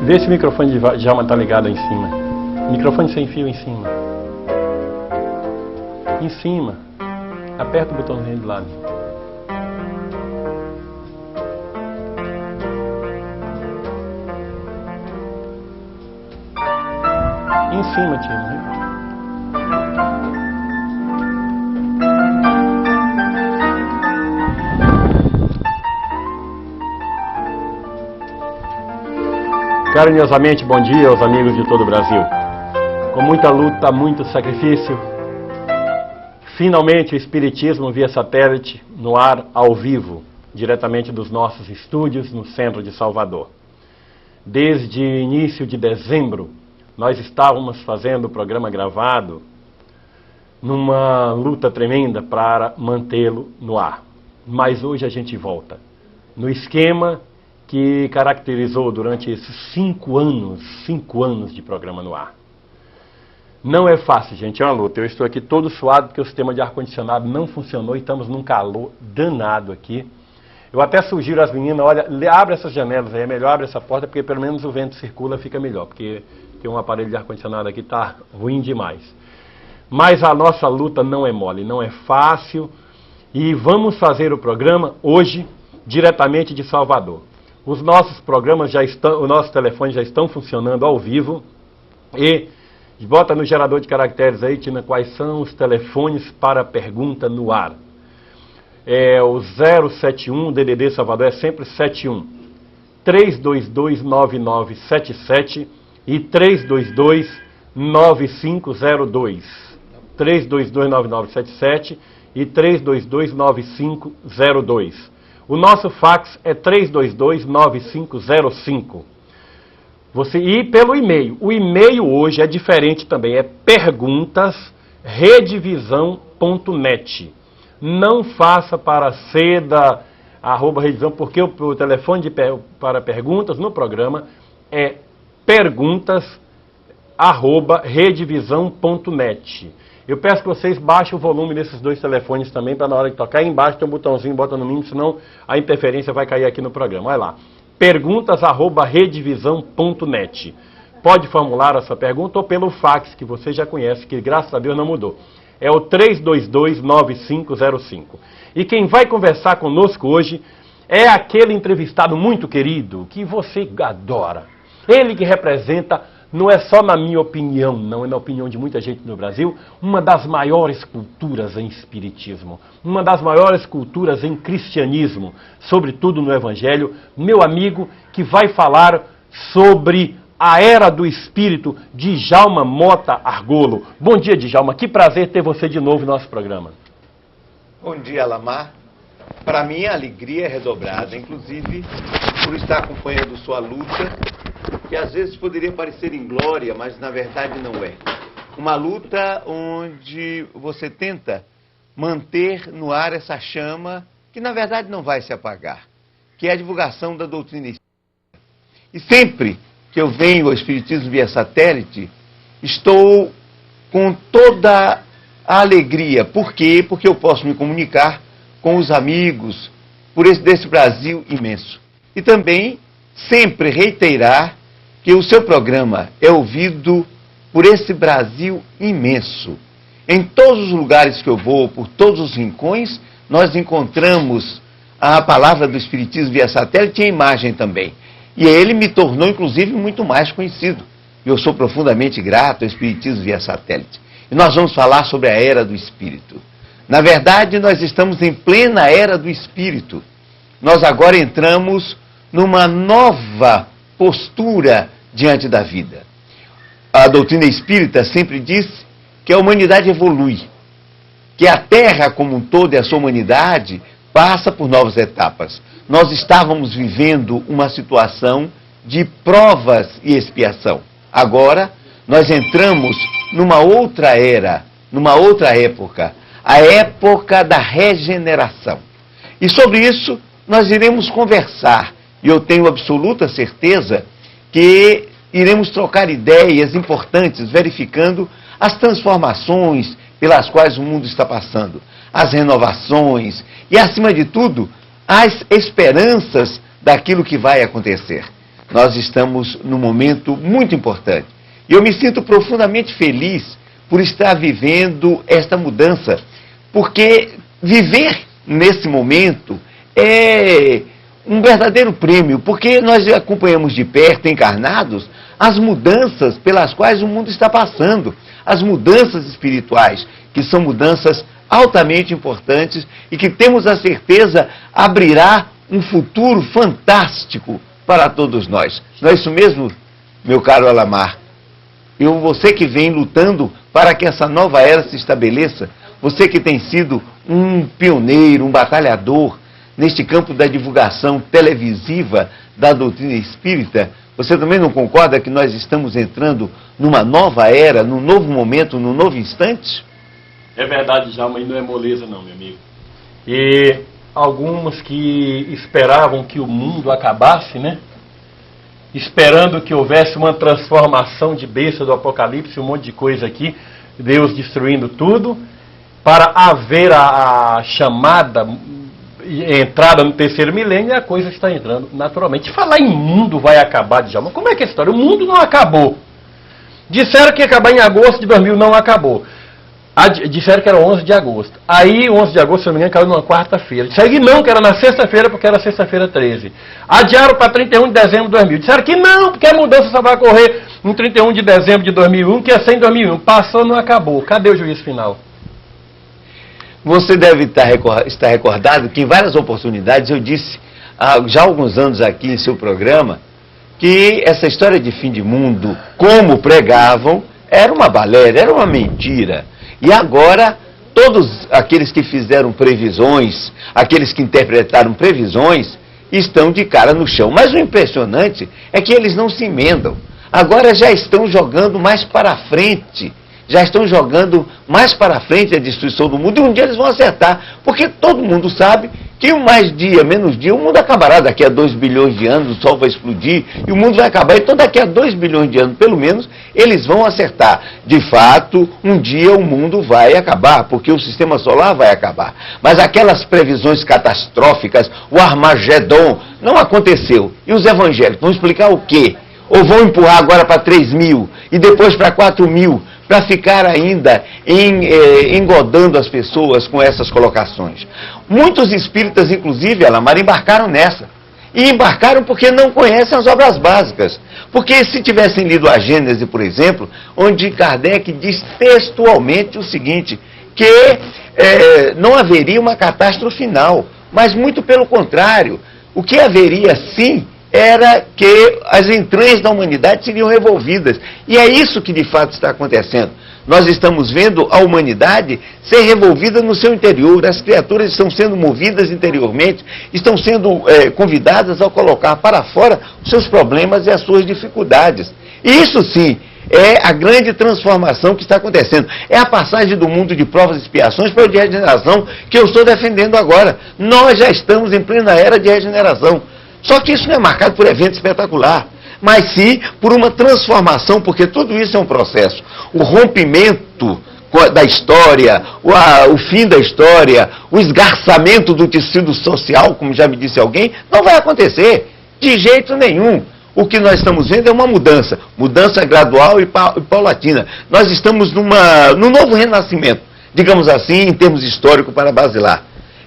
Vê se o microfone de Djalma está ligado aí em cima. Microfone sem fio em cima. Em cima. Aperta o botãozinho do lado. Em cima, tio. Né? Carinhosamente, bom dia aos amigos de todo o Brasil. Com muita luta, muito sacrifício, finalmente o Espiritismo via satélite no ar, ao vivo, diretamente dos nossos estúdios no centro de Salvador. Desde início de dezembro, nós estávamos fazendo o programa gravado numa luta tremenda para mantê-lo no ar. Mas hoje a gente volta no esquema que caracterizou durante esses 5 anos de programa no ar. Não é fácil, gente, é uma luta. Eu estou aqui todo suado porque o sistema de ar-condicionado não funcionou e estamos num calor danado aqui. Eu até sugiro às meninas, olha, abre essas janelas aí, é melhor abrir essa porta porque pelo menos o vento circula, fica melhor, porque tem um aparelho de ar-condicionado aqui, está ruim demais. Mas a nossa luta não é mole, não é fácil e vamos fazer o programa hoje diretamente de Salvador. Os nossos programas já estão, os nossos telefones já estão funcionando ao vivo e bota no gerador de caracteres aí, Tina, quais são os telefones para pergunta no ar. O 071, DDD Salvador é sempre 71 3229977 e 3229502. 3229977 e 3229502. O nosso fax é 3229505. E pelo e-mail. O e-mail hoje é diferente também, é perguntas@redivisão.net. Não faça para seda@redivisão, porque o telefone para perguntas no programa é perguntas@redivisão.net. Eu peço que vocês baixem o volume desses dois telefones também, para na hora de tocar, aí embaixo tem um botãozinho, bota no mínimo, senão a interferência vai cair aqui no programa. Olha lá, perguntas@redivisão.net. Pode formular a sua pergunta ou pelo fax, que você já conhece, que graças a Deus não mudou. É o 3229505. E quem vai conversar conosco hoje é aquele entrevistado muito querido, que você adora. Ele que representa, não é só na minha opinião, não é na opinião de muita gente no Brasil, uma das maiores culturas em espiritismo, uma das maiores culturas em cristianismo, sobretudo no Evangelho, meu amigo que vai falar sobre a Era do Espírito, Djalma Mota Argolo. Bom dia, Djalma, que prazer ter você de novo no nosso programa. Bom dia, Alamar. Para mim a alegria é redobrada, inclusive por estar acompanhando sua luta, que às vezes poderia parecer inglória, mas na verdade não é. Uma luta onde você tenta manter no ar essa chama que na verdade não vai se apagar, que é a divulgação da doutrina espírita. E sempre que eu venho ao Espiritismo via satélite, estou com toda a alegria. Por quê? Porque eu posso me comunicar com os amigos desse Brasil imenso. E também sempre reiterar que o seu programa é ouvido por esse Brasil imenso. Em todos os lugares que eu vou, por todos os rincões, nós encontramos a palavra do Espiritismo via satélite e a imagem também. E ele me tornou, inclusive, muito mais conhecido. Eu sou profundamente grato ao Espiritismo via satélite. E nós vamos falar sobre a Era do Espírito. Na verdade, nós estamos em plena Era do Espírito. Nós agora entramos numa nova postura diante da vida. A doutrina espírita sempre diz que a humanidade evolui, que a Terra como um todo e a sua humanidade passa por novas etapas. Nós estávamos vivendo uma situação de provas e expiação. Agora, nós entramos numa outra era, numa outra época, a época da regeneração. E sobre isso, nós iremos conversar. E eu tenho absoluta certeza que iremos trocar ideias importantes, verificando as transformações pelas quais o mundo está passando, as renovações e, acima de tudo, as esperanças daquilo que vai acontecer. nós estamos num momento muito importante. E eu me sinto profundamente feliz por estar vivendo esta mudança, porque viver nesse momento é um verdadeiro prêmio, porque nós acompanhamos de perto, encarnados, as mudanças pelas quais o mundo está passando, as mudanças espirituais, que são mudanças altamente importantes e que temos a certeza abrirá um futuro fantástico para todos nós. Não é isso mesmo, meu caro Alamar? Você que vem lutando para que essa nova era se estabeleça, você que tem sido um pioneiro, um batalhador neste campo da divulgação televisiva da doutrina espírita, você também não concorda que nós estamos entrando numa nova era, num novo momento, num novo instante? É verdade, Djalma, e não é moleza não, meu amigo. E alguns que esperavam que o mundo acabasse, né? Esperando que houvesse uma transformação de besta do Apocalipse, um monte de coisa aqui, Deus destruindo tudo, para haver a chamada entrada no terceiro milênio, e a coisa está entrando naturalmente. Falar em mundo vai acabar, Djalma, como é que é a história? O mundo não acabou. Disseram que ia acabar em agosto de 2000, não acabou. Disseram que era 11 de agosto. Aí, 11 de agosto, se não me engano, caiu numa quarta-feira. Disseram que não, que era na sexta-feira, porque era sexta-feira 13. Adiaram para 31 de dezembro de 2000. Disseram que não, porque a mudança só vai ocorrer em 31 de dezembro de 2001, que ia ser em 2001. Passou, não acabou. Cadê o juízo final? Você deve estar recordado que em várias oportunidades eu disse, já há alguns anos aqui em seu programa, que essa história de fim de mundo, como pregavam, era uma balela, era uma mentira. E agora, todos aqueles que fizeram previsões, aqueles que interpretaram previsões, estão de cara no chão. Mas o impressionante é que eles não se emendam. Agora já estão jogando mais para frente. Já estão jogando mais para frente a destruição do mundo. E um dia eles vão acertar. Porque todo mundo sabe que mais dia, menos dia, o mundo acabará daqui a 2 bilhões de anos, o sol vai explodir e o mundo vai acabar. Então daqui a 2 bilhões de anos, pelo menos, eles vão acertar. De fato, um dia o mundo vai acabar, porque o sistema solar vai acabar. Mas aquelas previsões catastróficas, o Armagedon, não aconteceu. E os evangélicos vão explicar o quê? Ou vão empurrar agora para 3.000 e depois para 4.000, para ficar ainda engodando as pessoas com essas colocações. Muitos espíritas, inclusive, Alamar, embarcaram nessa. E embarcaram porque não conhecem as obras básicas. Porque se tivessem lido a Gênese, por exemplo, onde Kardec diz textualmente o seguinte, que não haveria uma catástrofe final, mas muito pelo contrário. O que haveria, sim, era que as entranhas da humanidade seriam revolvidas. E é isso que de fato está acontecendo. Nós estamos vendo a humanidade ser revolvida no seu interior. As criaturas estão sendo movidas interiormente, estão sendo convidadas a colocar para fora os seus problemas e as suas dificuldades. E isso sim é a grande transformação que está acontecendo. É a passagem do mundo de provas e expiações para o de regeneração que eu estou defendendo agora. Nós já estamos em plena era de regeneração. Só que isso não é marcado por evento espetacular, mas sim por uma transformação, porque tudo isso é um processo. O rompimento da história, o fim da história, o esgarçamento do tecido social, como já me disse alguém, não vai acontecer de jeito nenhum. O que nós estamos vendo é uma mudança gradual e paulatina. Nós estamos num novo renascimento, digamos assim, em termos históricos para Basilar.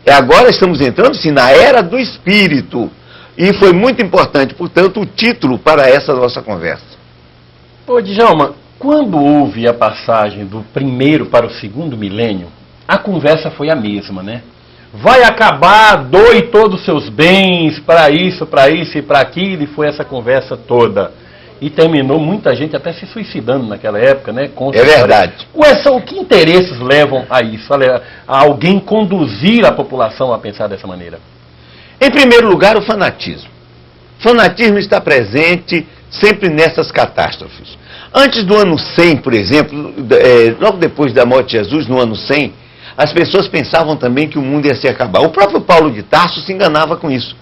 Agora estamos entrando, sim, na era do espírito. E foi muito importante, portanto, o título para essa nossa conversa. Ô, Djalma, quando houve a passagem do primeiro para o segundo milênio, a conversa foi a mesma, né? Vai acabar, doe todos os seus bens para isso e para aquilo, e foi essa conversa toda. E terminou muita gente até se suicidando naquela época, né? É verdade. Que interesses levam a isso? A alguém conduzir a população a pensar dessa maneira? Em primeiro lugar, o fanatismo. O fanatismo está presente sempre nessas catástrofes. Antes do ano 100, por exemplo, logo depois da morte de Jesus, no ano 100, as pessoas pensavam também que o mundo ia se acabar. O próprio Paulo de Tarso se enganava com isso.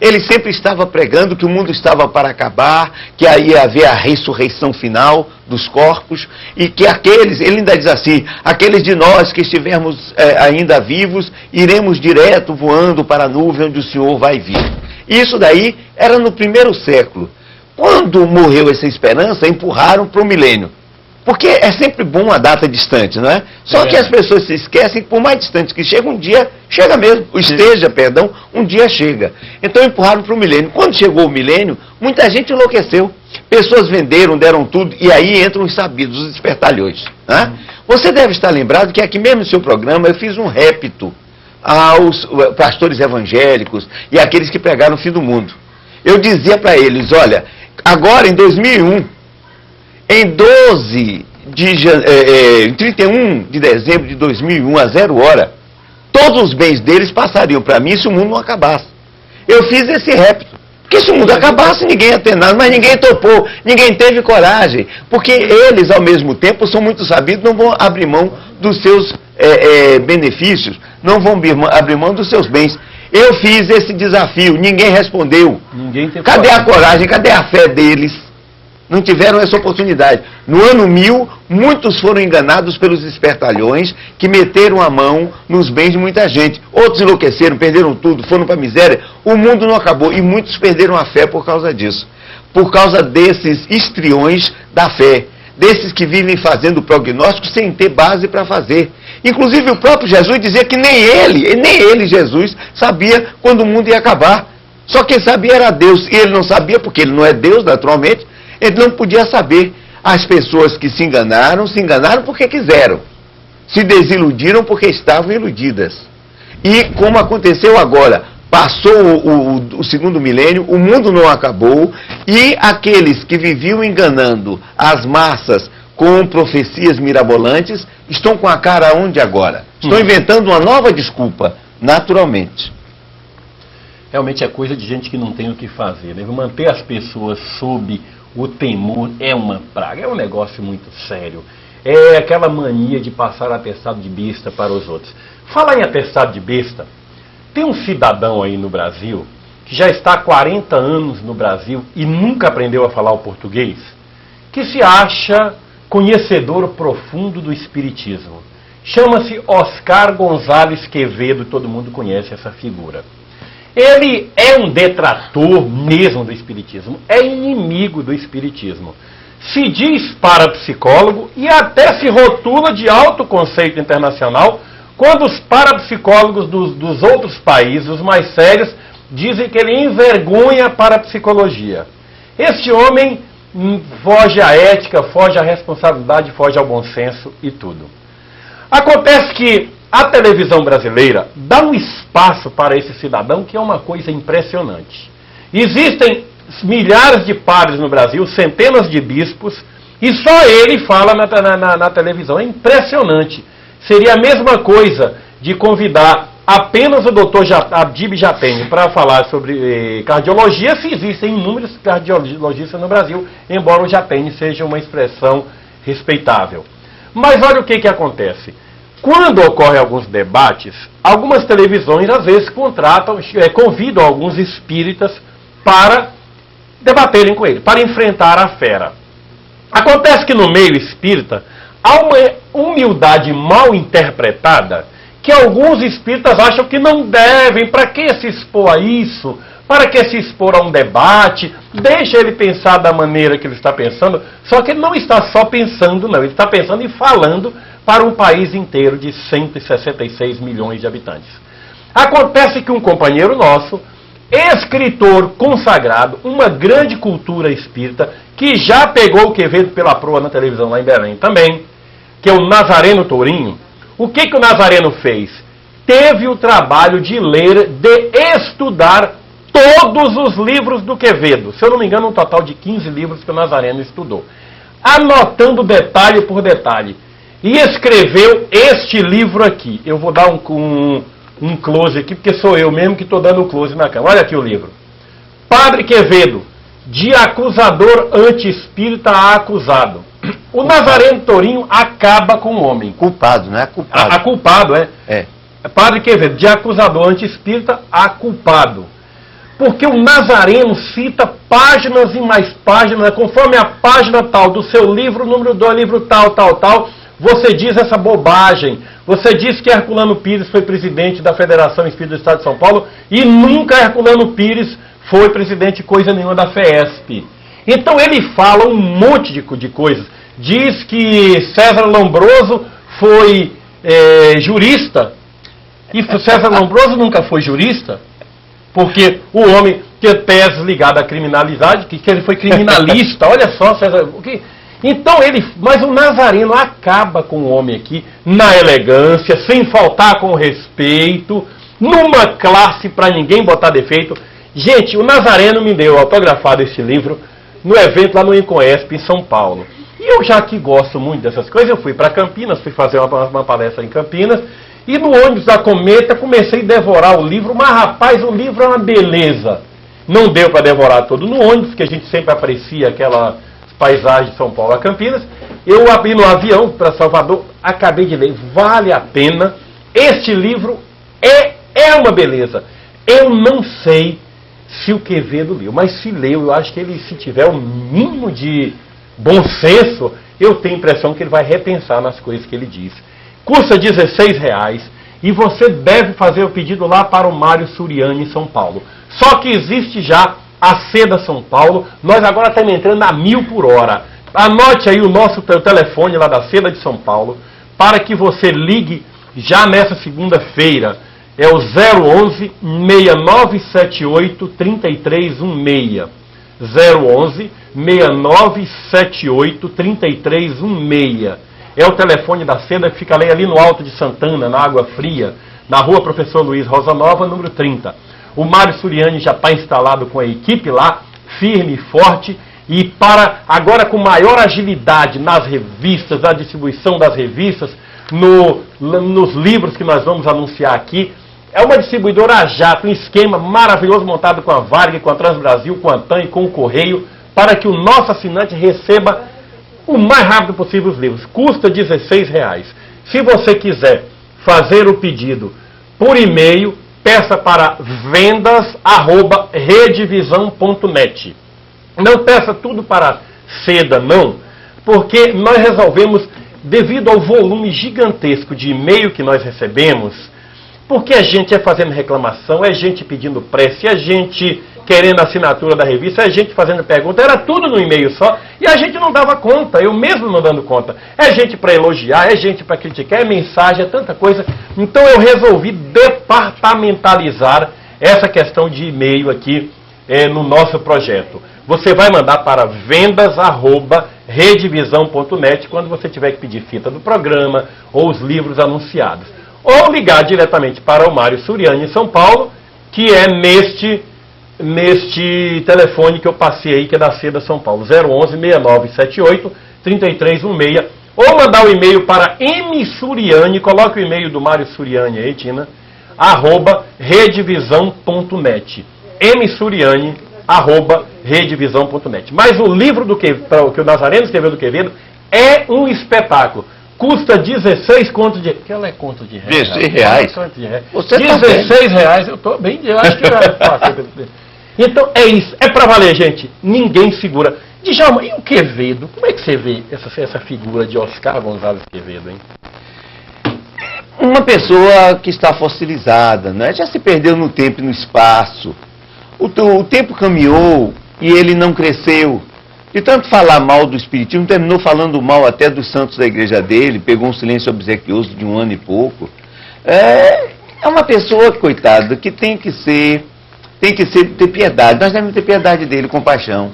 Ele sempre estava pregando que o mundo estava para acabar, que ia haver a ressurreição final dos corpos, e que ele ainda diz assim, aqueles de nós que estivermos ainda vivos, iremos direto voando para a nuvem onde o Senhor vai vir. Isso daí era no primeiro século. Quando morreu essa esperança, empurraram para o milênio. Porque é sempre bom a data distante, não é? Só que as pessoas se esquecem que por mais distante que chega, um dia chega mesmo. Um dia chega. Então empurraram para o milênio. Quando chegou o milênio, muita gente enlouqueceu. Pessoas venderam, deram tudo, e aí entram os sabidos, os espertalhões. Né? Você deve estar lembrado que aqui mesmo no seu programa eu fiz um répito aos pastores evangélicos e aqueles que pregaram o fim do mundo. Eu dizia para eles, olha, agora em 2001, em 31 de dezembro de 2001, a 0 hora, todos os bens deles passariam para mim se o mundo não acabasse. Eu fiz esse répito. Porque se o mundo acabasse, ninguém ia ter nada, mas ninguém topou, ninguém teve coragem. Porque eles, ao mesmo tempo, são muito sabidos, não vão abrir mão dos seus benefícios, não vão abrir mão dos seus bens. Eu fiz esse desafio, ninguém respondeu. Cadê a coragem, cadê a fé deles? Não tiveram essa oportunidade. No ano 1000, muitos foram enganados pelos espertalhões que meteram a mão nos bens de muita gente. Outros enlouqueceram, perderam tudo, foram para a miséria. O mundo não acabou e muitos perderam a fé por causa disso. Por causa desses histriões da fé. Desses que vivem fazendo prognósticos sem ter base para fazer. Inclusive o próprio Jesus dizia que nem ele, Jesus, sabia quando o mundo ia acabar. Só quem sabia era Deus. E ele não sabia porque ele não é Deus, naturalmente. Ele não podia saber. As pessoas que se enganaram porque quiseram. Se desiludiram porque estavam iludidas. E como aconteceu agora, passou o segundo milênio, o mundo não acabou, e aqueles que viviam enganando as massas com profecias mirabolantes, estão com a cara onde agora? Estão inventando uma nova desculpa, naturalmente. Realmente é coisa de gente que não tem o que fazer. Deve manter as pessoas sob o temor é uma praga, é um negócio muito sério. É aquela mania de passar atestado de besta para os outros. Falar em atestado de besta, tem um cidadão aí no Brasil que já está há 40 anos no Brasil e nunca aprendeu a falar o português, que se acha conhecedor profundo do espiritismo. Chama-se Oscar Gonzalez Quevedo, todo mundo conhece essa figura. Ele é um detrator mesmo do espiritismo, é inimigo do espiritismo. Se diz parapsicólogo e até se rotula de alto conceito internacional, quando os parapsicólogos dos outros países, os mais sérios, dizem que ele envergonha a parapsicologia. Este homem foge à ética, foge à responsabilidade, foge ao bom senso e tudo. Acontece que a televisão brasileira dá um espaço para esse cidadão que é uma coisa impressionante. Existem milhares de padres no Brasil, centenas de bispos, e só ele fala na televisão. É impressionante. Seria a mesma coisa de convidar apenas o doutor Adib Jatene para falar sobre cardiologia, se existem inúmeros cardiologistas no Brasil, embora o Jatene seja uma expressão respeitável. Mas olha o que acontece. Quando ocorrem alguns debates, algumas televisões às vezes convidam alguns espíritas para debaterem com ele, para enfrentar a fera. Acontece que no meio espírita há uma humildade mal interpretada que alguns espíritas acham que não devem. Para que se expor a isso? Para que se expor a um debate? Deixa ele pensar da maneira que ele está pensando. Só que ele não está só pensando, não. Ele está pensando e falando para um país inteiro de 166 milhões de habitantes. Acontece que um companheiro nosso, escritor consagrado, uma grande cultura espírita, que já pegou o Quevedo pela proa na televisão lá em Belém também, que é o Nazareno Tourinho. O que o Nazareno fez? Teve o trabalho de ler, de estudar todos os livros do Quevedo. Se eu não me engano, um total de 15 livros que o Nazareno estudou. Anotando detalhe por detalhe. E escreveu este livro aqui. Eu vou dar um close aqui, porque sou eu mesmo que estou dando o close na câmera. Olha aqui o livro. Padre Quevedo, de acusador anti-espírita a acusado. O Nazareno Tourinho acaba com o homem. Culpado, não é culpado. Culpado, é. Padre Quevedo, de acusador anti-espírita a culpado. Porque o Nazareno cita páginas e mais páginas, conforme a página tal do seu livro, número 2, livro tal, você diz essa bobagem. Você diz que Herculano Pires foi presidente da Federação Espírita do Estado de São Paulo e nunca Herculano Pires foi presidente de coisa nenhuma da FEESP. Então ele fala um monte de coisas. Diz que César Lombroso foi jurista. E César Lombroso nunca foi jurista. Porque o homem tem teses ligadas à criminalidade, que ele foi criminalista. Olha só, César. Então mas o Nazareno acaba com o homem aqui na elegância, sem faltar com respeito, numa classe para ninguém botar defeito. Gente, o Nazareno me deu autografado esse livro no evento lá no Incoesp, em São Paulo. E eu já que gosto muito dessas coisas, eu fui para Campinas, fui fazer uma palestra em Campinas, e no ônibus da Cometa comecei a devorar o livro, mas rapaz, o livro é uma beleza. Não deu para devorar todo no ônibus, porque a gente sempre aprecia aquela paisagem de São Paulo a Campinas. Eu abri no avião para Salvador, acabei de ler, vale a pena. Este livro é uma beleza. Eu não sei se o Quevedo leu, mas se leu, eu acho que ele, se tiver o mínimo de bom senso, eu tenho a impressão que ele vai repensar nas coisas que ele diz. Custa R$16 e você deve fazer o pedido lá para o Mário Suriani em São Paulo. Só que existe já a Seda São Paulo, nós agora estamos entrando a 1000 por hora. Anote aí o nosso telefone lá da Seda de São Paulo, para que você ligue já nessa segunda-feira. É o 011 6978 3316. 011 6978 3316. É o telefone da Seda que fica ali no Alto de Santana, na Água Fria, na rua Professor Luiz Rosa Nova, número 30. O Mário Suriani já está instalado com a equipe lá, firme e forte, e agora com maior agilidade nas revistas, na distribuição das revistas, nos livros que nós vamos anunciar aqui. É uma distribuidora a jato, um esquema maravilhoso montado com a Varg, com a Transbrasil, com a TAM e com o Correio, para que o nosso assinante receba o mais rápido possível os livros. Custa R$16. Se você quiser fazer o pedido por e-mail, peça para vendas@redivisão.net. Não peça tudo para Seda, não, porque nós resolvemos, devido ao volume gigantesco de e-mail que nós recebemos, porque a gente é fazendo reclamação, é gente pedindo prece, é gente querendo a assinatura da revista, é gente fazendo pergunta, era tudo no e-mail só, e a gente não dava conta, eu mesmo não dando conta. É gente para elogiar, é gente para criticar, é mensagem, é tanta coisa. Então eu resolvi departamentalizar essa questão de e-mail aqui no nosso projeto. Você vai mandar para vendas@redivisão.net quando você tiver que pedir fita do programa ou os livros anunciados. Ou ligar diretamente para o Mário Suriani em São Paulo, que é neste telefone que eu passei aí, que é da Seda São Paulo, 011 6978 3316, ou mandar o e-mail para msuriani, coloque o e-mail do Mário Suriani aí, Tina, @redivisão.net, msuriani@redivisão.net. Mas o livro que o Nazareno escreveu do Quevedo é um espetáculo. Custa 16 contos de... Que ela é conto de reais? R$16? Você R$16, eu estou bem... Eu acho que eu passei. Então, é isso. É para valer, gente. Ninguém segura. Djalma, e o Quevedo? Como é que você vê essa figura de Oscar Gonzalez Quevedo, hein? Uma pessoa que está fossilizada, né? Já se perdeu no tempo e no espaço. O tempo caminhou e ele não cresceu. De tanto falar mal do espiritismo, terminou falando mal até dos santos da igreja dele, pegou um silêncio obsequioso de 1 ano e pouco. É uma pessoa, coitada, que tem que ter piedade. Nós devemos ter piedade dele, compaixão.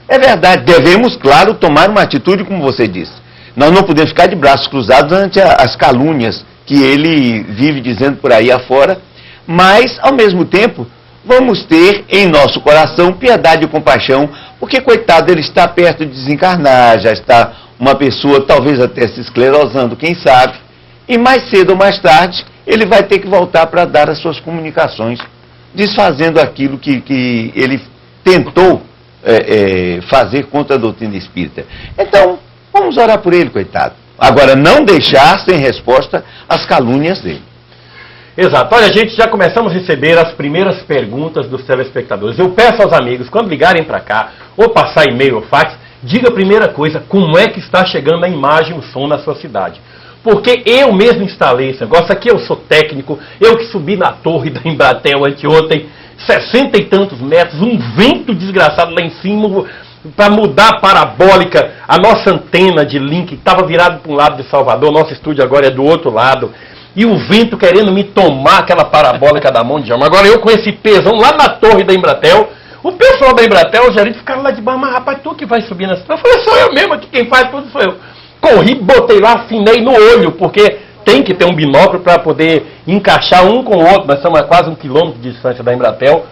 É verdade, devemos, claro, tomar uma atitude como você disse. Nós não podemos ficar de braços cruzados ante as calúnias que ele vive dizendo por aí afora, mas, ao mesmo tempo, vamos ter em nosso coração piedade e compaixão, porque, coitado, ele está perto de desencarnar, já está uma pessoa talvez até se esclerosando, quem sabe, e mais cedo ou mais tarde ele vai ter que voltar para dar as suas comunicações, desfazendo aquilo que ele tentou fazer contra a doutrina espírita. Então, vamos orar por ele, coitado. Agora, não deixar sem resposta as calúnias dele. Exato. Olha, gente, já começamos a receber as primeiras perguntas dos telespectadores. Eu peço aos amigos, quando ligarem para cá, ou passar e-mail ou fax, diga a primeira coisa, como é que está chegando a imagem, o som na sua cidade. Porque eu mesmo instalei esse negócio, aqui eu sou técnico, eu que subi na torre da Embratel anteontem, 60 e tantos metros, um vento desgraçado lá em cima, para mudar a parabólica, a nossa antena de link, que estava virada para um lado de Salvador, nosso estúdio agora é do outro lado, e o vento querendo me tomar aquela parabólica da mão de Djalma. Agora eu com esse pesão lá na torre da Embratel, o pessoal da Embratel, os gerentes ficaram lá de baixo, mas rapaz, tu que vai subir nessa... Eu falei, sou eu mesmo aqui, quem faz tudo sou eu. Corri, botei lá, afinei no olho, porque tem que ter um binóculo para poder encaixar um com o outro. Nós estamos a quase 1 quilômetro de distância da Embratel.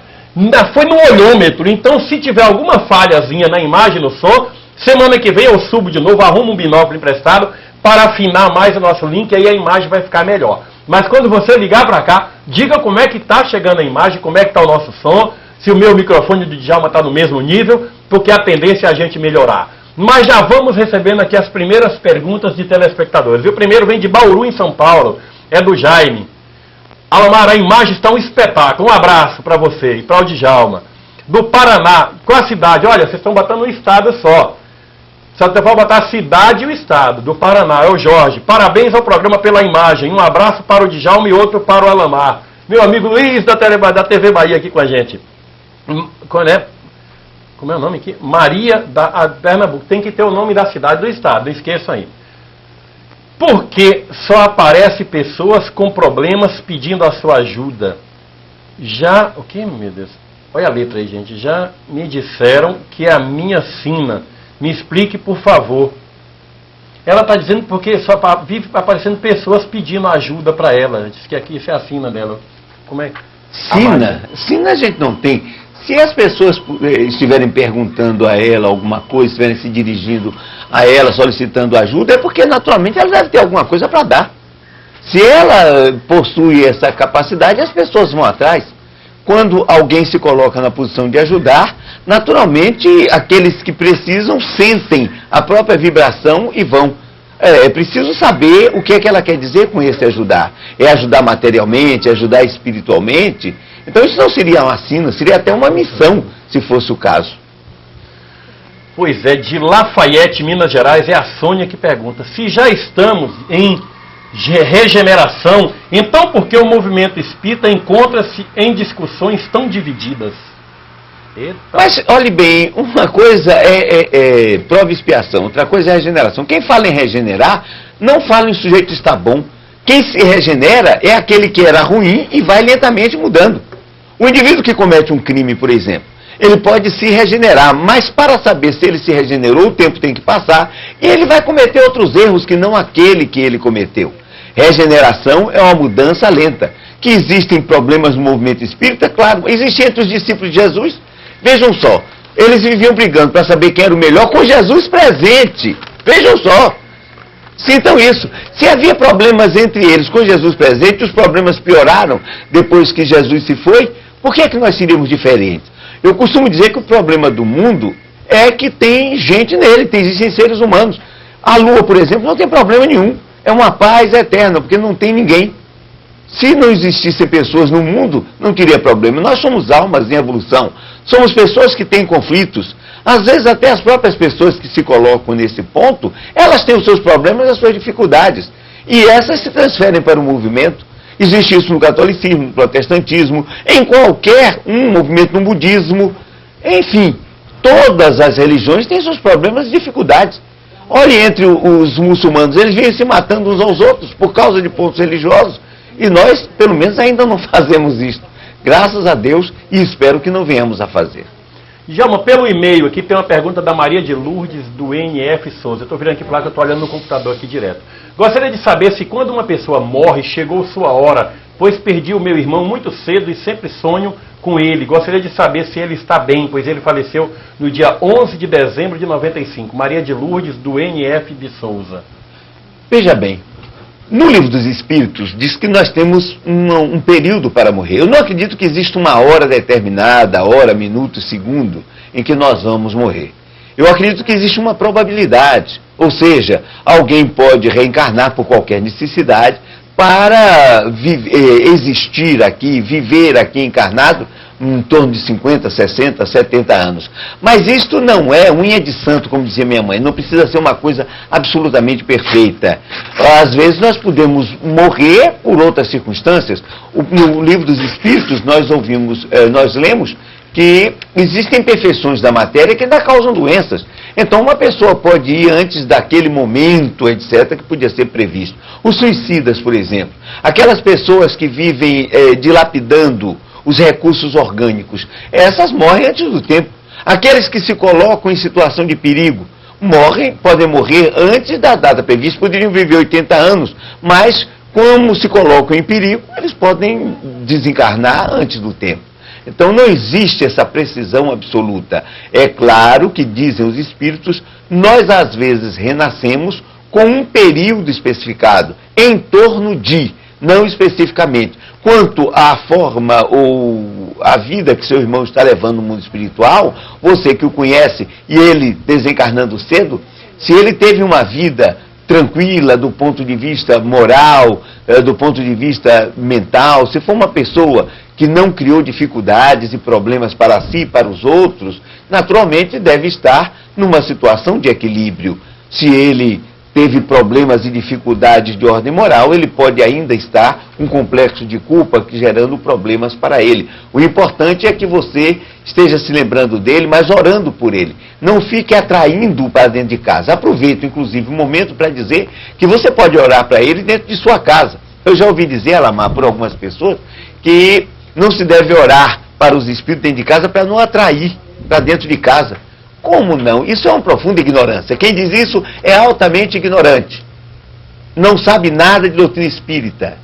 Foi no olhômetro, então se tiver alguma falhazinha na imagem, no som, semana que vem eu subo de novo, arrumo um binóculo emprestado para afinar mais o nosso link, aí a imagem vai ficar melhor. Mas quando você ligar para cá, diga como é que está chegando a imagem, como é que está o nosso som, se o meu microfone do Djalma está no mesmo nível, porque a tendência é a gente melhorar. Mas já vamos recebendo aqui as primeiras perguntas de telespectadores. E o primeiro vem de Bauru, em São Paulo, é do Jaime. Alamar, a imagem está um espetáculo. Um abraço para você e para o Djalma. Do Paraná, qual a cidade? Olha, vocês estão botando um estado só. Só você pode botar a cidade e o estado. Do Paraná, é o Jorge. Parabéns ao programa pela imagem. Um abraço para o Djalma e outro para o Alamar. Meu amigo Luiz da TV Bahia aqui com a gente. Como é o nome aqui? Maria da Pernambuco. Tem que ter o nome da cidade do estado, não esqueçam aí. Porque só aparecem pessoas com problemas pedindo a sua ajuda. O que, meu Deus? Olha a letra aí, gente. Já me disseram que é a minha sina. Me explique, por favor. Ela está dizendo porque só vive aparecendo pessoas pedindo ajuda para ela. Diz que aqui isso é a sina dela. Como é? Sina? Sina a gente não tem. Se as pessoas estiverem perguntando a ela alguma coisa, estiverem se dirigindo a ela, solicitando ajuda, é porque naturalmente ela deve ter alguma coisa para dar. Se ela possui essa capacidade, as pessoas vão atrás. Quando alguém se coloca na posição de ajudar, naturalmente aqueles que precisam sentem a própria vibração e vão. É preciso saber o que é que ela quer dizer com esse ajudar. É ajudar materialmente, é ajudar espiritualmente? Então isso não seria uma sina, seria até uma missão, se fosse o caso. Pois é, de Lafayette, Minas Gerais, é a Sônia que pergunta. Se já estamos em regeneração, então por que o movimento espírita encontra-se em discussões tão divididas? Eita. Mas, olhe bem, uma coisa é prova e expiação, outra coisa é regeneração. Quem fala em regenerar, não fala em sujeito estar bom. Quem se regenera é aquele que era ruim e vai lentamente mudando. O indivíduo que comete um crime, por exemplo, ele pode se regenerar, mas para saber se ele se regenerou, o tempo tem que passar e ele vai cometer outros erros que não aquele que ele cometeu. Regeneração é uma mudança lenta. Que existem problemas no movimento espírita, claro, existem entre os discípulos de Jesus. Vejam só, eles viviam brigando para saber quem era o melhor com Jesus presente. Vejam só. Sintam isso. Se havia problemas entre eles com Jesus presente, os problemas pioraram depois que Jesus se foi, por que é que nós seríamos diferentes? Eu costumo dizer que o problema do mundo é que tem gente nele, existem seres humanos. A Lua, por exemplo, não tem problema nenhum. É uma paz eterna, porque não tem ninguém. Se não existissem pessoas no mundo, não teria problema. Nós somos almas em evolução. Somos pessoas que têm conflitos. Às vezes até as próprias pessoas que se colocam nesse ponto, elas têm os seus problemas e as suas dificuldades. E essas se transferem para o movimento. Existe isso no catolicismo, no protestantismo, em qualquer movimento no budismo. Enfim, todas as religiões têm seus problemas e dificuldades. Olhe, entre os muçulmanos, eles vêm se matando uns aos outros por causa de pontos religiosos. E nós, pelo menos, ainda não fazemos isso. Graças a Deus, e espero que não venhamos a fazer. Djalma, pelo e-mail aqui tem uma pergunta da Maria de Lourdes, do NF Souza. Eu estou virando aqui para lá que eu estou olhando no computador aqui direto. Gostaria de saber se quando uma pessoa morre, chegou sua hora, pois perdi o meu irmão muito cedo e sempre sonho com ele. Gostaria de saber se ele está bem, pois ele faleceu no dia 11 de dezembro de 95. Maria de Lourdes, do NF de Souza. Veja bem, no Livro dos Espíritos diz que nós temos um período para morrer. Eu não acredito que exista uma hora determinada, hora, minuto, segundo, em que nós vamos morrer. Eu acredito que existe uma probabilidade, ou seja, alguém pode reencarnar por qualquer necessidade para existir aqui, viver aqui encarnado em torno de 50, 60, 70 anos. Mas isto não é unha de santo, como dizia minha mãe, não precisa ser uma coisa absolutamente perfeita. Às vezes nós podemos morrer por outras circunstâncias. No Livro dos Espíritos nós lemos que existem imperfeições da matéria que ainda causam doenças. Então uma pessoa pode ir antes daquele momento, etc., que podia ser previsto. Os suicidas, por exemplo, aquelas pessoas que vivem dilapidando os recursos orgânicos, essas morrem antes do tempo. Aqueles que se colocam em situação de perigo, podem morrer antes da data prevista, poderiam viver 80 anos, mas como se colocam em perigo, eles podem desencarnar antes do tempo. Então não existe essa precisão absoluta. É claro que, dizem os espíritos, nós às vezes renascemos com um período especificado, em torno de, não especificamente. Quanto à forma ou à vida que seu irmão está levando no mundo espiritual, você que o conhece e ele desencarnando cedo, se ele teve uma vida tranquila do ponto de vista moral, do ponto de vista mental, se for uma pessoa que não criou dificuldades e problemas para si e para os outros, naturalmente deve estar numa situação de equilíbrio. Se ele teve problemas e dificuldades de ordem moral, ele pode ainda estar com um complexo de culpa gerando problemas para ele. O importante é que você esteja se lembrando dele, mas orando por ele. Não fique atraindo-o para dentro de casa. Aproveite, inclusive, o momento para dizer que você pode orar para ele dentro de sua casa. Eu já ouvi dizer, Alamar, por algumas pessoas, que não se deve orar para os espíritos dentro de casa para não atrair para dentro de casa. Como não? Isso é uma profunda ignorância. Quem diz isso é altamente ignorante. Não sabe nada de doutrina espírita.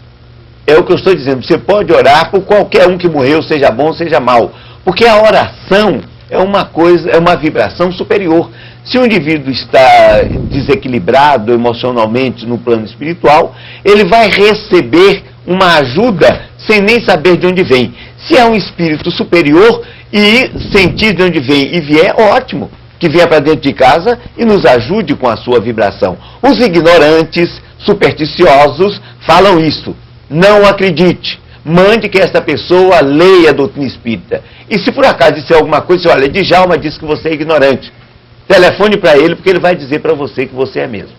É o que eu estou dizendo. Você pode orar por qualquer um que morreu, seja bom, seja mal. Porque a oração é uma coisa, é uma vibração superior. Se o indivíduo está desequilibrado emocionalmente no plano espiritual, ele vai receber uma ajuda sem nem saber de onde vem. Se é um espírito superior e sentir de onde vem e vier, ótimo, que venha para dentro de casa e nos ajude com a sua vibração. Os ignorantes, supersticiosos, falam isso. Não acredite. Mande que esta pessoa leia a doutrina espírita. E se por acaso disser alguma coisa, olha, Djalma disse que você é ignorante. Telefone para ele, porque ele vai dizer para você que você é mesmo.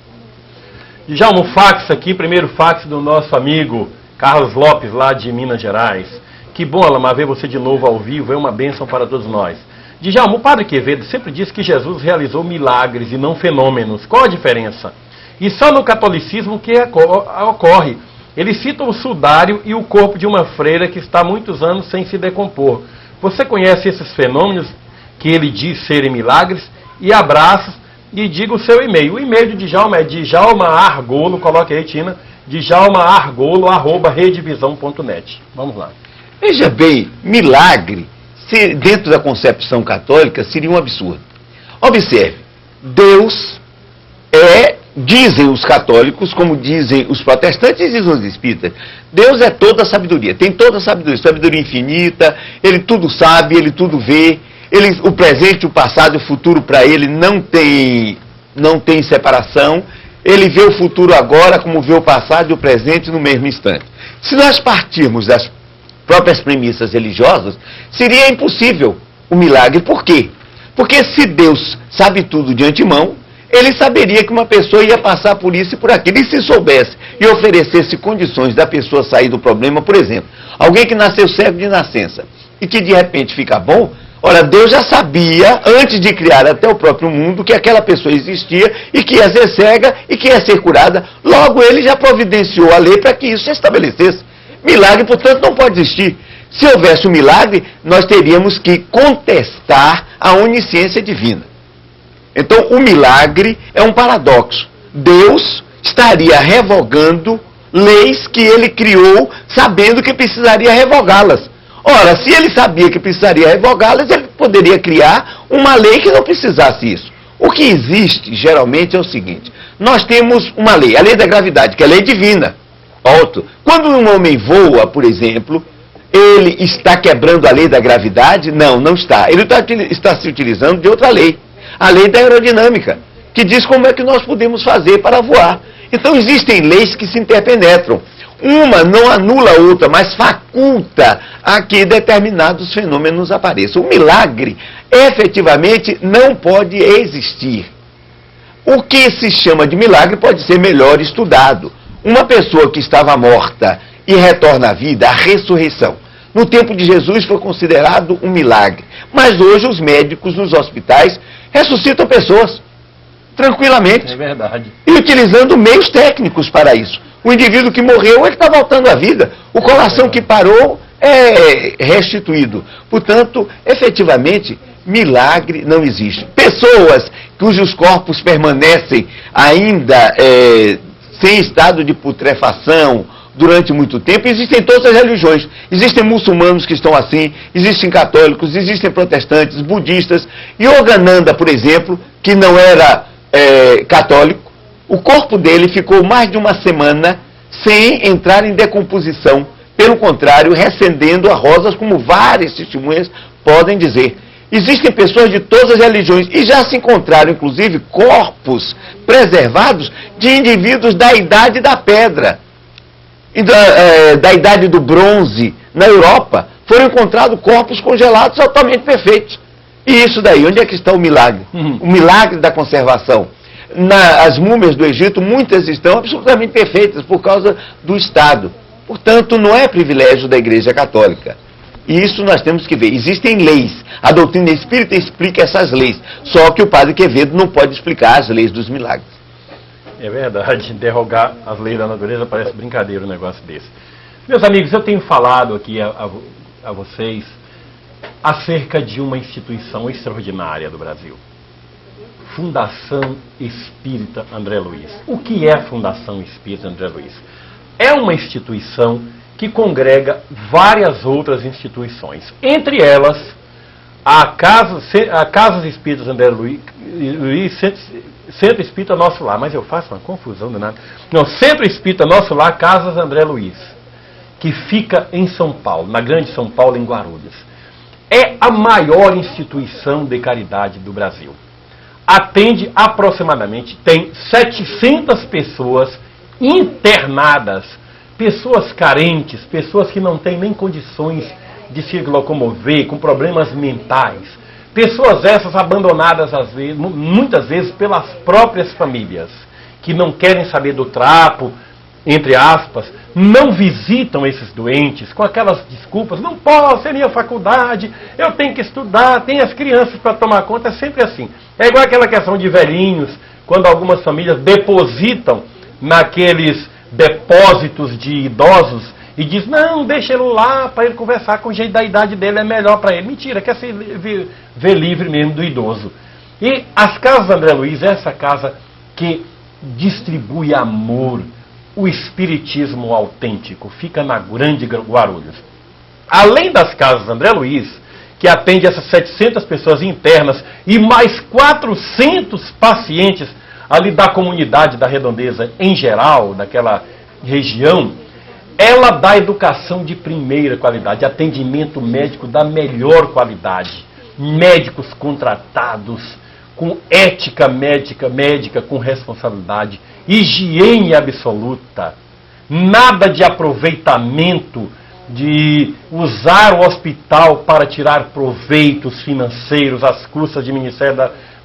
Djalma, um fax aqui, primeiro fax do nosso amigo Carlos Lopes, lá de Minas Gerais. Que bom, Alamar, ver você de novo ao vivo, é uma bênção para todos nós. Djalma, o Padre Quevedo sempre disse que Jesus realizou milagres e não fenômenos. Qual a diferença? E só no catolicismo que ocorre. Ele cita o sudário e o corpo de uma freira que está há muitos anos sem se decompor. Você conhece esses fenômenos que ele diz serem milagres? E abraços, e diga o seu e-mail. O e-mail de Djalma é djalmaargolo, coloque aí, Tina, djalmaargolo@redevisão.net. Vamos lá. Veja bem, milagre, dentro da concepção católica, seria um absurdo. Observe, Deus dizem os católicos, como dizem os protestantes e dizem os espíritas, Deus é toda a sabedoria, tem toda a sabedoria infinita, ele tudo sabe, ele tudo vê, o presente, o passado e o futuro para ele não tem separação, ele vê o futuro agora como vê o passado e o presente no mesmo instante. Se nós partirmos das próprias premissas religiosas, seria impossível o milagre. Por quê? Porque se Deus sabe tudo de antemão, ele saberia que uma pessoa ia passar por isso e por aquilo. E se soubesse e oferecesse condições da pessoa sair do problema, por exemplo, alguém que nasceu cego de nascença e que de repente fica bom, ora, Deus já sabia, antes de criar até o próprio mundo, que aquela pessoa existia e que ia ser cega e que ia ser curada. Logo, ele já providenciou a lei para que isso se estabelecesse. Milagre, portanto, não pode existir. Se houvesse um milagre, nós teríamos que contestar a onisciência divina. Então, o milagre é um paradoxo. Deus estaria revogando leis que ele criou, sabendo que precisaria revogá-las. Ora, se ele sabia que precisaria revogá-las, ele poderia criar uma lei que não precisasse isso. O que existe, geralmente, é o seguinte. Nós temos uma lei, a lei da gravidade, que é a lei divina. Quando um homem voa, por exemplo, ele está quebrando a lei da gravidade? Não, não está. Ele está se utilizando de outra lei. A lei da aerodinâmica, que diz como é que nós podemos fazer para voar. Então existem leis que se interpenetram. Uma não anula a outra, mas faculta a que determinados fenômenos apareçam. O milagre, efetivamente, não pode existir. O que se chama de milagre pode ser melhor estudado. Uma pessoa que estava morta e retorna à vida, a ressurreição. No tempo de Jesus foi considerado um milagre. Mas hoje os médicos nos hospitais ressuscitam pessoas, tranquilamente. É verdade. E utilizando meios técnicos para isso. O indivíduo que morreu, ele está voltando à vida. O coração que parou é restituído. Portanto, efetivamente, milagre não existe. Pessoas cujos corpos permanecem ainda sem estado de putrefação durante muito tempo, existem em todas as religiões. Existem muçulmanos que estão assim, existem católicos, existem protestantes, budistas. Yogananda, por exemplo, que não era católico, o corpo dele ficou mais de uma semana sem entrar em decomposição. Pelo contrário, recendendo a rosas, como várias testemunhas podem dizer. Existem pessoas de todas as religiões e já se encontraram, inclusive, corpos preservados de indivíduos da idade da pedra, e da idade do bronze. Na Europa, foram encontrados corpos congelados totalmente perfeitos. E isso daí, onde é que está o milagre? O milagre da conservação. As múmias do Egito, muitas estão absolutamente perfeitas por causa do Estado. Portanto, não é privilégio da Igreja Católica. E isso nós temos que ver. Existem leis. A doutrina espírita explica essas leis. Só que o padre Quevedo não pode explicar as leis dos milagres. É verdade. Derrogar as leis da natureza parece brincadeira um negócio desse. Meus amigos, eu tenho falado aqui a vocês acerca de uma instituição extraordinária do Brasil. Fundação Espírita André Luiz. O que é a Fundação Espírita André Luiz? É uma instituição que congrega várias outras instituições. Entre elas, a Casas Espíritas André Luiz, Centro Espírita Nosso Lar. Mas eu faço uma confusão danada. Não, Centro Espírita Nosso Lar, Casas André Luiz, que fica em São Paulo, na Grande São Paulo, em Guarulhos. É a maior instituição de caridade do Brasil. Atende aproximadamente, tem 700 pessoas internadas, pessoas carentes, pessoas que não têm nem condições de se locomover, com problemas mentais. Pessoas essas abandonadas, às vezes, muitas vezes, pelas próprias famílias, que não querem saber do trapo, entre aspas, não visitam esses doentes com aquelas desculpas, não posso, é minha faculdade, eu tenho que estudar, tem as crianças para tomar conta, é sempre assim. É igual aquela questão de velhinhos, quando algumas famílias depositam naqueles depósitos de idosos e diz, não, deixa ele lá para ele conversar com o jeito da idade dele, é melhor para ele. Mentira, quer se ver livre mesmo do idoso. E as Casas André Luiz é essa casa que distribui amor, o espiritismo autêntico, fica na Grande Guarulhos. Além das Casas André Luiz, que atende essas 700 pessoas internas e mais 400 pacientes ali da comunidade da Redondeza em geral, daquela região, ela dá educação de primeira qualidade, atendimento médico da melhor qualidade, médicos contratados, com ética médica com responsabilidade, higiene absoluta, nada de aproveitamento, de usar o hospital para tirar proveitos financeiros às custas do Ministério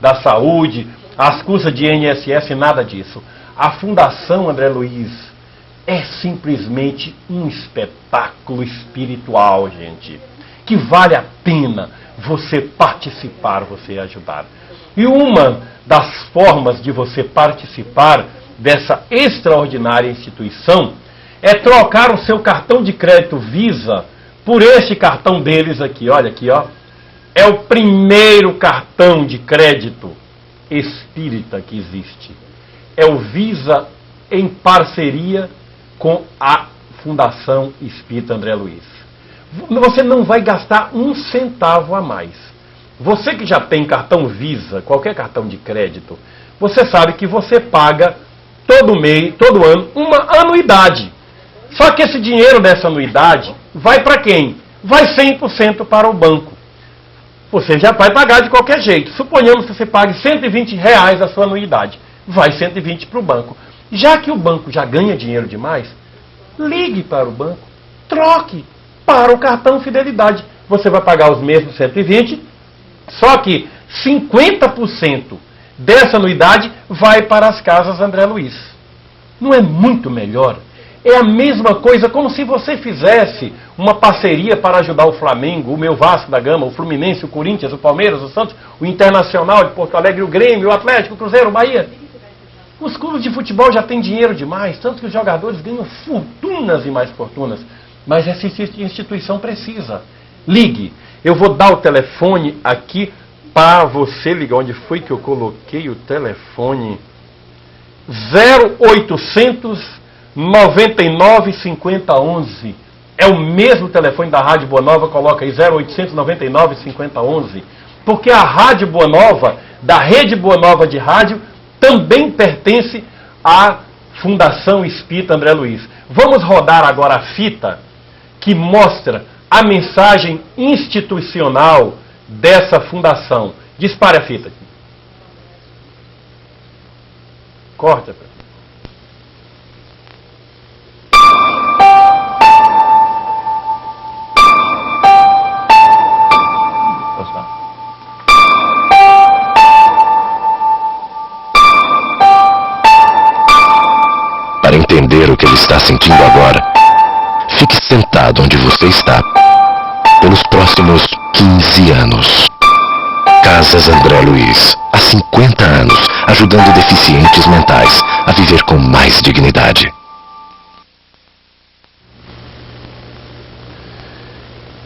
da Saúde, às custas de INSS, nada disso. A Fundação André Luiz é simplesmente um espetáculo espiritual, gente, que vale a pena você participar, você ajudar. E uma das formas de você participar dessa extraordinária instituição é trocar o seu cartão de crédito Visa por este cartão deles aqui. Olha aqui, ó. É o primeiro cartão de crédito espírita que existe. É o Visa em parceria com a Fundação Espírita André Luiz. Você não vai gastar um centavo a mais. Você que já tem cartão Visa, qualquer cartão de crédito, você sabe que você paga todo mês, todo ano, uma anuidade. Só que esse dinheiro dessa anuidade vai para quem? Vai 100% para o banco. Você já vai pagar de qualquer jeito. Suponhamos que você pague R$120 a sua anuidade. Vai 120 para o banco. Já que o banco já ganha dinheiro demais, ligue para o banco, troque para o cartão Fidelidade. Você vai pagar os mesmos 120, só que 50% dessa anuidade vai para as Casas André Luiz. Não é muito melhor? É a mesma coisa, como se você fizesse uma parceria para ajudar o Flamengo, o meu Vasco da Gama, o Fluminense, o Corinthians, o Palmeiras, o Santos, o Internacional de Porto Alegre, o Grêmio, o Atlético, o Cruzeiro, o Bahia. Os clubes de futebol já têm dinheiro demais, tanto que os jogadores ganham fortunas e mais fortunas. Mas essa instituição precisa. Ligue. Eu vou dar o telefone aqui para você ligar. Onde foi que eu coloquei o telefone? 0800 99 50 11. É o mesmo telefone da Rádio Boa Nova, coloca aí 0800 99 50 11. Porque a Rádio Boa Nova, da Rede Boa Nova de Rádio, também pertence à Fundação Espírita André Luiz. Vamos rodar agora a fita que mostra a mensagem institucional dessa fundação. Dispare a fita aqui. Corta. Para entender o que ele está sentindo agora, fique sentado onde você está, pelos próximos 15 anos. Casas André Luiz, há 50 anos, ajudando deficientes mentais a viver com mais dignidade.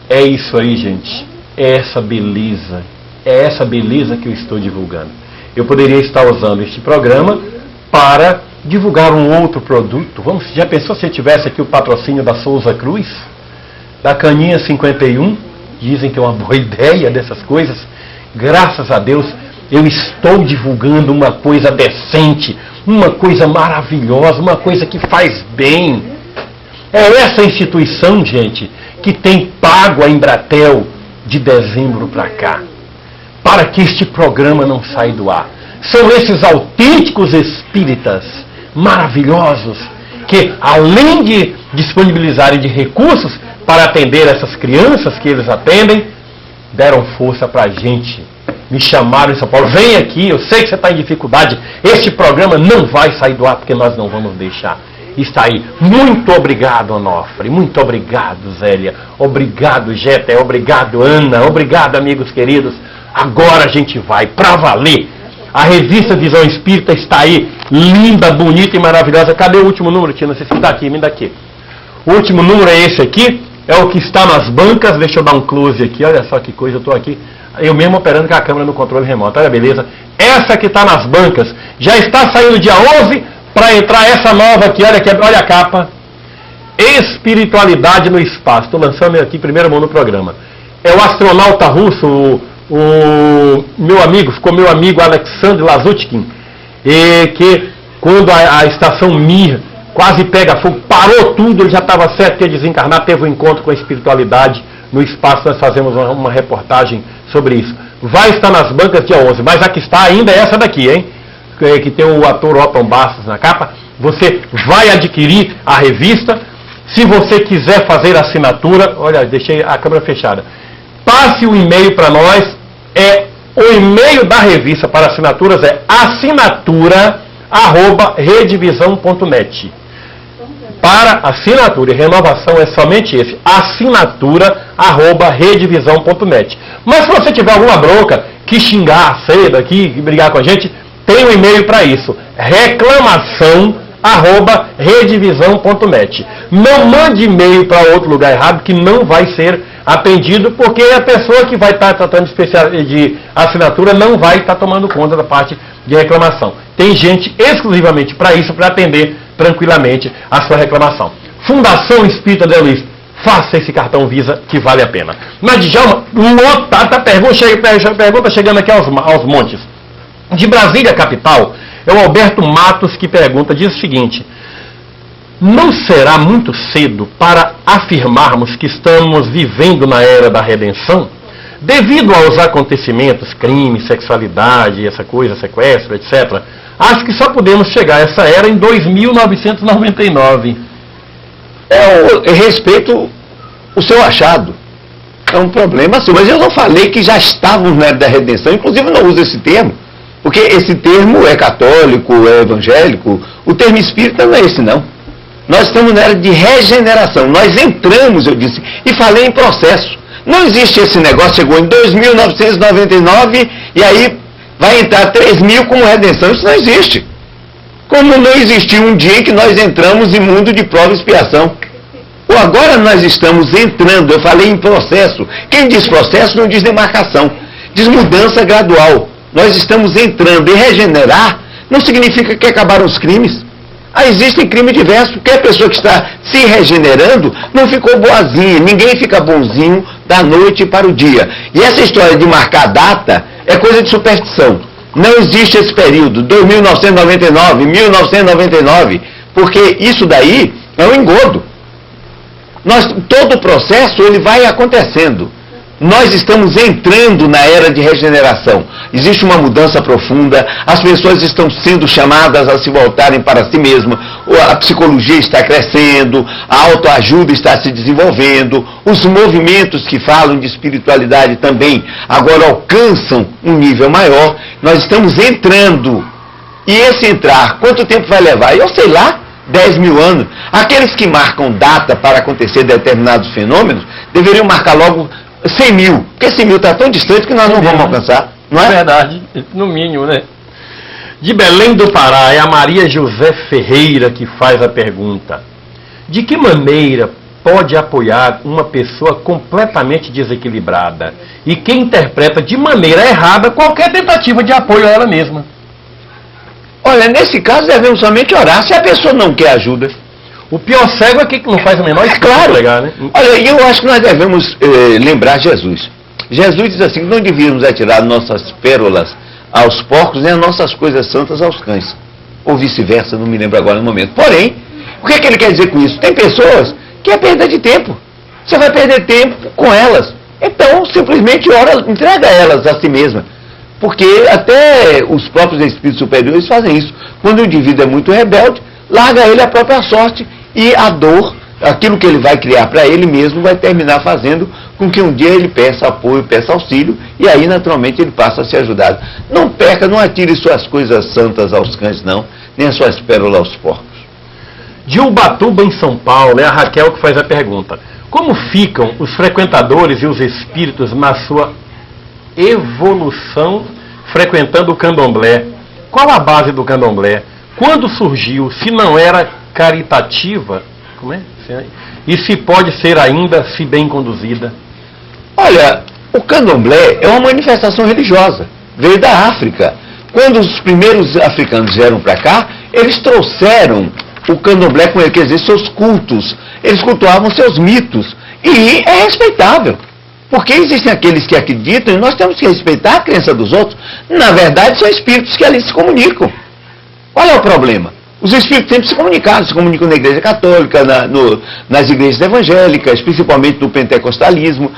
É isso aí, gente. É essa beleza que eu estou divulgando. Eu poderia estar usando este programa para divulgar um outro produto. Já pensou se eu tivesse aqui o patrocínio da Souza Cruz? Da Caninha 51? Dizem que é uma boa ideia dessas coisas. Graças a Deus, eu estou divulgando uma coisa decente, uma coisa maravilhosa, uma coisa que faz bem. É essa instituição, gente, que tem pago a Embratel de dezembro para cá, para que este programa não saia do ar. São esses autênticos espíritas maravilhosos que, além de disponibilizarem de recursos para atender essas crianças que eles atendem, deram força para a gente. Me chamaram em São Paulo, vem aqui, eu sei que você está em dificuldade, este programa não vai sair do ar porque nós não vamos deixar. Está aí. Muito obrigado, Onofre. Muito obrigado, Zélia. Obrigado, Jeta. Obrigado, Ana. Obrigado, amigos queridos. Agora a gente vai para valer. A revista Visão Espírita está aí, linda, bonita e maravilhosa. Cadê o último número, Tia? Não sei se está aqui, me dá aqui. O último número é esse aqui, é o que está nas bancas. Deixa eu dar um close aqui, olha só que coisa, eu estou aqui, eu mesmo operando com a câmera no controle remoto, olha a beleza. Essa que está nas bancas, já está saindo dia 11 para entrar essa nova aqui, olha a capa. Espiritualidade no espaço. Estou lançando aqui primeira mão no programa. É o astronauta russo, o meu amigo, ficou meu amigo Alexander Lazutkin, que quando a estação Mir quase pega fogo, parou tudo, ele já estava certo que ia desencarnar, teve um encontro com a espiritualidade no espaço, nós fazemos uma reportagem sobre isso. Vai estar nas bancas dia 11, mas a que está ainda é essa daqui, hein? Que tem o ator Otton Bastos na capa. Você vai adquirir a revista. Se você quiser fazer a assinatura, olha, deixei a câmera fechada. Passe o e-mail para nós. O e-mail da revista para assinaturas é assinatura@redevisão.net. Para assinatura e renovação é somente esse, assinatura@redevisão.net. Mas se você tiver alguma bronca, que xingar cedo aqui, que brigar com a gente, tem um e-mail para isso, reclamação@redevisão.net. Não mande e-mail para outro lugar errado que não vai ser atendido, porque a pessoa que vai estar tratando de assinatura não vai estar tomando conta da parte de reclamação. Tem gente exclusivamente para isso, para atender tranquilamente a sua reclamação. Fundação Espírita André Luiz, faça esse cartão Visa que vale a pena. Mas, Djalma, lotada pergunta chegando aqui aos montes. De Brasília, capital, é o Alberto Matos que pergunta, diz o seguinte: não será muito cedo para afirmarmos que estamos vivendo na era da redenção? Devido aos acontecimentos, crime, sexualidade, essa coisa, sequestro, etc., acho que só podemos chegar a essa era em 2999. Eu respeito o seu achado. É um problema seu. Mas eu não falei que já estávamos na era da redenção. Inclusive eu não uso esse termo. Porque esse termo é católico, é evangélico. O termo espírita não é esse, não. Nós estamos na era de regeneração. Nós entramos, eu disse, e falei em processo. Não existe esse negócio, chegou em 2.999 e aí vai entrar 3.000 como redenção. Isso não existe. Como não existiu um dia em que nós entramos em mundo de prova e expiação. Ou agora nós estamos entrando, eu falei em processo. Quem diz processo não diz demarcação, diz mudança gradual. Nós estamos entrando e regenerar não significa que acabaram os crimes. Existem crimes diversos, porque a pessoa que está se regenerando não ficou boazinha, ninguém fica bonzinho da noite para o dia. E essa história de marcar data é coisa de superstição. Não existe esse período, 2999, 1999, porque isso daí é um engodo. Todo o processo ele vai acontecendo. Nós estamos entrando na era de regeneração. Existe uma mudança profunda, as pessoas estão sendo chamadas a se voltarem para si mesmas, a psicologia está crescendo, a autoajuda está se desenvolvendo, os movimentos que falam de espiritualidade também agora alcançam um nível maior. Nós estamos entrando. E esse entrar, quanto tempo vai levar? Eu sei lá, 10.000 anos. Aqueles que marcam data para acontecer determinados fenômenos, deveriam marcar logo 100.000, porque 100.000 está tão distante que nós não vamos alcançar, não é? Verdade, no mínimo, né? De Belém do Pará, é a Maria José Ferreira que faz a pergunta. De que maneira pode apoiar uma pessoa completamente desequilibrada e que interpreta de maneira errada qualquer tentativa de apoio a ela mesma? Olha, nesse caso devemos somente orar, se a pessoa não quer ajuda. O pior cego é que não faz o menor esforço. Claro. Pregar, né? Olha, eu acho que nós devemos lembrar Jesus. Jesus diz assim, que não devíamos atirar nossas pérolas aos porcos, nem as nossas coisas santas aos cães. Ou vice-versa, não me lembro agora no momento. Porém, o que é que ele quer dizer com isso? Tem pessoas que é perda de tempo. Você vai perder tempo com elas. Então, simplesmente ora, entrega elas a si mesma. Porque até os próprios espíritos superiores fazem isso. Quando o indivíduo é muito rebelde, larga ele a própria sorte e a dor, aquilo que ele vai criar para ele mesmo, vai terminar fazendo com que um dia ele peça apoio, peça auxílio, e aí naturalmente ele passa a ser ajudado. Não perca, não atire suas coisas santas aos cães, não, nem as suas pérolas aos porcos. De Ubatuba, em São Paulo, é a Raquel que faz a pergunta. Como ficam os frequentadores e os espíritos na sua evolução frequentando o candomblé? Qual a base do candomblé? Quando surgiu? Se não era caritativa, como é? E se pode ser ainda, se bem conduzida? Olha, o candomblé é uma manifestação religiosa. Veio da África. Quando os primeiros africanos vieram para cá, eles trouxeram o candomblé com ele, quer dizer, seus cultos. Eles cultuavam seus mitos. E é respeitável. Porque existem aqueles que acreditam e nós temos que respeitar a crença dos outros. Na verdade, são espíritos que ali se comunicam. Qual é o problema? Os espíritos sempre se comunicam na igreja católica, nas igrejas evangélicas, principalmente no pentecostalismo,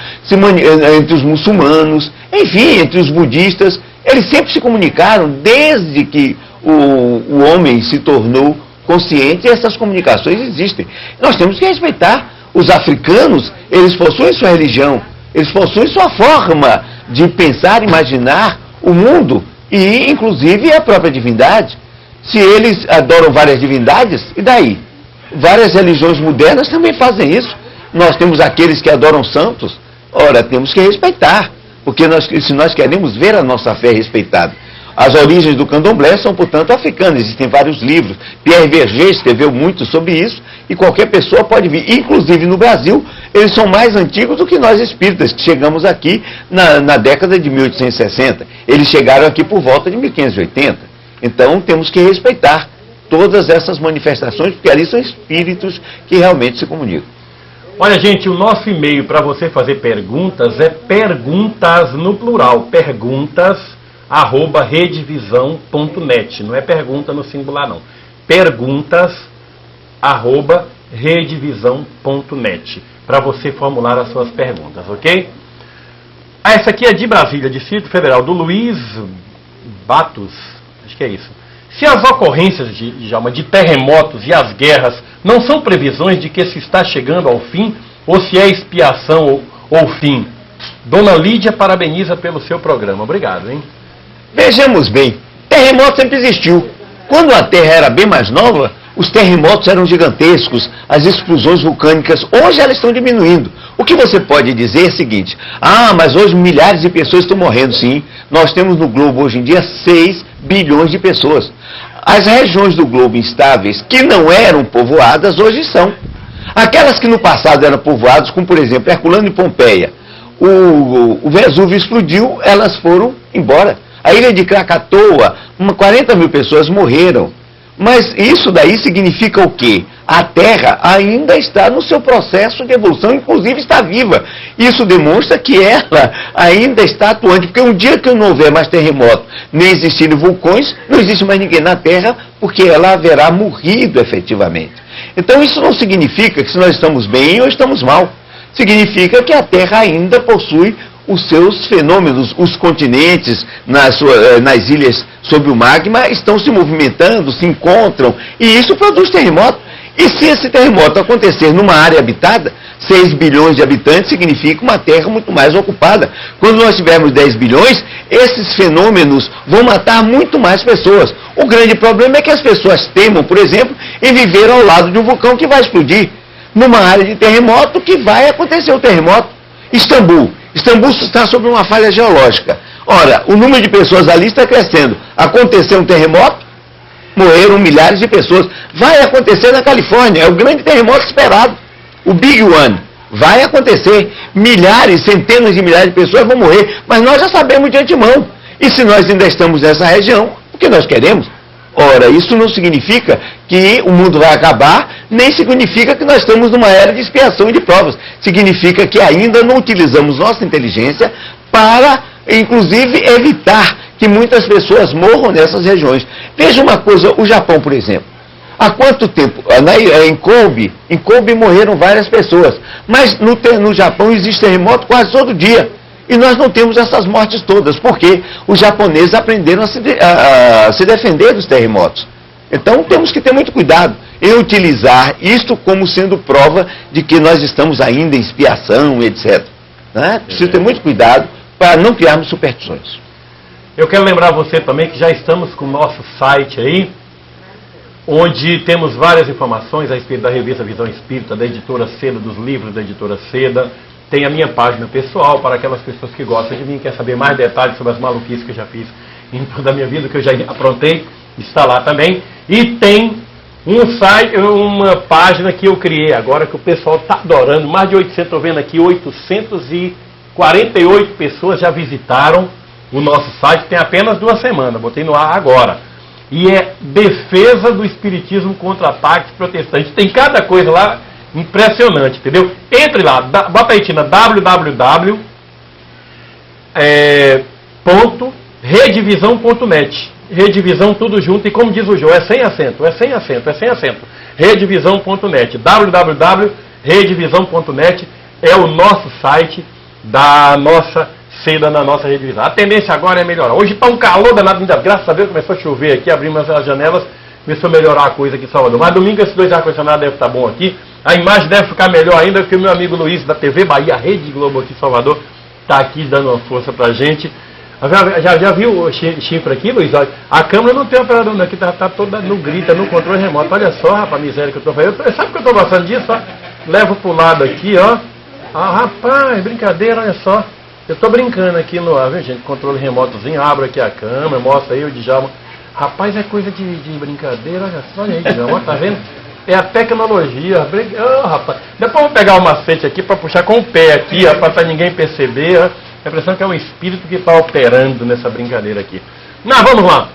entre os muçulmanos, enfim, entre os budistas. Eles sempre se comunicaram desde que o homem se tornou consciente, e essas comunicações existem. Nós temos que respeitar. Os africanos, eles possuem sua religião, eles possuem sua forma de pensar, imaginar o mundo e, inclusive, a própria divindade. Se eles adoram várias divindades, e daí? Várias religiões modernas também fazem isso. Nós temos aqueles que adoram santos. Ora, temos que respeitar, porque se nós queremos ver a nossa fé respeitada. As origens do candomblé são, portanto, africanas. Existem vários livros. Pierre Verger escreveu muito sobre isso, e qualquer pessoa pode vir. Inclusive no Brasil, eles são mais antigos do que nós espíritas, que chegamos aqui na década de 1860. Eles chegaram aqui por volta de 1580. Então, temos que respeitar todas essas manifestações, porque ali são espíritos que realmente se comunicam. Olha, gente, o nosso e-mail para você fazer perguntas é perguntas no plural, perguntas@redevisão.net. Não é pergunta no singular, não. Perguntas@redevisão.net, para você formular as suas perguntas, ok? Essa aqui é de Brasília, Distrito Federal, do Luiz Batos. Acho que é isso. Se as ocorrências de terremotos e as guerras não são previsões de que se está chegando ao fim, ou se é expiação ou fim? Dona Lídia parabeniza pelo seu programa. Obrigado, hein? Vejamos bem, terremoto sempre existiu. Quando a Terra era bem mais nova, Os terremotos eram gigantescos, as explosões vulcânicas, hoje elas estão diminuindo. O que você pode dizer é o seguinte: mas hoje milhares de pessoas estão morrendo. Sim, nós temos no globo hoje em dia 6 bilhões de pessoas. As regiões do globo instáveis, que não eram povoadas, hoje são. Aquelas que no passado eram povoadas, como por exemplo Herculano e Pompeia, o Vesúvio explodiu, elas foram embora. A ilha de Krakatoa, 40 mil pessoas morreram. Mas isso daí significa o quê? A Terra ainda está no seu processo de evolução, inclusive está viva. Isso demonstra que ela ainda está atuante, porque um dia que não houver mais terremoto, nem existirem vulcões, não existe mais ninguém na Terra, porque ela haverá morrido efetivamente. Então isso não significa que se nós estamos bem ou estamos mal. Significa que a Terra ainda possui os seus fenômenos, os continentes nas ilhas sob o magma estão se movimentando, se encontram, e isso produz terremoto. E se esse terremoto acontecer numa área habitada, 6 bilhões de habitantes significa uma terra muito mais ocupada. Quando nós tivermos 10 bilhões, esses fenômenos vão matar muito mais pessoas. O grande problema é que as pessoas temam, por exemplo, em viver ao lado de um vulcão que vai explodir. Numa área de terremoto que vai acontecer o terremoto. Istambul está sob uma falha geológica. Ora, o número de pessoas ali está crescendo. Aconteceu um terremoto, morreram milhares de pessoas. Vai acontecer na Califórnia, é o grande terremoto esperado. O Big One vai acontecer. Milhares, centenas de milhares de pessoas vão morrer, mas nós já sabemos de antemão. E se nós ainda estamos nessa região, o que nós queremos? Ora, isso não significa que o mundo vai acabar, nem significa que nós estamos numa era de expiação e de provas. Significa que ainda não utilizamos nossa inteligência para, inclusive, evitar que muitas pessoas morram nessas regiões. Veja uma coisa, o Japão, por exemplo. Há quanto tempo? Em Kobe morreram várias pessoas, mas no Japão existe terremoto quase todo dia. E nós não temos essas mortes todas, porque os japoneses aprenderam a se defender dos terremotos. Então temos que ter muito cuidado em utilizar isto como sendo prova de que nós estamos ainda em expiação, etc. Né? Preciso ter muito cuidado para não criarmos superstições. Eu quero lembrar você também que já estamos com o nosso site aí, onde temos várias informações a respeito da revista Visão Espírita, da editora Seda, dos livros da editora Seda. Tem a minha página pessoal para aquelas pessoas que gostam de mim, quer saber mais detalhes sobre as maluquices que eu já fiz em toda a minha vida, que eu já aprontei, está lá também. E tem um site, uma página que eu criei agora, que o pessoal está adorando, mais de 800, estou vendo aqui, 848 pessoas já visitaram o nosso site, tem apenas 2 semanas, botei no ar agora. E é Defesa do Espiritismo contra Ataques Protestantes. Tem cada coisa lá impressionante, entendeu? Entre lá, bota aí, Tina, www.redivisão.net. Redivisão tudo junto, e como diz o João, é sem acento. Redivisão.net. www.redivisão.net é o nosso site da nossa Seda, na nossa Redivisão. A tendência agora é melhorar. Hoje está um calor danado, graças a Deus começou a chover aqui, abrimos as janelas, começou a melhorar a coisa aqui em Salvador. Mas domingo esses 2 ar-condicionados devem estar bom aqui. A imagem deve ficar melhor ainda, porque o meu amigo Luiz, da TV Bahia, Rede Globo aqui em Salvador, está aqui dando uma força pra gente. Já viu o chifre aqui, Luiz? A câmera não tem operador, não, aqui tá toda no grita, no controle remoto. Olha só, rapaz, a miséria que eu estou fazendo. Sabe que eu estou gostando disso? Ó? Levo pro lado aqui, ó. Rapaz, brincadeira, olha só. Eu estou brincando aqui no ar, viu, gente? Controle remotozinho, abro aqui a câmera, mostra aí o Djalma. Rapaz, é coisa de brincadeira, olha aí, Djalma, tá vendo? É a tecnologia. Rapaz. Depois eu vou pegar o macete aqui para puxar com o pé aqui, para ninguém perceber. Ó. A impressão que é um espírito que está operando nessa brincadeira aqui. Mas vamos lá.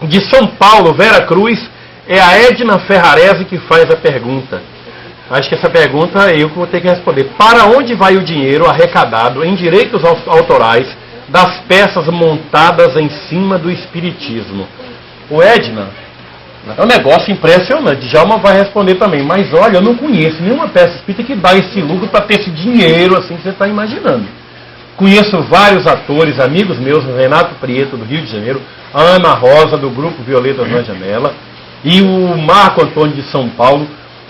De São Paulo, Vera Cruz, é a Edna Ferrarese que faz a pergunta. Acho que essa pergunta eu que vou ter que responder. Para onde vai o dinheiro arrecadado em direitos autorais das peças montadas em cima do espiritismo? O Edna, é um negócio impressionante. Djalma vai responder também. Mas olha, eu não conheço nenhuma peça espírita que dá esse lucro para ter esse dinheiro assim que você está imaginando. Conheço vários atores, amigos meus, Renato Prieto, do Rio de Janeiro, a Ana Rosa, do Grupo Violetas na Janela, e o Marco Antônio de São Paulo.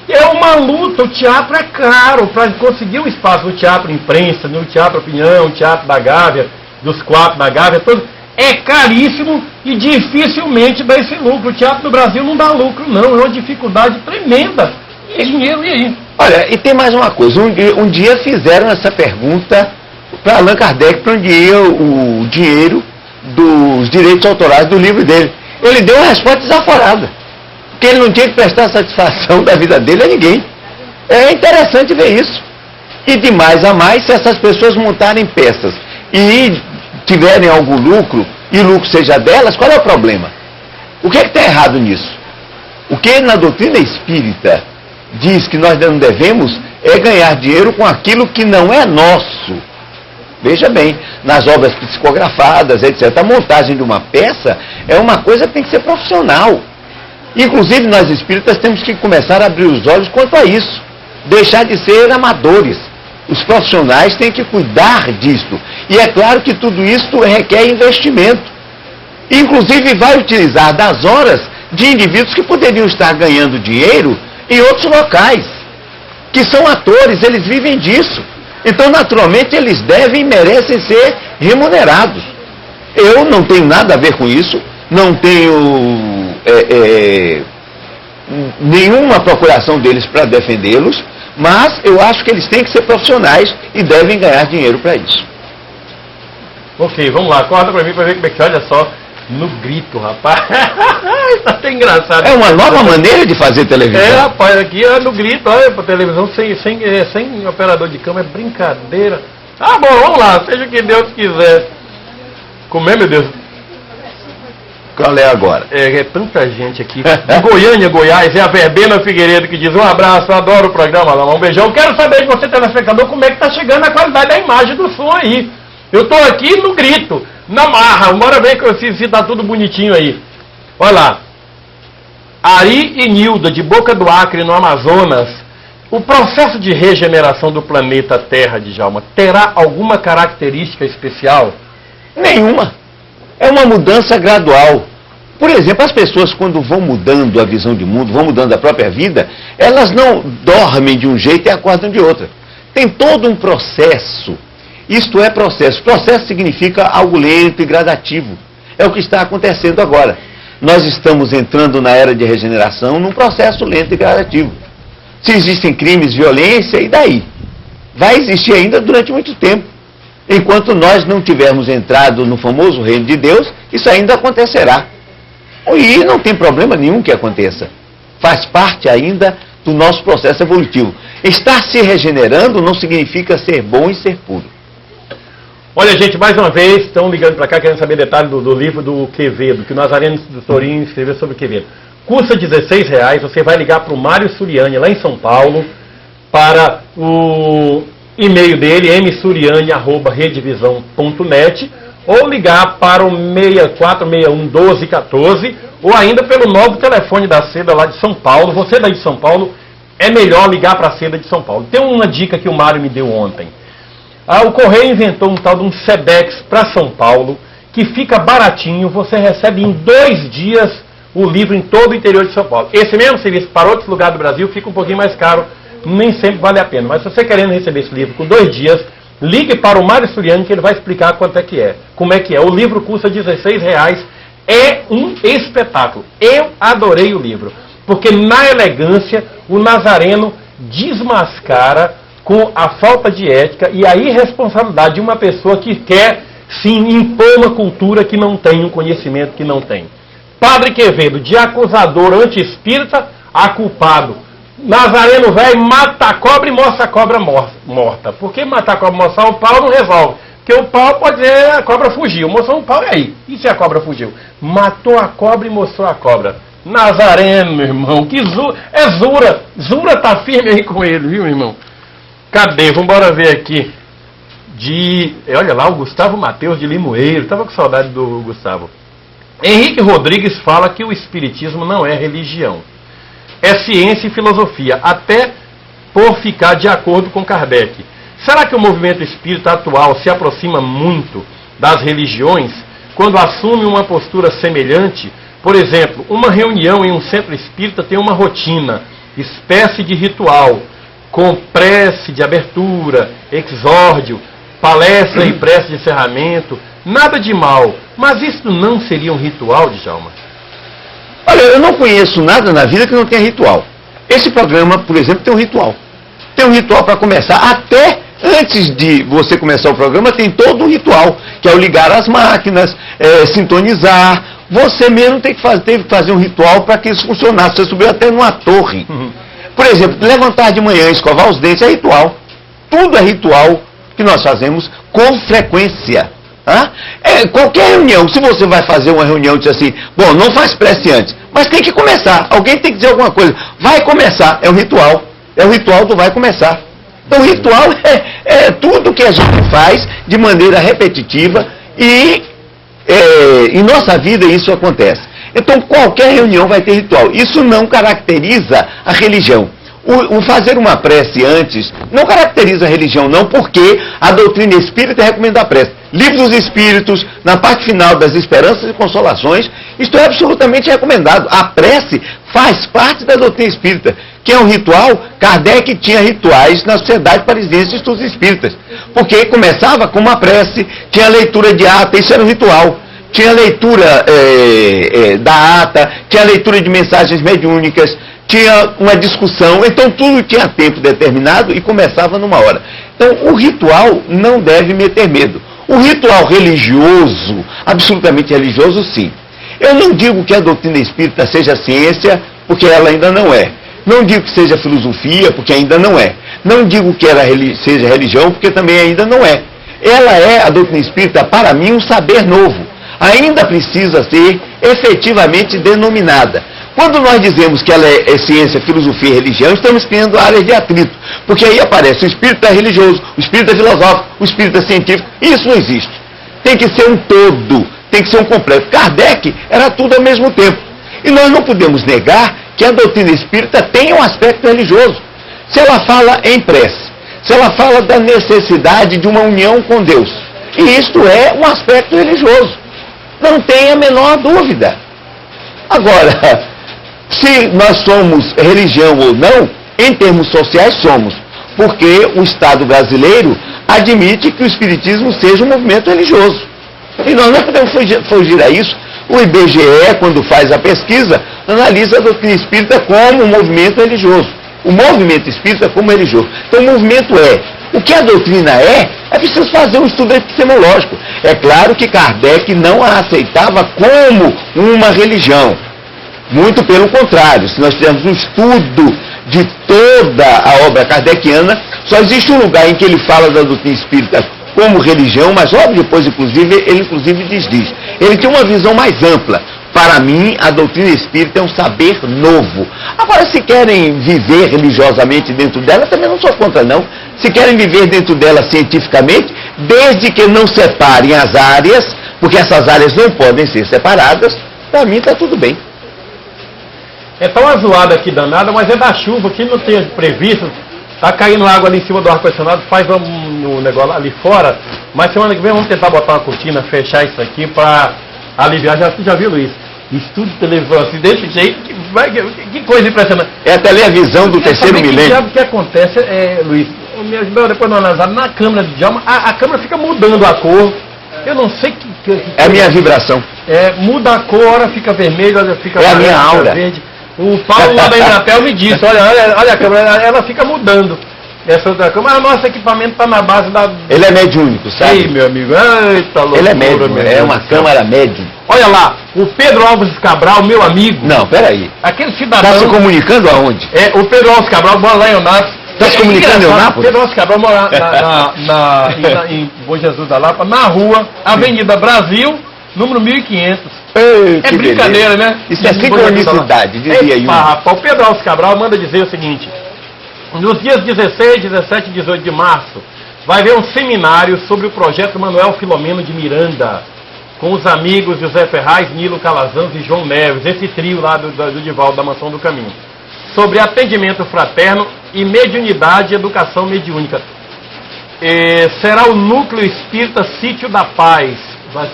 É uma luta, o teatro é caro. Para conseguir um espaço no Teatro Imprensa, no Teatro Opinião, Teatro da Gávea, dos 4 da Gávea, todos, é caríssimo e dificilmente dá esse lucro. O teatro no Brasil não dá lucro, não. É uma dificuldade tremenda. E dinheiro, e aí? Olha, e tem mais uma coisa. Um dia fizeram essa pergunta para Allan Kardec, para onde ia o dinheiro dos direitos autorais do livro dele. Ele deu uma resposta desaforada, porque ele não tinha que prestar satisfação da vida dele a ninguém. É interessante ver isso. E de mais a mais, se essas pessoas montarem peças e tiverem algum lucro, e o lucro seja delas, qual é o problema? O que é que está errado nisso? O que na doutrina espírita diz que nós não devemos é ganhar dinheiro com aquilo que não é nosso. Veja bem, nas obras psicografadas, etc. A montagem de uma peça é uma coisa que tem que ser profissional. Inclusive, nós espíritas temos que começar a abrir os olhos quanto a isso. Deixar de ser amadores. Os profissionais têm que cuidar disso. E é claro que tudo isso requer investimento. Inclusive, vai utilizar das horas de indivíduos que poderiam estar ganhando dinheiro em outros locais. Que são atores, eles vivem disso. Então, naturalmente, eles devem e merecem ser remunerados. Eu não tenho nada a ver com isso, não tenho nenhuma procuração deles para defendê-los, mas eu acho que eles têm que ser profissionais e devem ganhar dinheiro para isso. Ok, vamos lá, acorda para mim para ver como é que, olha só, no grito, rapaz. Isso até engraçado. É uma nova maneira de fazer televisão. É, rapaz, aqui no grito, olha, para televisão sem operador de câmera, é brincadeira. Ah, bom, vamos lá, seja o que Deus quiser. Como é, meu Deus? Qual é agora? É tanta gente aqui. De Goiânia, Goiás, é a Verbena Figueiredo que diz: um abraço, eu adoro o programa, um beijão. Quero saber de você, telespectador, como é que está chegando a qualidade da imagem do som aí. Eu estou aqui no grito, na marra. Bora ver se está tudo bonitinho aí. Olha lá. Ari e Nilda, de Boca do Acre, no Amazonas. O processo de regeneração do planeta Terra, Djalma, terá alguma característica especial? Nenhuma. É uma mudança gradual. Por exemplo, as pessoas, quando vão mudando a visão de mundo, vão mudando a própria vida, elas não dormem de um jeito e acordam de outra. Tem todo um processo. Isto é processo. Processo significa algo lento e gradativo. É o que está acontecendo agora. Nós estamos entrando na era de regeneração num processo lento e gradativo. Se existem crimes, violência, e daí? Vai existir ainda durante muito tempo. Enquanto nós não tivermos entrado no famoso reino de Deus, isso ainda acontecerá. E não tem problema nenhum que aconteça. Faz parte ainda do nosso processo evolutivo. Estar se regenerando não significa ser bom e ser puro. Olha, gente, mais uma vez, estão ligando para cá querendo saber detalhes do livro do Quevedo, que o Nazareno do Torinho escreveu sobre o Quevedo. Custa R$16, você vai ligar para o Mário Suriani, lá em São Paulo, para o e-mail dele, msuriani@redevisão.net, ou ligar para o 6461-1214, ou ainda pelo novo telefone da Seda lá de São Paulo. Você daí de São Paulo, é melhor ligar para a Seda de São Paulo. Tem uma dica que o Mário me deu ontem. O Correio inventou um tal de um Sedex para São Paulo, que fica baratinho, você recebe em 2 dias o livro em todo o interior de São Paulo. Esse mesmo serviço para outros lugares do Brasil fica um pouquinho mais caro, nem sempre vale a pena. Mas se você querendo receber esse livro com 2 dias, ligue para o Mário Suriani que ele vai explicar quanto é que é. Como é que é. O livro custa R$16. É um espetáculo. Eu adorei o livro. Porque na elegância, o Nazareno desmascara com a falta de ética e a irresponsabilidade de uma pessoa que quer, sim, impor uma cultura que não tem, um conhecimento que não tem. Padre Quevedo, de acusador anti-espírita a culpado. Nazareno velho mata a cobra e mostra a cobra morta. Por que matar a cobra e mostrar o pau não resolve? Porque o pau pode dizer a cobra fugiu. Mostrou um pau e aí? E se a cobra fugiu? Matou a cobra e mostrou a cobra. Nazareno, meu irmão, que Zura. Zura tá firme aí com ele, viu, irmão? Cadê? Vamos embora ver aqui. Olha lá, o Gustavo Mateus de Limoeiro. Estava com saudade do Gustavo. Henrique Rodrigues fala que o espiritismo não é religião. É ciência e filosofia, até por ficar de acordo com Kardec. Será que o movimento espírita atual se aproxima muito das religiões quando assume uma postura semelhante? Por exemplo, uma reunião em um centro espírita tem uma rotina, espécie de ritual, com prece de abertura, exórdio, palestra e prece de encerramento, nada de mal. Mas isso não seria um ritual, Djalma? Olha, eu não conheço nada na vida que não tenha ritual. Esse programa, por exemplo, tem um ritual. Tem um ritual para começar. Até antes de você começar o programa, tem todo um ritual, que é o ligar as máquinas, sintonizar. Você mesmo teve que fazer um ritual para que isso funcionasse. Você subiu até numa torre. Por exemplo, levantar de manhã, escovar os dentes é ritual. Tudo é ritual que nós fazemos com frequência. Qualquer reunião, se você vai fazer uma reunião e diz assim, bom, não faz prece antes, mas tem que começar, alguém tem que dizer alguma coisa, vai começar, é um ritual, é o ritual do vai começar. Então o ritual é tudo que a gente faz de maneira repetitiva e em nossa vida isso acontece. Então qualquer reunião vai ter ritual, isso não caracteriza a religião. O fazer uma prece antes não caracteriza a religião, não, porque a doutrina espírita recomenda a prece. Livro dos Espíritos, na parte final das Esperanças e Consolações, isto é absolutamente recomendado. A prece faz parte da doutrina espírita. Que é um ritual, Kardec tinha rituais na Sociedade Parisiense de Estudos Espíritas. Porque começava com uma prece, tinha leitura de ata, isso era um ritual. Tinha leitura da ata, tinha leitura de mensagens mediúnicas, tinha uma discussão, então tudo tinha tempo determinado e começava numa hora. Então o ritual não deve meter medo. O ritual religioso, absolutamente religioso, sim. Eu não digo que a doutrina espírita seja ciência, porque ela ainda não é. Não digo que seja filosofia, porque ainda não é. Não digo que ela seja religião, porque também ainda não é. Ela é, a doutrina espírita, para mim, um saber novo. Ainda precisa ser efetivamente denominada. Quando nós dizemos que ela é ciência, filosofia e religião, estamos criando áreas de atrito. Porque aí aparece o espírito religioso, o espírito filosófico, o espírito científico. Isso não existe. Tem que ser um todo, tem que ser um completo. Kardec era tudo ao mesmo tempo. E nós não podemos negar que a doutrina espírita tem um aspecto religioso. Se ela fala em prece, se ela fala da necessidade de uma união com Deus, e isto é um aspecto religioso. Não tem a menor dúvida. Agora, se nós somos religião ou não, em termos sociais somos, porque o Estado brasileiro admite que o Espiritismo seja um movimento religioso. E nós não podemos fugir a isso. O IBGE, quando faz a pesquisa, analisa a doutrina espírita como um movimento religioso. O movimento espírita como religioso. Então o movimento o que a doutrina é preciso fazer um estudo epistemológico. É claro que Kardec não a aceitava como uma religião. Muito pelo contrário, se nós tivermos um estudo de toda a obra kardeciana, só existe um lugar em que ele fala da doutrina espírita como religião, mas logo depois, ele diz. Ele tem uma visão mais ampla. Para mim, a doutrina espírita é um saber novo. Agora, se querem viver religiosamente dentro dela, também não sou contra, não. Se querem viver dentro dela cientificamente, desde que não separem as áreas, porque essas áreas não podem ser separadas, para mim está tudo bem. É tão azoado aqui danada, mas é da chuva, que não tem previsto. Tá caindo água ali em cima do ar-condicionado, faz um negócio ali fora. Mas semana que vem vamos tentar botar uma cortina, fechar isso aqui para aliviar. Você já viu, Luiz? Estúdio de televisão assim, desse jeito, que coisa impressionante. É a televisão do terceiro milênio. O que acontece, Luiz, me ajudou depois de analisar, na câmera de Djalma, a câmera fica mudando a cor. Eu não sei que é a minha vibração. Muda a cor, hora fica vermelho, hora fica a minha aura. Verde. O Paulo lá da Embratel me disse, olha a câmera, ela fica mudando. Essa outra câmera, nosso equipamento está na base da... Ele é mediúnico, sabe? Sim, meu amigo. Eita, loucura. Ele é médium, é uma câmara médium. Olha lá, o Pedro Alves Cabral, meu amigo. Não, peraí. Aquele cidadão... Está se comunicando aonde? O Pedro Alves Cabral mora lá em Eunápolis. Está se comunicando em Eunápolis? Pedro Alves Cabral mora em Bom Jesus da Lapa, na rua, Avenida Brasil, número 1500. É brincadeira, beleza, né? Isso é sincronicidade, dizia Jung. O Pedro Alves Cabral manda dizer o seguinte: nos dias 16, 17 e 18 de março, vai haver um seminário sobre o projeto Manuel Filomeno de Miranda, com os amigos José Ferraz, Nilo Calazans e João Neves, esse trio lá do Divaldo da Mansão do Caminho, sobre atendimento fraterno e mediunidade e educação mediúnica. Será o Núcleo Espírita Sítio da Paz,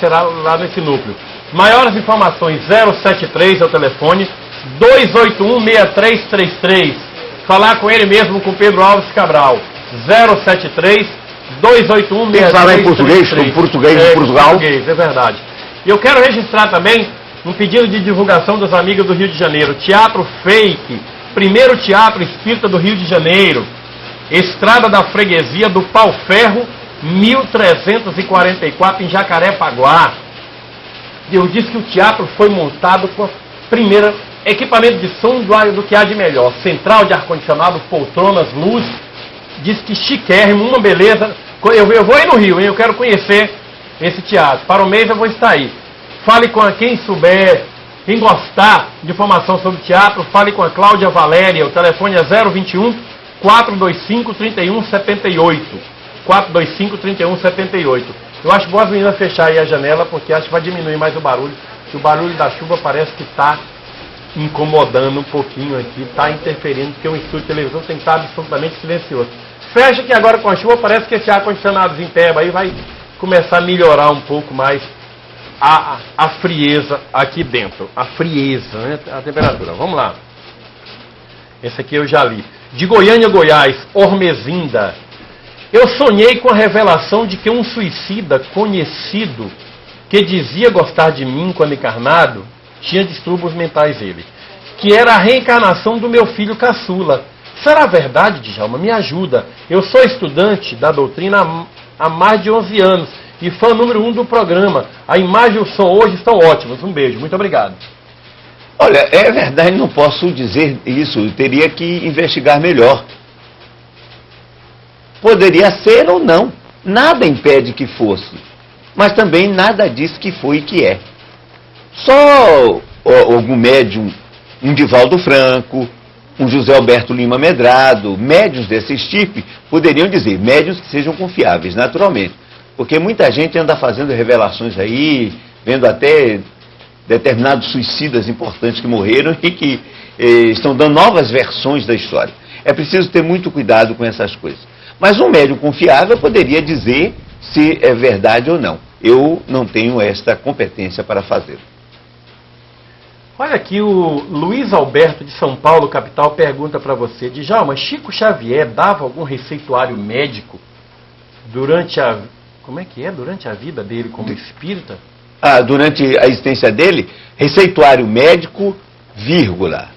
será lá nesse núcleo. Maiores informações, 073 é o telefone, 281-6333. Falar com ele mesmo, com Pedro Alves Cabral. 073 281 Tem que falar em português, como português de Portugal. Português, é verdade. E eu quero registrar também um pedido de divulgação dos amigos do Rio de Janeiro. Teatro Fake, primeiro teatro espírita do Rio de Janeiro. Estrada da Freguesia do Pau Ferro, 1344, em Jacarepaguá. Eu disse que o teatro foi montado com a primeira equipamento de som do que há de melhor. Central de ar-condicionado, poltronas, luz. Diz que chiquérrimo, uma beleza. Eu vou aí no Rio, hein? Eu quero conhecer esse teatro. Para o mês eu vou estar aí. Fale com quem souber, quem gostar de informação sobre teatro, fale com a Cláudia Valéria. O telefone é 021 425 3178. 425 3178. Eu acho bom as meninas fecharem a janela, porque acho que vai diminuir mais o barulho. Que o barulho da chuva parece que está incomodando um pouquinho aqui, está interferindo, porque o estúdio de televisão tem que estar absolutamente silencioso. Fecha que agora com a chuva parece que esse ar-condicionado em pé aí vai começar a melhorar um pouco mais a frieza aqui dentro. A frieza, né? A temperatura. Vamos lá. Esse aqui eu já li. De Goiânia, Goiás, Ormezinda. Eu sonhei com a revelação de que um suicida conhecido que dizia gostar de mim quando encarnado tinha distúrbios mentais ele, que era a reencarnação do meu filho caçula. Será verdade, Djalma? Me ajuda. Eu sou estudante da doutrina há mais de 11 anos e fã número 1 do programa. A imagem e o som hoje estão ótimos. Um beijo. Muito obrigado. Olha, é verdade, não posso dizer isso. Eu teria que investigar melhor. Poderia ser ou não. Nada impede que fosse. Mas também nada diz que foi e que é. Só algum médium, um Divaldo Franco, um José Alberto Lima Medrado, médiuns desse tipo, poderiam dizer, médiuns que sejam confiáveis, naturalmente. Porque muita gente anda fazendo revelações aí, vendo até determinados suicidas importantes que morreram e que estão dando novas versões da história. É preciso ter muito cuidado com essas coisas. Mas um médium confiável poderia dizer se é verdade ou não. Eu não tenho esta competência para fazê-lo. Olha aqui, o Luiz Alberto de São Paulo, capital, pergunta para você, Djalma, Chico Xavier dava algum receituário médico durante a... Como é que é? Durante a vida dele como espírita? Durante a existência dele, receituário médico, vírgula.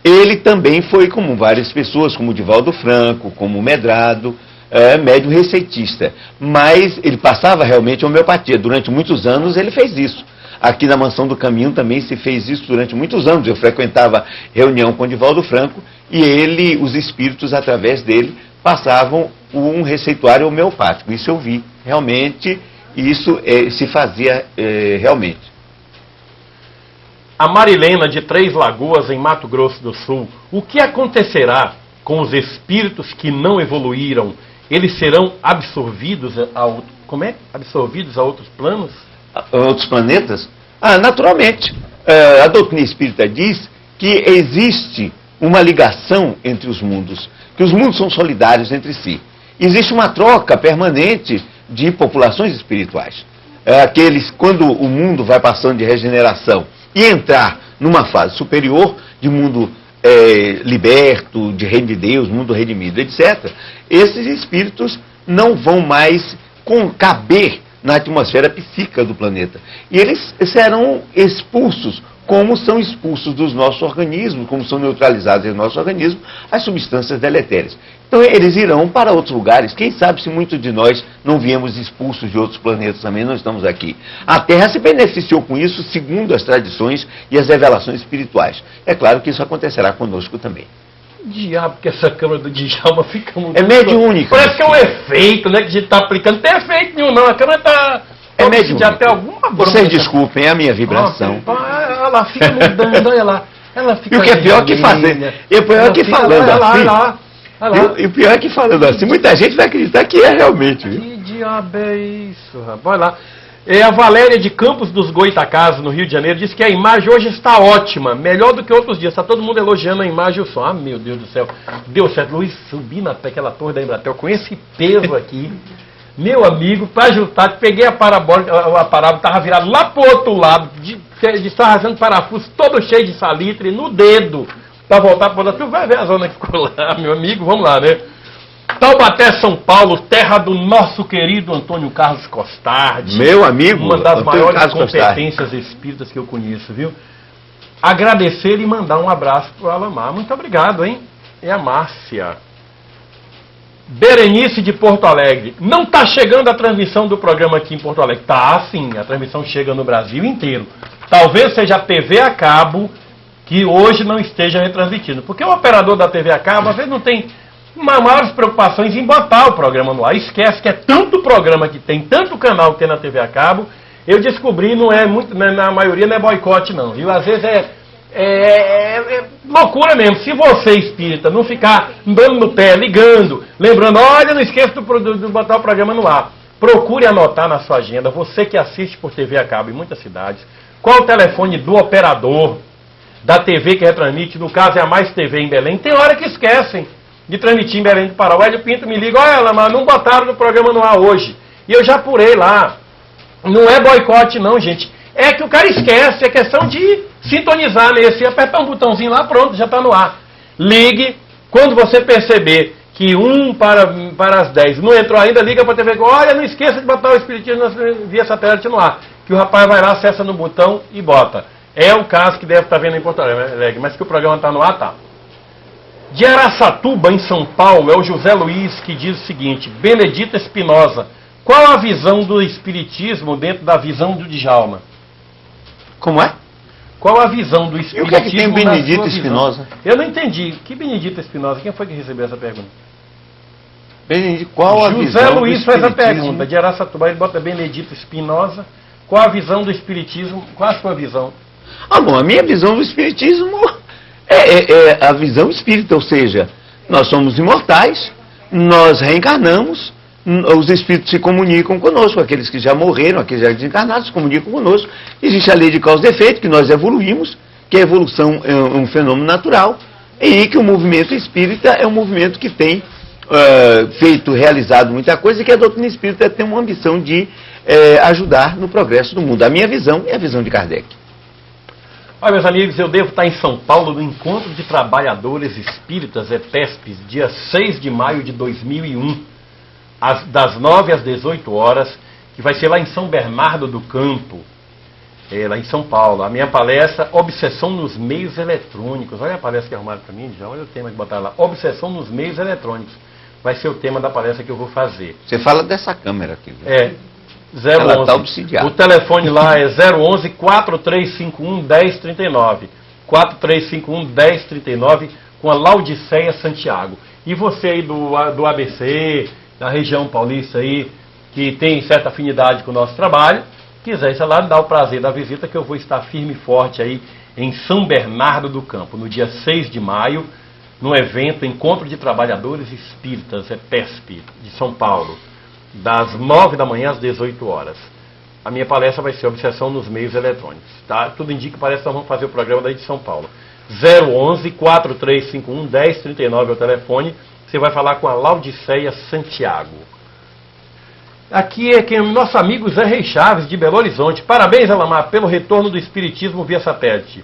Ele também foi, como várias pessoas, como Divaldo Franco, como Medrado, médium receitista. Mas ele passava realmente homeopatia. Durante muitos anos ele fez isso. Aqui na Mansão do Caminho também se fez isso durante muitos anos. Eu frequentava reunião com Divaldo Franco e ele, os espíritos, através dele, passavam um receituário homeopático. Isso eu vi. Realmente, isso se fazia realmente. A Marilena, de Três Lagoas, em Mato Grosso do Sul. O que acontecerá com os espíritos que não evoluíram? Eles serão absorvidos absorvidos a outros planos? Outros planetas? Naturalmente. A doutrina espírita diz que existe uma ligação entre os mundos, que os mundos são solidários entre si. Existe uma troca permanente de populações espirituais. Quando o mundo vai passando de regeneração e entrar numa fase superior de mundo liberto, de reino de Deus, mundo redimido, etc., esses espíritos não vão mais caber na atmosfera psíquica do planeta. E eles serão expulsos, como são expulsos dos nossos organismos, como são neutralizadas em nosso organismo as substâncias deletérias. Então eles irão para outros lugares. Quem sabe se muitos de nós não viemos expulsos de outros planetas também, não estamos aqui. A Terra se beneficiou com isso, segundo as tradições e as revelações espirituais. É claro que isso acontecerá conosco também. Diabo, que essa câmera do Djalma fica muito... É mediúnica. Parece que é um efeito, né, que a gente está aplicando. Não tem efeito nenhum, não. A câmera está... É mediúnica. Até alguma Vocês desculpem, é a minha vibração. Ela fica mudando, olha lá. Ela fica e o que é pior que fazer. E o pior é que falando assim... E o pior é que falando assim, muita gente vai acreditar que é realmente. Viu? Que diabo é isso, rapaz? Vai lá. A Valéria de Campos dos Goitacazes, no Rio de Janeiro, disse que a imagem hoje está ótima, melhor do que outros dias. Está todo mundo elogiando a imagem e o som. Ah, meu Deus do céu. Deu certo. Luiz, subi naquela torre da Embratel com esse peso aqui. Meu amigo, para ajustar, peguei a parábola estava virado lá pro outro lado, estava rasgando parafuso todo cheio de salitre no dedo, para voltar para o outro. Tu vai ver a zona que ficou lá, meu amigo, vamos lá, né? Taubaté, São Paulo, terra do nosso querido Antônio Carlos Costardi. Meu amigo, uma das Antônio maiores Carlos competências espíritas que eu conheço, viu? Agradecer e mandar um abraço para o Alamar. Muito obrigado, hein? É a Márcia. Berenice de Porto Alegre. Não está chegando a transmissão do programa aqui em Porto Alegre. Tá, sim. A transmissão chega no Brasil inteiro. Talvez seja a TV a cabo que hoje não esteja retransmitindo. Porque o operador da TV a cabo, às vezes, não tem maiores preocupações em botar o programa no ar. Esquece que é tanto programa que tem, tanto canal que tem na TV a cabo. Eu descobri, não é muito, na maioria não é boicote não, viu? Às vezes é loucura mesmo. Se você, espírita, não ficar andando no pé, ligando, lembrando, olha, não esqueça de botar o programa no ar. Procure anotar na sua agenda, você que assiste por TV a cabo em muitas cidades, qual o telefone do operador da TV que retransmite, no caso é a Mais TV em Belém. Tem hora que esquecem de transmitir em Belém do Pará. O Hélio Pinto me liga, olha, mas não botaram no programa no ar hoje. E eu já apurei lá. Não é boicote não, gente. É que o cara esquece, é questão de sintonizar nesse, apertar um botãozinho lá, pronto, já está no ar. Ligue, quando você perceber que para as 10 não entrou ainda, liga para a TV, olha, não esqueça de botar o Espiritismo via satélite no ar. Que o rapaz vai lá, acessa no botão e bota. É o caso que deve estar vendo em Porto Alegre, mas que o programa está no ar, tá. De Araçatuba, em São Paulo, é o José Luiz que diz o seguinte: Benedita Espinosa, qual a visão do Espiritismo dentro da visão do Djalma? Como é? Qual a visão do Espiritismo? E o que é que tem Benedita Espinosa? Eu não entendi. Que Benedita Espinosa? Quem foi que recebeu essa pergunta? Qual a visão José Luiz do faz a pergunta. De Araçatuba, ele bota Benedita Espinosa. Qual a visão do Espiritismo? Qual a sua visão? Ah, bom, a minha visão do Espiritismo é a visão espírita, ou seja, nós somos imortais, nós reencarnamos, os espíritos se comunicam conosco, aqueles que já morreram, aqueles já desencarnados se comunicam conosco. Existe a lei de causa e efeito, que nós evoluímos, que a evolução é um fenômeno natural, e que o movimento espírita é um movimento que tem realizado muita coisa, e que a doutrina espírita tem uma ambição de ajudar no progresso do mundo. A minha visão é a visão de Kardec. Olha, meus amigos, eu devo estar em São Paulo no Encontro de Trabalhadores Espíritas, ETESPES, dia 6 de maio de 2001, das 9 às 18 horas, que vai ser lá em São Bernardo do Campo, lá em São Paulo. A minha palestra, Obsessão nos Meios Eletrônicos. Olha a palestra que arrumaram para mim, já olha o tema que botaram lá. Obsessão nos Meios Eletrônicos. Vai ser o tema da palestra que eu vou fazer. Você fala dessa câmera aqui. Viu? 011. Ela tá obsidiada. O telefone lá é 011 4351 1039. 4351 1039, com a Laudiceia Santiago. E você aí do ABC, da região paulista aí, que tem certa afinidade com o nosso trabalho, quiser ir lá, dá o prazer da visita, que eu vou estar firme e forte aí em São Bernardo do Campo, no dia 6 de maio, no evento Encontro de Trabalhadores Espíritas, ETESP, de São Paulo, das 9 da manhã às 18 horas. A minha palestra vai ser Obsessão nos Meios Eletrônicos. Tá? Tudo indica que parece que nós vamos fazer o programa daí de São Paulo. 011 4351 1039 é o telefone. Você vai falar com a Laudiceia Santiago. Aqui é quem, nosso amigo Zé Reis Chaves, de Belo Horizonte. Parabéns, Alamar, pelo retorno do Espiritismo via satélite,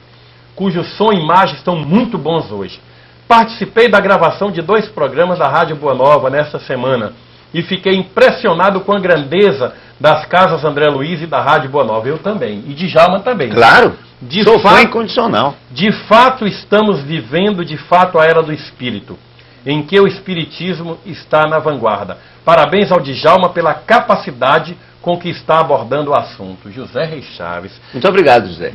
cujo som e imagem estão muito bons hoje. Participei da gravação de 2 programas da Rádio Boa Nova nesta semana e fiquei impressionado com a grandeza das casas André Luiz e da Rádio Boa Nova. Eu também. E Djalma também. Claro. Sou fã incondicional. De fato, estamos vivendo de fato a era do Espírito, em que o Espiritismo está na vanguarda. Parabéns ao Djalma pela capacidade com que está abordando o assunto. José Reis Chaves. Muito obrigado, José.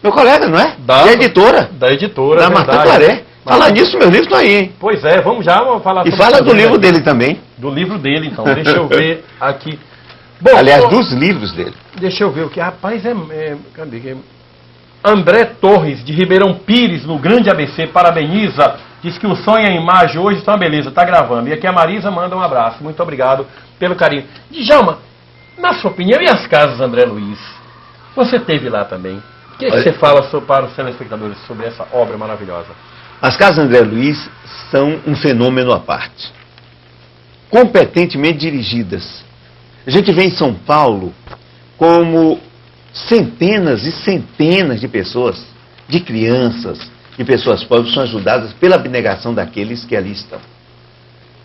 Meu colega, não é? Da editora. Da editora, da Marta Claré. Falar nisso, meu livro está aí, hein? Pois é, vamos falar sobre. E fala do livro dele também. Do livro dele, então. Deixa eu ver aqui. Bom, aliás, dos livros dele. Deixa eu ver o que. Rapaz, cadê? André Torres, de Ribeirão Pires, no Grande ABC, parabeniza. Diz que o som e a imagem hoje estão uma beleza, está gravando. E aqui a Marisa manda um abraço. Muito obrigado pelo carinho. Djalma, na sua opinião, e as casas André Luiz? Você esteve lá também. O que você fala para os telespectadores sobre essa obra maravilhosa? As casas André Luiz são um fenômeno à parte. Competentemente dirigidas. A gente vê em São Paulo como centenas e centenas de pessoas, de crianças, de pessoas pobres, são ajudadas pela abnegação daqueles que ali estão.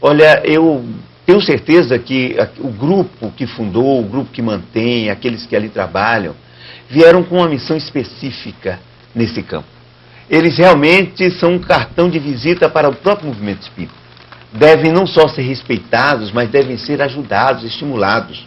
Olha, eu tenho certeza que o grupo que fundou, o grupo que mantém, aqueles que ali trabalham, vieram com uma missão específica nesse campo. Eles realmente são um cartão de visita para o próprio movimento espírita. Devem não só ser respeitados, mas devem ser ajudados, estimulados.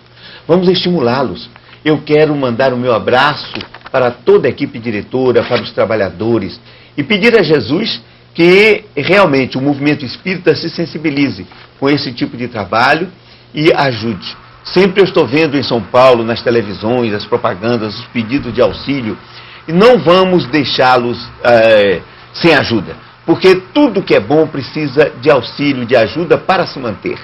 Vamos estimulá-los. Eu quero mandar o meu abraço para toda a equipe diretora, para os trabalhadores, e pedir a Jesus que realmente o movimento espírita se sensibilize com esse tipo de trabalho e ajude. Sempre eu estou vendo em São Paulo, nas televisões, as propagandas, os pedidos de auxílio, e não vamos deixá-los sem ajuda, porque tudo que é bom precisa de auxílio, de ajuda para se manter.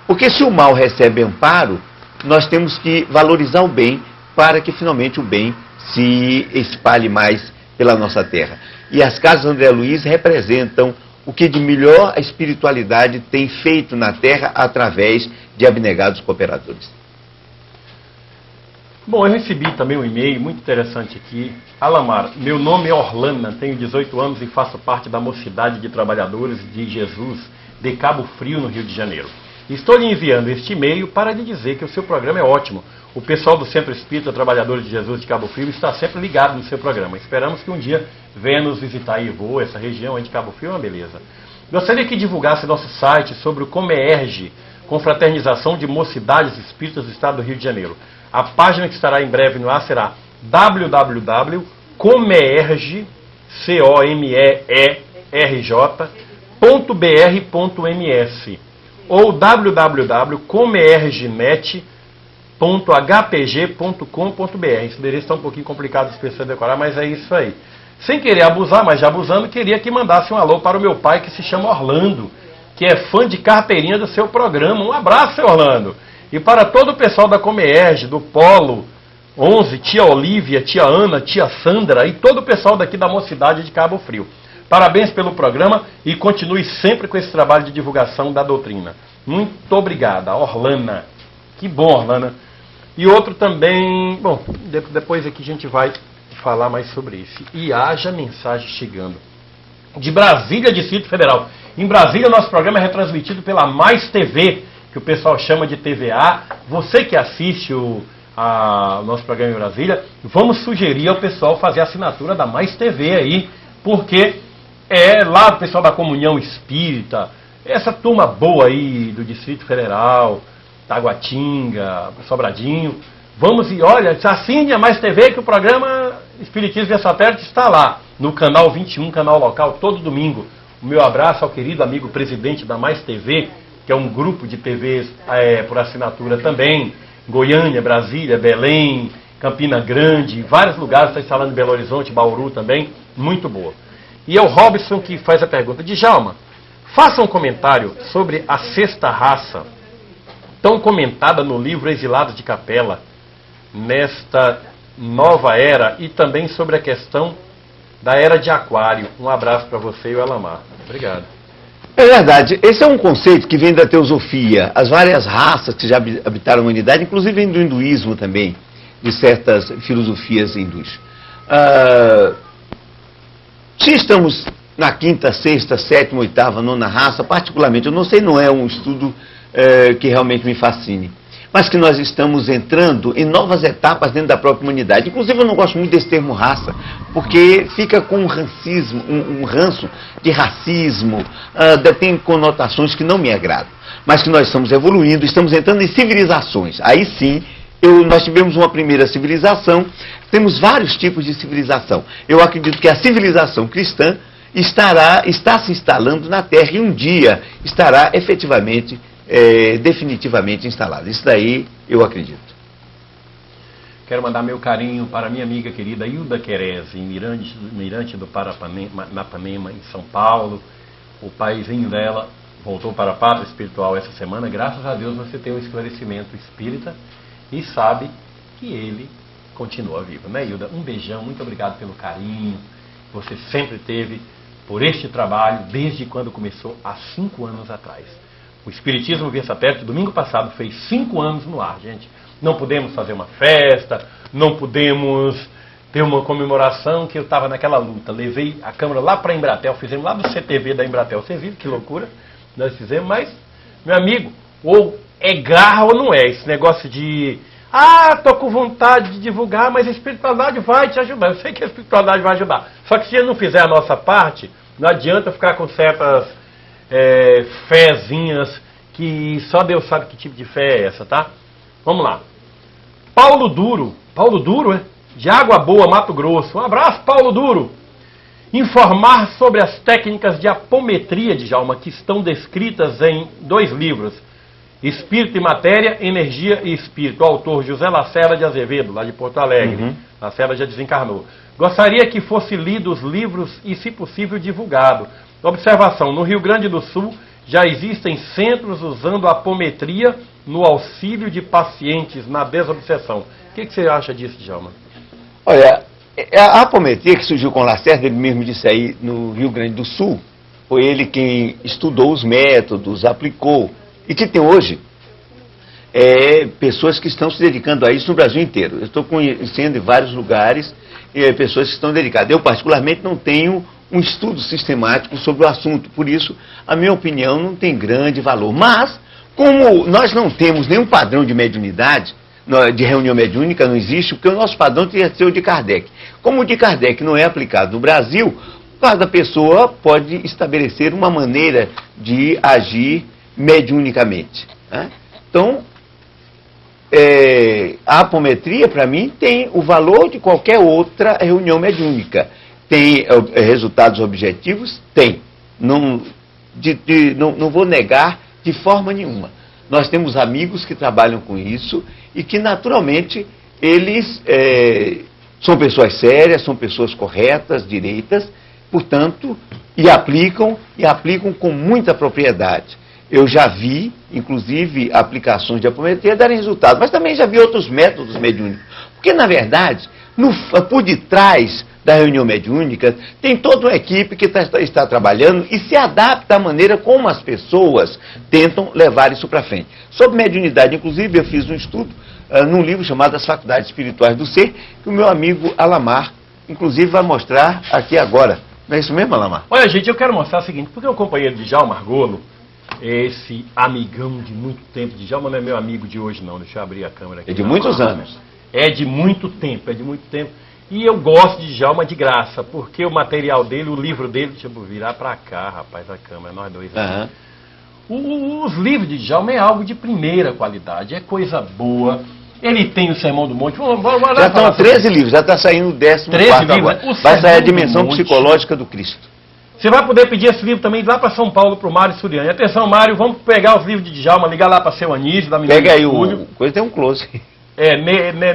Porque se o mal recebe amparo, nós temos que valorizar o bem para que finalmente o bem se espalhe mais pela nossa terra. E as Casas André Luiz representam o que de melhor a espiritualidade tem feito na terra através de abnegados cooperadores. Bom, eu recebi também um e-mail muito interessante aqui. Alamar, meu nome é Orlana, tenho 18 anos e faço parte da Mocidade de Trabalhadores de Jesus de Cabo Frio, no Rio de Janeiro. Estou lhe enviando este e-mail para lhe dizer que o seu programa é ótimo. O pessoal do Centro Espírita Trabalhadores de Jesus de Cabo Frio está sempre ligado no seu programa. Esperamos que um dia venha nos visitar em Ivo, essa região aí de Cabo Frio é uma beleza. Gostaria que divulgasse nosso site sobre o Comerge, Confraternização de Mocidades Espíritas do Estado do Rio de Janeiro. A página que estará em breve no ar será www.comerj.br.ms ou www.comergenet.hpg.com.br. Esse endereço está um pouquinho complicado de pessoas decorar, mas é isso aí. Sem querer abusar, mas já abusando, queria que mandasse um alô para o meu pai, que se chama Orlando, que é fã de carteirinha do seu programa. Um abraço, seu Orlando. E para todo o pessoal da Comerge, do Polo 11, tia Olívia, tia Ana, tia Sandra e todo o pessoal daqui da Mocidade de Cabo Frio. Parabéns pelo programa e continue sempre com esse trabalho de divulgação da doutrina. Muito obrigada, Orlana. Que bom, Orlana. E outro também... Bom, depois aqui a gente vai falar mais sobre isso. E haja mensagem chegando. De Brasília, Distrito Federal. Em Brasília, nosso programa é retransmitido pela Mais TV, que o pessoal chama de TVA. Você que assiste o nosso programa em Brasília, vamos sugerir ao pessoal fazer a assinatura da Mais TV aí, porque é lá o pessoal da Comunhão Espírita, essa turma boa aí do Distrito Federal, Taguatinga, Sobradinho. Vamos e olha, assine a Mais TV que o programa Espiritismo via Satélite está lá, no canal 21, canal local, todo domingo. O meu abraço ao querido amigo presidente da Mais TV, que é um grupo de TVs por assinatura também, Goiânia, Brasília, Belém, Campina Grande, vários lugares, está instalando em Belo Horizonte, Bauru também, muito boa. E é o Robson que faz a pergunta. Djalma, faça um comentário sobre a sexta raça, tão comentada no livro Exilados de Capela, nesta nova era, e também sobre a questão da era de Aquário. Um abraço para você e o Alamar. Obrigado. É verdade, esse é um conceito que vem da teosofia. As várias raças que já habitaram a humanidade, inclusive vem do hinduísmo também, de certas filosofias hindus. Se estamos na quinta, sexta, sétima, oitava, nona raça, particularmente, eu não sei, não é um estudo que realmente me fascine, mas que nós estamos entrando em novas etapas dentro da própria humanidade. Inclusive, eu não gosto muito desse termo raça, porque fica com um rancismo, um ranço de racismo, tem conotações que não me agradam, mas que nós estamos evoluindo, estamos entrando em civilizações. Aí sim, nós tivemos uma primeira civilização, temos vários tipos de civilização. Eu acredito que a civilização cristã está se instalando na Terra e um dia estará efetivamente definitivamente instalado. Isso daí eu acredito. Quero mandar meu carinho para minha amiga querida Hilda Querez, em Mirante do Paranapanema, em São Paulo. O paizinho dela voltou para a pátria espiritual essa semana. Graças a Deus você tem um esclarecimento espírita e sabe que ele continua vivo, né, Hilda? Um beijão, muito obrigado pelo carinho que você sempre teve por este trabalho desde quando começou há 5 anos atrás. O Espiritismo via Satélite, domingo passado, fez 5 anos no ar, gente. Não pudemos fazer uma festa, não pudemos ter uma comemoração, que eu estava naquela luta. Levei a câmera lá para a Embratel, fizemos lá do CTV da Embratel. Você viu que loucura nós fizemos, mas Meu amigo, ou é garra ou não é. Esse negócio de, tô com vontade de divulgar, mas a espiritualidade vai te ajudar. Eu sei que a espiritualidade vai ajudar. Só que se ele não fizer a nossa parte, não adianta ficar com certas fezinhas que só Deus sabe que tipo de fé é essa, tá? Vamos lá. Paulo Duro, de Água Boa, Mato Grosso. Um abraço, Paulo Duro. Informar sobre as técnicas de apometria, Djalma, que estão descritas em 2 livros. Espírito e Matéria, Energia e Espírito. O autor José Lacerda de Azevedo, lá de Porto Alegre. Lacerda já desencarnou. Gostaria que fosse lido os livros e, se possível, divulgado. Observação, no Rio Grande do Sul já existem centros usando a apometria no auxílio de pacientes na desobsessão. O que você acha disso, Djalma? Olha, a apometria que surgiu com o Lacerda, ele mesmo disse aí, no Rio Grande do Sul, foi ele quem estudou os métodos, aplicou, e que tem hoje pessoas que estão se dedicando a isso no Brasil inteiro. Eu estou conhecendo em vários lugares pessoas que estão dedicadas. Eu, particularmente, não tenho um estudo sistemático sobre o assunto, por isso, a minha opinião não tem grande valor. Mas, como nós não temos nenhum padrão de mediunidade, de reunião mediúnica, não existe, porque o nosso padrão teria que ser o de Kardec. Como o de Kardec não é aplicado no Brasil, cada pessoa pode estabelecer uma maneira de agir mediunicamente, né? Então, a apometria, para mim, tem o valor de qualquer outra reunião mediúnica. Tem resultados objetivos? Tem. Não vou negar de forma nenhuma. Nós temos amigos que trabalham com isso e que, naturalmente, eles são pessoas sérias, são pessoas corretas, direitas, portanto, e aplicam com muita propriedade. Eu já vi, inclusive, aplicações de apometria darem resultado, mas também já vi outros métodos mediúnicos. Porque, na verdade, por detrás da reunião mediúnica, tem toda uma equipe que está trabalhando e se adapta à maneira como as pessoas tentam levar isso para frente. Sobre mediunidade, inclusive, eu fiz um estudo num livro chamado As Faculdades Espirituais do Ser, que o meu amigo Alamar, inclusive, vai mostrar aqui agora. Não é isso mesmo, Alamar? Olha, gente, eu quero mostrar o seguinte, porque o companheiro de Djalma Argolo, esse amigão de muito tempo, Djalma não é meu amigo de hoje não, deixa eu abrir a câmera aqui. É de muitos anos. É de muito tempo. E eu gosto de Djalma de graça, porque o material dele, o livro dele, deixa eu virar pra cá, rapaz, a câmera, nós dois aqui. Os livros de Djalma é algo de primeira qualidade, é coisa boa. Ele tem o Sermão do Monte. Já estão 13 livros, já está saindo o 14º agora. Vai sair a dimensão psicológica do Cristo. Você vai poder pedir esse livro também lá para São Paulo, para o Mário Suriani. Atenção, Mário, vamos pegar os livros de Djalma, ligar lá para seu Anísio, da Menina. Pega aí o coisa, tem um close.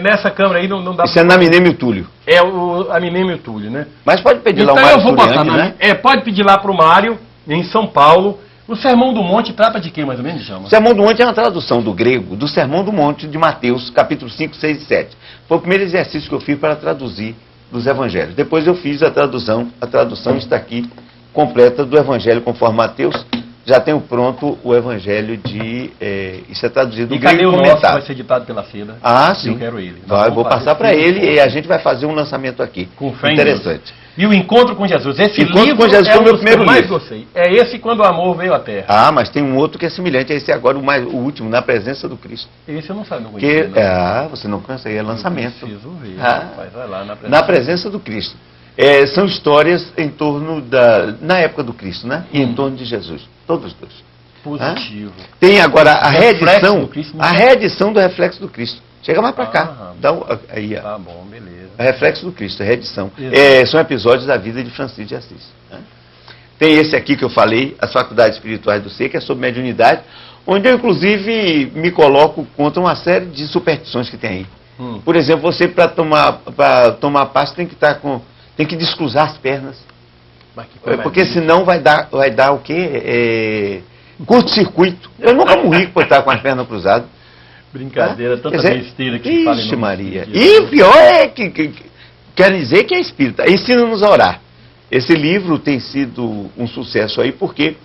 Nessa câmera aí não dá. Isso é na Minêmio Túlio. É a Minêmio Túlio, né? Mas pode pedir então lá o Mário eu vou Suriani, botar, né? Pode pedir lá para o Mário, em São Paulo. O Sermão do Monte trata de quê, mais ou menos, Djalma? O Sermão do Monte é uma tradução do grego do Sermão do Monte de Mateus, capítulo 5, 6 e 7. Foi o primeiro exercício que eu fiz para traduzir dos evangelhos. Depois eu fiz a tradução está aqui, completa, do Evangelho conforme Mateus. Já tenho pronto o Evangelho de... isso é traduzido do grego. E cadê o nosso? Vai ser editado pela Seda. Ah, sim. Eu quero ele. Eu vou passar para ele e a gente vai fazer um lançamento aqui. Com fé interessante. E o Encontro com Jesus. Esse Encontro livro com Jesus foi o meu primeiro livro. Mais gostei. É esse Quando o Amor Veio à Terra. Ah, mas tem um outro que é semelhante a esse agora, o último, Na Presença do Cristo. Esse eu não sabia, não conhecia. Você não conhece, é lançamento. Eu preciso ver. Rapaz, vai lá, Na Presença do Cristo. São histórias em torno na época do Cristo, né? E em torno de Jesus. Todos dois. Positivo. Tem agora a reedição do Reflexo do Cristo. Chega mais para cá. Aí, ó. Tá bom, beleza. O Reflexo do Cristo, a reedição. São episódios da vida de Francisco de Assis. Né? Tem esse aqui que eu falei, As Faculdades Espirituais do Ser, que é sobre mediunidade, onde eu, inclusive, me coloco contra uma série de superstições que tem aí. Por exemplo, você, para tomar passe, tem que descruzar as pernas. Porque senão vai dar o quê? Curto-circuito. Eu nunca morri por estar com as pernas cruzadas. Brincadeira, tanta besteira que fala. Ixi, Maria. E o pior é que quer dizer que é espírita. Ensina-nos a orar. Esse livro tem sido um sucesso aí porque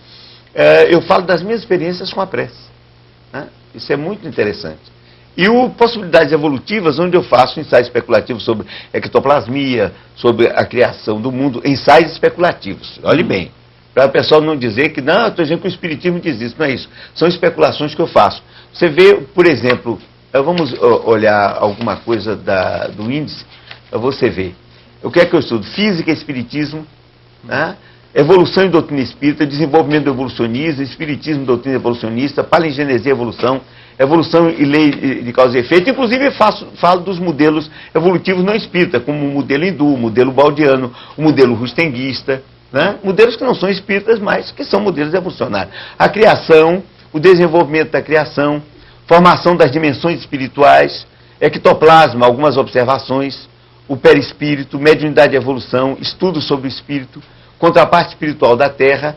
eu falo das minhas experiências com a prece. Né? Isso é muito interessante. E o Possibilidades Evolutivas, onde eu faço ensaios especulativos sobre ectoplasmia, sobre a criação do mundo, ensaios especulativos. Olhe bem. Para o pessoal não dizer que, não, eu estou dizendo que o Espiritismo diz isso. Não é isso. São especulações que eu faço. Você vê, por exemplo, vamos olhar alguma coisa do índice, você vê. O que é que eu estudo? Física e Espiritismo, né? Evolução e doutrina espírita, desenvolvimento do evolucionismo, espiritismo e doutrina evolucionista, palingenesia e evolução, evolução e lei de causa e efeito. Inclusive falo dos modelos evolutivos não espírita, como o modelo hindu, o modelo baldiano, o modelo rustenguista, né? Modelos que não são espíritas, mas que são modelos evolucionários. A criação, o desenvolvimento da criação, formação das dimensões espirituais, ectoplasma, algumas observações, o perispírito, mediunidade e evolução, estudos sobre o espírito, contraparte espiritual da Terra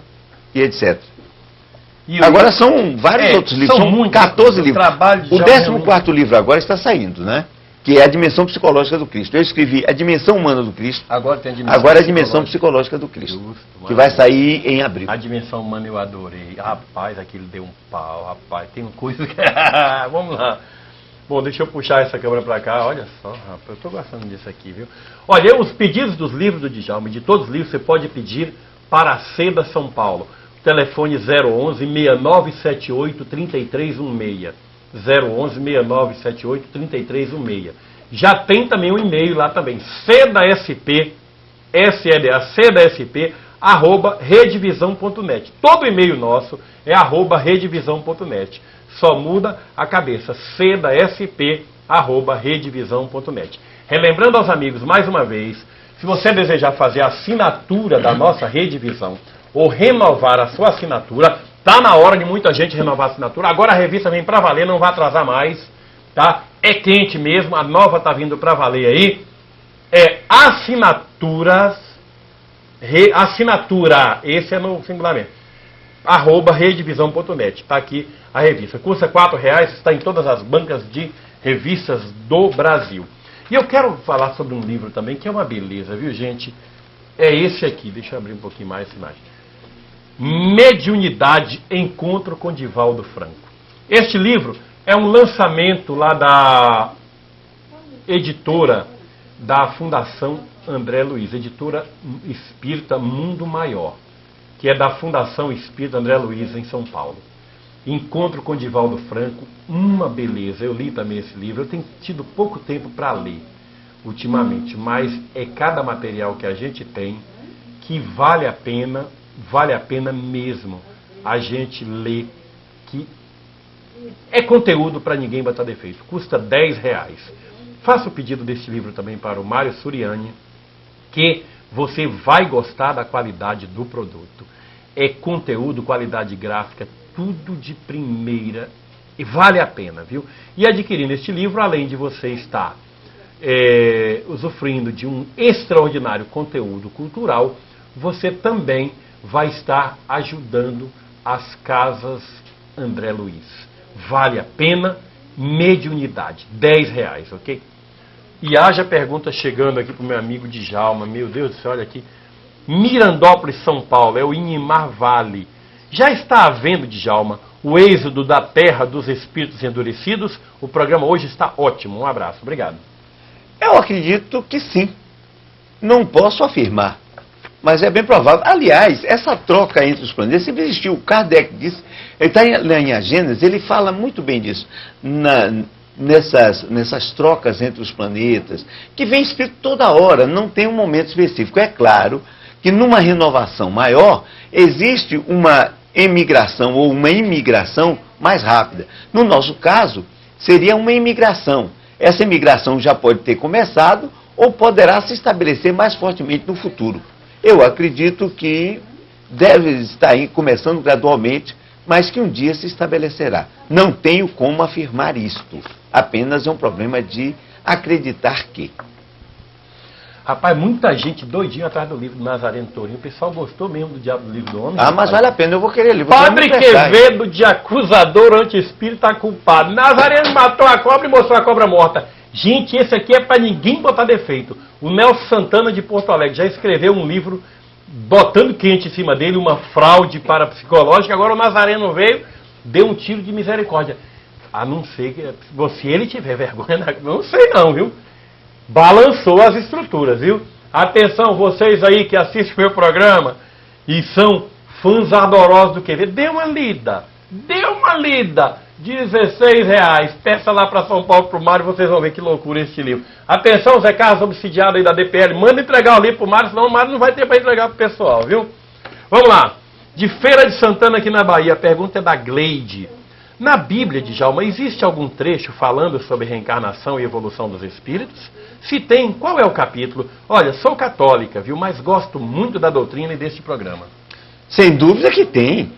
e etc. Agora são vários outros livros, são 14 livros. O 14º livro agora está saindo, né? Que é a dimensão psicológica do Cristo. Eu escrevi a dimensão humana do Cristo. Agora tem a dimensão psicológica do Cristo. Justo, que vai sair em abril. A dimensão humana eu adorei. Rapaz, aquilo deu um pau, rapaz. Tem coisa que... Vamos lá. Bom, deixa eu puxar essa câmera para cá. Olha só, rapaz, eu estou gostando disso aqui, viu? Olha, os pedidos dos livros do Djalma, de todos os livros, você pode pedir para a Seda São Paulo. Telefone 011-6978-3316. 011-6978-3316. Já tem também um e-mail lá também. SEDASP, SLA, SEDASP, @redevisão.net. Todo e-mail nosso é @redevisão.net. Só muda a cabeça. SEDASP, @redevisão.net. Relembrando aos amigos, mais uma vez, se você desejar fazer a assinatura da nossa Redevisão ou renovar a sua assinatura, está na hora de muita gente renovar a assinatura. Agora a revista vem para valer, não vai atrasar mais, tá? É quente mesmo, a nova está vindo para valer aí. É assinaturas, assinatura, esse é no singularmente, @redevisão.net. Está aqui a revista. Custa R$4, está em todas as bancas de revistas do Brasil. E eu quero falar sobre um livro também, que é uma beleza, viu, gente? É esse aqui, deixa eu abrir um pouquinho mais essa imagem. Mediunidade, Encontro com Divaldo Franco. Este livro é um lançamento lá da editora da Fundação André Luiz, editora espírita Mundo Maior, que é da Fundação Espírita André Luiz em São Paulo. Encontro com Divaldo Franco, uma beleza. Eu li também esse livro, eu tenho tido pouco tempo para ler ultimamente, mas é cada material que a gente tem que vale a pena mesmo a gente ler, que é conteúdo para ninguém botar defeito. Custa R$10. Faça o pedido desse livro também para o Mário Suriani, que você vai gostar da qualidade do produto. É conteúdo, qualidade gráfica, tudo de primeira e vale a pena, viu? E adquirindo este livro, além de você estar usufruindo de um extraordinário conteúdo cultural, você também vai estar ajudando as casas André Luiz. Vale a pena, mediunidade, R$10, ok? E haja pergunta chegando aqui para o meu amigo Djalma. Meu Deus do céu, olha aqui. Mirandópolis, São Paulo, é o Inimar Vale. Já está havendo, Djalma, o êxodo da terra dos espíritos endurecidos? O programa hoje está ótimo. Um abraço. Obrigado. Eu acredito que sim. Não posso afirmar, mas é bem provável. Aliás, essa troca entre os planetas sempre existiu. O Kardec disse, ele está em A Gênese, ele fala muito bem disso. Nessas trocas entre os planetas, que vem escrito toda hora, não tem um momento específico. É claro que numa renovação maior, existe uma emigração ou uma imigração mais rápida. No nosso caso, seria uma imigração. Essa imigração já pode ter começado ou poderá se estabelecer mais fortemente no futuro. Eu acredito que deve estar começando gradualmente, mas que um dia se estabelecerá. Não tenho como afirmar isto. Apenas é um problema de acreditar que. Rapaz, muita gente doidinha atrás do livro do Nazareno Tourinho. O pessoal gostou mesmo do Diabo do Livro do Homem. Ah, mas vale a pena, eu vou querer ler. Padre Quevedo, de acusador anti-espírita culpado. Nazareno matou a cobra e mostrou a cobra morta. Gente, esse aqui é para ninguém botar defeito. O Nelson Santana, de Porto Alegre, já escreveu um livro botando quente em cima dele, uma fraude parapsicológica. Agora o Nazareno veio, deu um tiro de misericórdia. A não ser que, se ele tiver vergonha, não sei não, viu? Balançou as estruturas, viu? Atenção, vocês aí que assistem o meu programa e são Fãs ardorosos do QV. Dê uma lida. R$16. Peça lá para São Paulo pro Mário, vocês vão ver que loucura esse livro. Atenção, Zé Carlos, obsidiado aí da DPL. Manda entregar o livro pro Mário, senão o Mário não vai ter para entregar pro pessoal, viu? Vamos lá. De Feira de Santana aqui na Bahia. A pergunta é da Gleide. Na Bíblia, Djalma, existe algum trecho falando sobre reencarnação e evolução dos espíritos? Se tem, qual é o capítulo? Olha, sou católica, viu? Mas gosto muito da doutrina e deste programa. Sem dúvida que tem.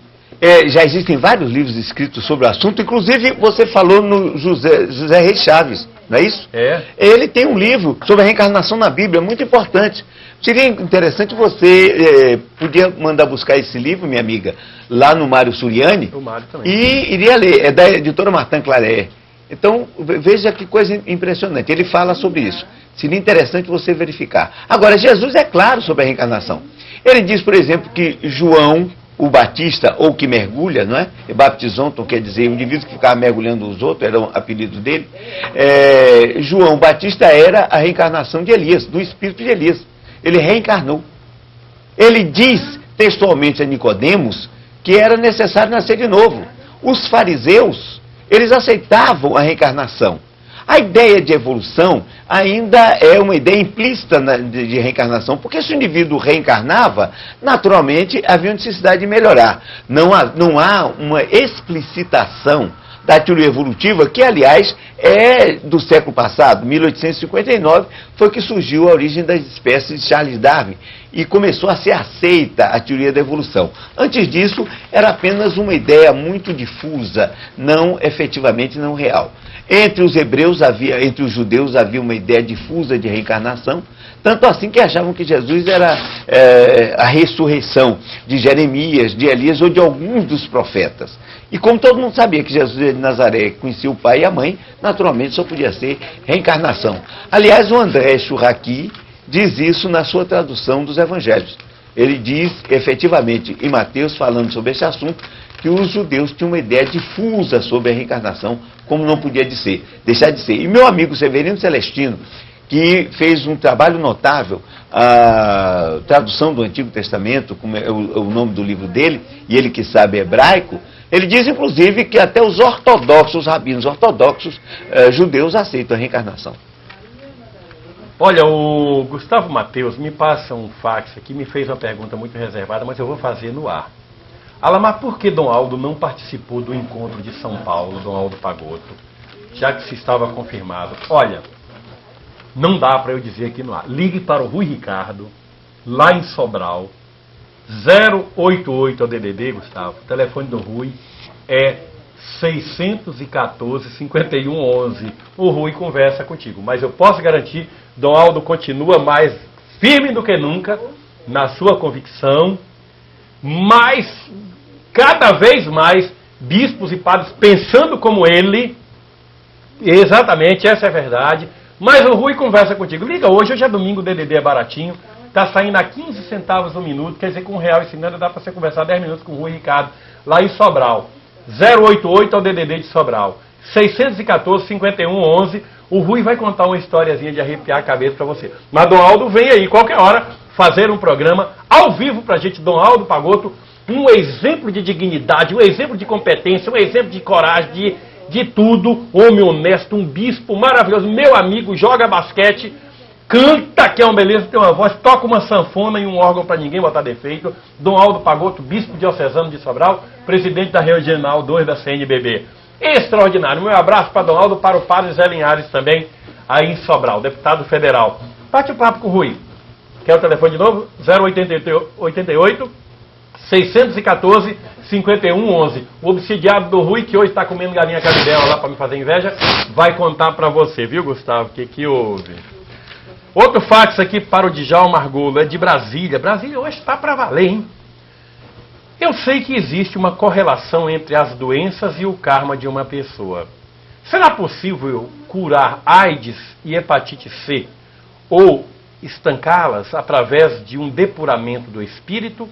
Já existem vários livros escritos sobre o assunto, inclusive você falou no José Reis Chaves, não é isso? É. Ele tem um livro sobre a reencarnação na Bíblia, muito importante. Seria interessante você, podia mandar buscar esse livro, minha amiga, lá no Mário Suriani, O Mário também. e iria ler, é da editora Martin Claret. Então, veja que coisa impressionante, ele fala sobre isso. Seria interessante você verificar. Agora, Jesus é claro sobre a reencarnação. Ele diz, por exemplo, que João, o Batista, ou que mergulha, não é? Baptizonton quer dizer, o indivíduo que ficava mergulhando os outros, era o apelido dele. João Batista era a reencarnação de Elias, do espírito de Elias. Ele reencarnou. Ele diz textualmente a Nicodemos que era necessário nascer de novo. Os fariseus, eles aceitavam a reencarnação. A ideia de evolução ainda é uma ideia implícita de reencarnação, porque se o indivíduo reencarnava, naturalmente havia necessidade de melhorar. Não há uma explicitação da teoria evolutiva, que aliás é do século passado, 1859, foi que surgiu a origem das espécies de Charles Darwin e começou a ser aceita a teoria da evolução. Antes disso, era apenas uma ideia muito difusa, efetivamente não real. Entre os judeus havia uma ideia difusa de reencarnação, tanto assim que achavam que Jesus era a ressurreição de Jeremias, de Elias ou de alguns dos profetas. E como todo mundo sabia que Jesus de Nazaré conhecia o pai e a mãe, naturalmente só podia ser reencarnação. Aliás, o André Churraqui diz isso na sua tradução dos evangelhos. Ele diz, efetivamente, em Mateus, falando sobre esse assunto, que os judeus tinham uma ideia difusa sobre a reencarnação, como não podia deixar de ser. E meu amigo Severino Celestino, que fez um trabalho notável, a tradução do Antigo Testamento, como é o nome do livro dele, e ele que sabe hebraico, ele diz, inclusive, que até os ortodoxos, rabinos ortodoxos judeus aceitam a reencarnação. Olha, o Gustavo Mateus me passa um fax aqui, me fez uma pergunta muito reservada, mas eu vou fazer no ar. Alamar, por que Dom Aldo não participou do encontro de São Paulo, Dom Aldo Pagotto, já que se estava confirmado? Olha, não dá para eu dizer aqui no ar. Ligue para o Rui Ricardo, lá em Sobral, 088 ao DDD, Gustavo. O telefone do Rui é 614-5111. O Rui conversa contigo. Mas eu posso garantir, Dom Aldo continua mais firme do que nunca na sua convicção, mas cada vez mais bispos e padres pensando como ele. Exatamente, essa é a verdade. Mas o Rui conversa contigo. Liga hoje é domingo, o DDD é baratinho. Está saindo a 15 centavos o minuto, quer dizer, com R$1,50 dá para você conversar 10 minutos com o Rui Ricardo, lá em Sobral. 088 ao DDD de Sobral. 614-5111. O Rui vai contar uma historiazinha de arrepiar a cabeça para você. Mas Dom Aldo vem aí, qualquer hora, fazer um programa ao vivo para a gente. Dom Aldo Pagotto, um exemplo de dignidade, um exemplo de competência, um exemplo de coragem, de tudo. Homem honesto, um bispo maravilhoso, meu amigo, joga basquete, canta, que é uma beleza, tem uma voz, toca uma sanfona e um órgão para ninguém botar defeito. Dom Aldo Pagotto, bispo diocesano de Sobral, presidente da Regional 2 da CNBB. Extraordinário. Meu abraço para Dom Aldo, para o padre Zé Linhares também, aí em Sobral, deputado federal. Bate o papo com o Rui. Quer o telefone de novo? 088 614-5111. O obsidiado do Rui, que hoje está comendo galinha cabidela lá para me fazer inveja, vai contar para você, viu, Gustavo? O que houve? Outro fax aqui para o Djalma Margolo, é de Brasília. Brasília hoje está para valer, hein? Eu sei que existe uma correlação entre as doenças e o karma de uma pessoa. Será possível curar AIDS e hepatite C ou estancá-las através de um depuramento do espírito?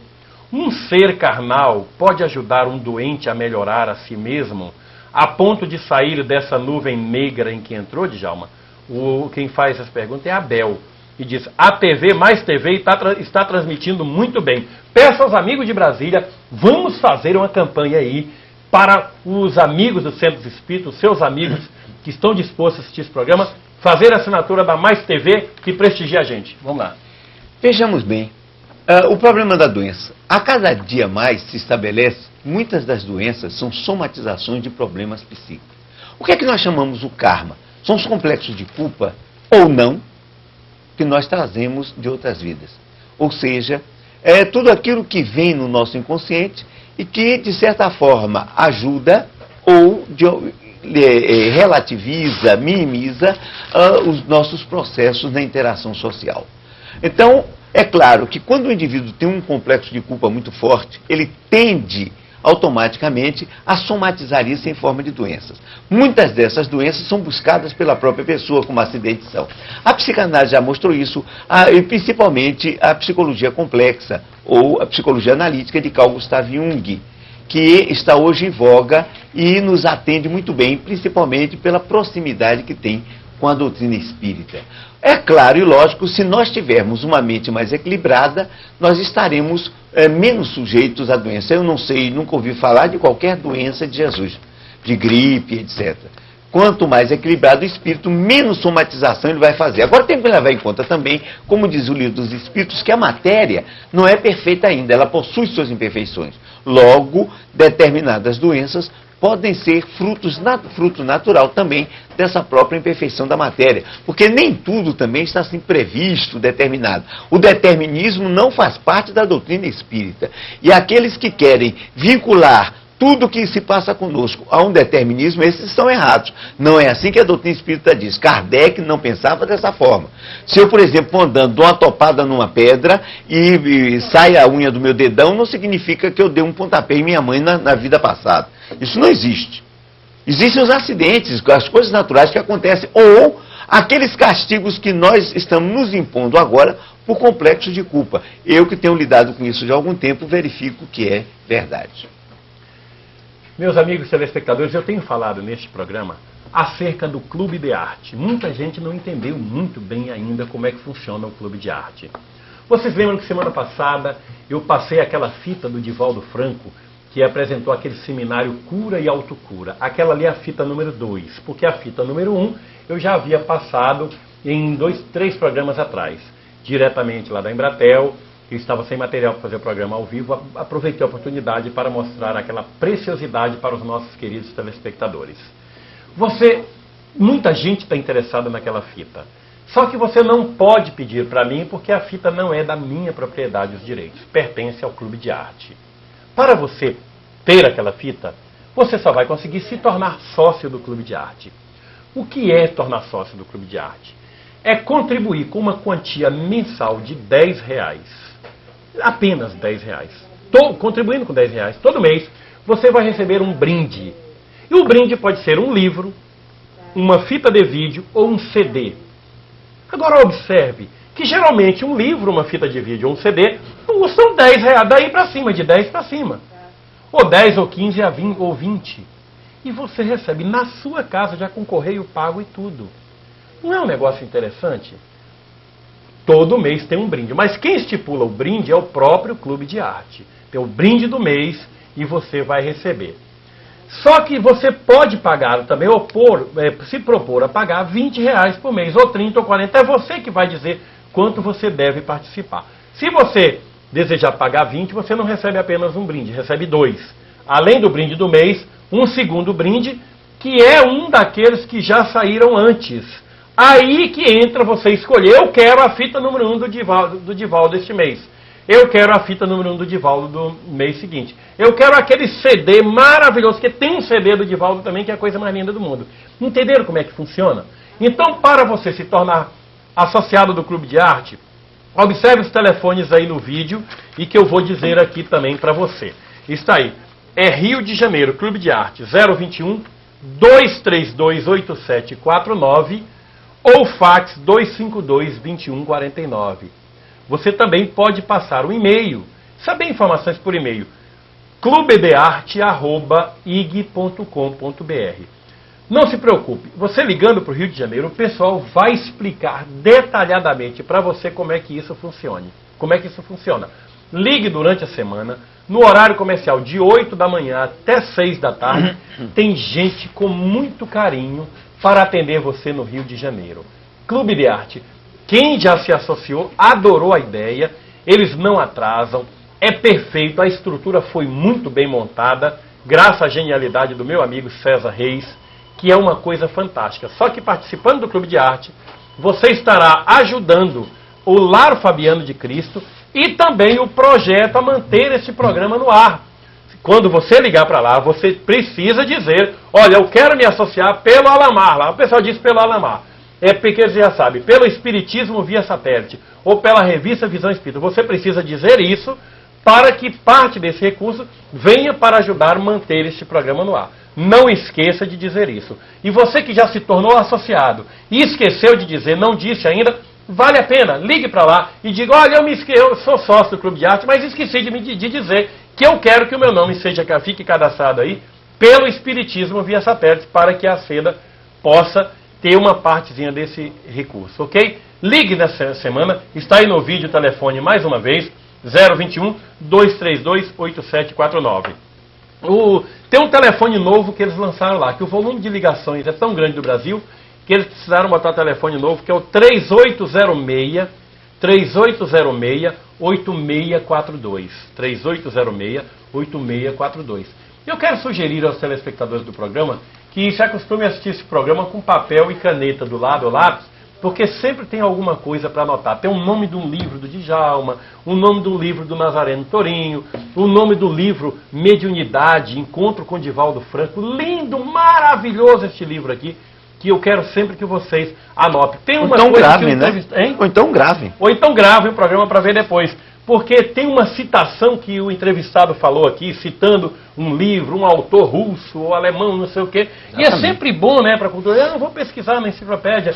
Um ser carnal pode ajudar um doente a melhorar a si mesmo, a ponto de sair dessa nuvem negra em que entrou, Djalma? Quem faz essas perguntas é Abel. e diz: a TV mais TV está transmitindo muito bem. Peço aos amigos de Brasília, vamos fazer uma campanha aí para os amigos do Centro Espírita, os seus amigos que estão dispostos a assistir esse programa, fazer a assinatura da Mais TV que prestigia a gente. Vamos lá. Vejamos bem, o problema da doença. A cada dia mais se estabelece, muitas das doenças são somatizações de problemas psíquicos. O que é que nós chamamos o karma? São os complexos de culpa, ou não, que nós trazemos de outras vidas. Ou seja, é tudo aquilo que vem no nosso inconsciente e que, de certa forma, ajuda ou relativiza, minimiza os nossos processos na interação social. Então, é claro que quando o indivíduo tem um complexo de culpa muito forte, ele tende automaticamente a somatizar isso em forma de doenças. Muitas dessas doenças são buscadas pela própria pessoa, como acidentes são. A psicanálise já mostrou isso, e principalmente a psicologia complexa, ou a psicologia analítica de Carl Gustav Jung, que está hoje em voga e nos atende muito bem, principalmente pela proximidade que tem com a doutrina espírita. É claro e lógico, se nós tivermos uma mente mais equilibrada, nós estaremos menos sujeitos à doença. Eu não sei, nunca ouvi falar de qualquer doença de Jesus, de gripe, etc. Quanto mais equilibrado o espírito, menos somatização ele vai fazer. Agora tem que levar em conta também, como diz o livro dos Espíritos, que a matéria não é perfeita ainda, ela possui suas imperfeições. Logo, determinadas doenças podem ser fruto natural também dessa própria imperfeição da matéria. Porque nem tudo também está assim previsto, determinado. O determinismo não faz parte da doutrina espírita. E aqueles que querem vincular tudo que se passa conosco a um determinismo, esses estão errados. Não é assim que a doutrina espírita diz. Kardec não pensava dessa forma. Se eu, por exemplo, vou andando, dou uma topada numa pedra e sai a unha do meu dedão, não significa que eu dei um pontapé em minha mãe na vida passada. Isso não existe. Existem os acidentes, as coisas naturais que acontecem, ou aqueles castigos que nós estamos nos impondo agora por complexos de culpa. Eu que tenho lidado com isso já há algum tempo, verifico que é verdade. Meus amigos telespectadores, eu tenho falado neste programa acerca do Clube de Arte. Muita gente não entendeu muito bem ainda como é que funciona o Clube de Arte. Vocês lembram que semana passada eu passei aquela fita do Divaldo Franco, que apresentou aquele seminário Cura e Autocura. Aquela ali é a fita número 2, porque a fita número 1 eu já havia passado em 3 programas atrás, diretamente lá da Embratel. Eu estava sem material para fazer o programa ao vivo, aproveitei a oportunidade para mostrar aquela preciosidade para os nossos queridos telespectadores. Muita gente está interessada naquela fita, só que você não pode pedir para mim porque a fita não é da minha propriedade, os direitos, pertence ao Clube de Arte. Para você ter aquela fita, você só vai conseguir se tornar sócio do Clube de Arte. O que é tornar sócio do Clube de Arte? É contribuir com uma quantia mensal de R$10. Apenas R$10. Contribuindo com R$10 todo mês, você vai receber um brinde. E o brinde pode ser um livro, uma fita de vídeo ou um CD. Agora observe que geralmente um livro, uma fita de vídeo ou um CD custam R$10, daí para cima, de 10 para cima. Ou 10, ou 15, ou 20. E você recebe na sua casa, já com correio pago e tudo. Não é um negócio interessante? Todo mês tem um brinde, mas quem estipula o brinde é o próprio Clube de Arte. Tem o brinde do mês e você vai receber. Só que você pode pagar também, ou se propor a pagar R$20 por mês, ou 30 ou 40, é você que vai dizer quanto você deve participar. Se você desejar pagar 20, você não recebe apenas um brinde, recebe 2. Além do brinde do mês, um segundo brinde, que é um daqueles que já saíram antes. Aí que entra você escolher, eu quero a fita número 1 do Divaldo deste mês. Eu quero a fita número 1 do Divaldo do mês seguinte. Eu quero aquele CD maravilhoso, que tem um CD do Divaldo também, que é a coisa mais linda do mundo. Entenderam como é que funciona? Então, para você se tornar associado do Clube de Arte, observe os telefones aí no vídeo e que eu vou dizer aqui também para você. Está aí. É Rio de Janeiro, Clube de Arte, 021 232 8749 ou fax 252-2149. Você também pode passar um e-mail, saber informações por e-mail, clubedearte@ig.com.br. Não se preocupe, você ligando para o Rio de Janeiro, o pessoal vai explicar detalhadamente para você como é que isso funciona. Como é que isso funciona. Ligue durante a semana, no horário comercial de 8 da manhã até 6 da tarde, tem gente com muito carinho para atender você no Rio de Janeiro. Clube de Arte, quem já se associou, adorou a ideia, eles não atrasam, é perfeito, a estrutura foi muito bem montada, graças à genialidade do meu amigo César Reis, que é uma coisa fantástica. Só que participando do Clube de Arte, você estará ajudando o Lar Fabiano de Cristo e também o projeto a manter esse programa no ar. Quando você ligar para lá, você precisa dizer, olha, eu quero me associar pelo Alamar. Lá o pessoal diz pelo Alamar. É porque você já sabe, pelo Espiritismo via satélite ou pela revista Visão Espírita. Você precisa dizer isso para que parte desse recurso venha para ajudar a manter este programa no ar. Não esqueça de dizer isso. E você que já se tornou associado e esqueceu de dizer, não disse ainda, vale a pena, ligue para lá e diga, olha, eu sou sócio do Clube de Arte, mas esqueci de dizer que eu quero que o meu nome fique cadastrado aí pelo Espiritismo via satélite para que a SEDA possa ter uma partezinha desse recurso, ok? Ligue nessa semana, está aí no vídeo o telefone mais uma vez, 021-232-8749. Tem um telefone novo que eles lançaram lá, que o volume de ligações é tão grande do Brasil, que eles precisaram botar telefone novo, que é o 3806-8642. 3806-8642. Eu quero sugerir aos telespectadores do programa que se acostumem a assistir esse programa com papel e caneta do lado ou lápis, porque sempre tem alguma coisa para anotar. Tem o nome de um livro do Djalma, o nome do livro do Nazareno Torinho, o nome do livro Mediunidade, Encontro com Divaldo Franco. Lindo, maravilhoso este livro aqui, que eu quero sempre que vocês anotem. Tem uma então coisa gravem, né? Ou então gravem. Ou então gravem o programa para ver depois. Porque tem uma citação que o entrevistado falou aqui, citando um livro, um autor russo ou alemão, não sei o quê. Exatamente. E é sempre bom, né, para a cultura. Eu não vou pesquisar na enciclopédia.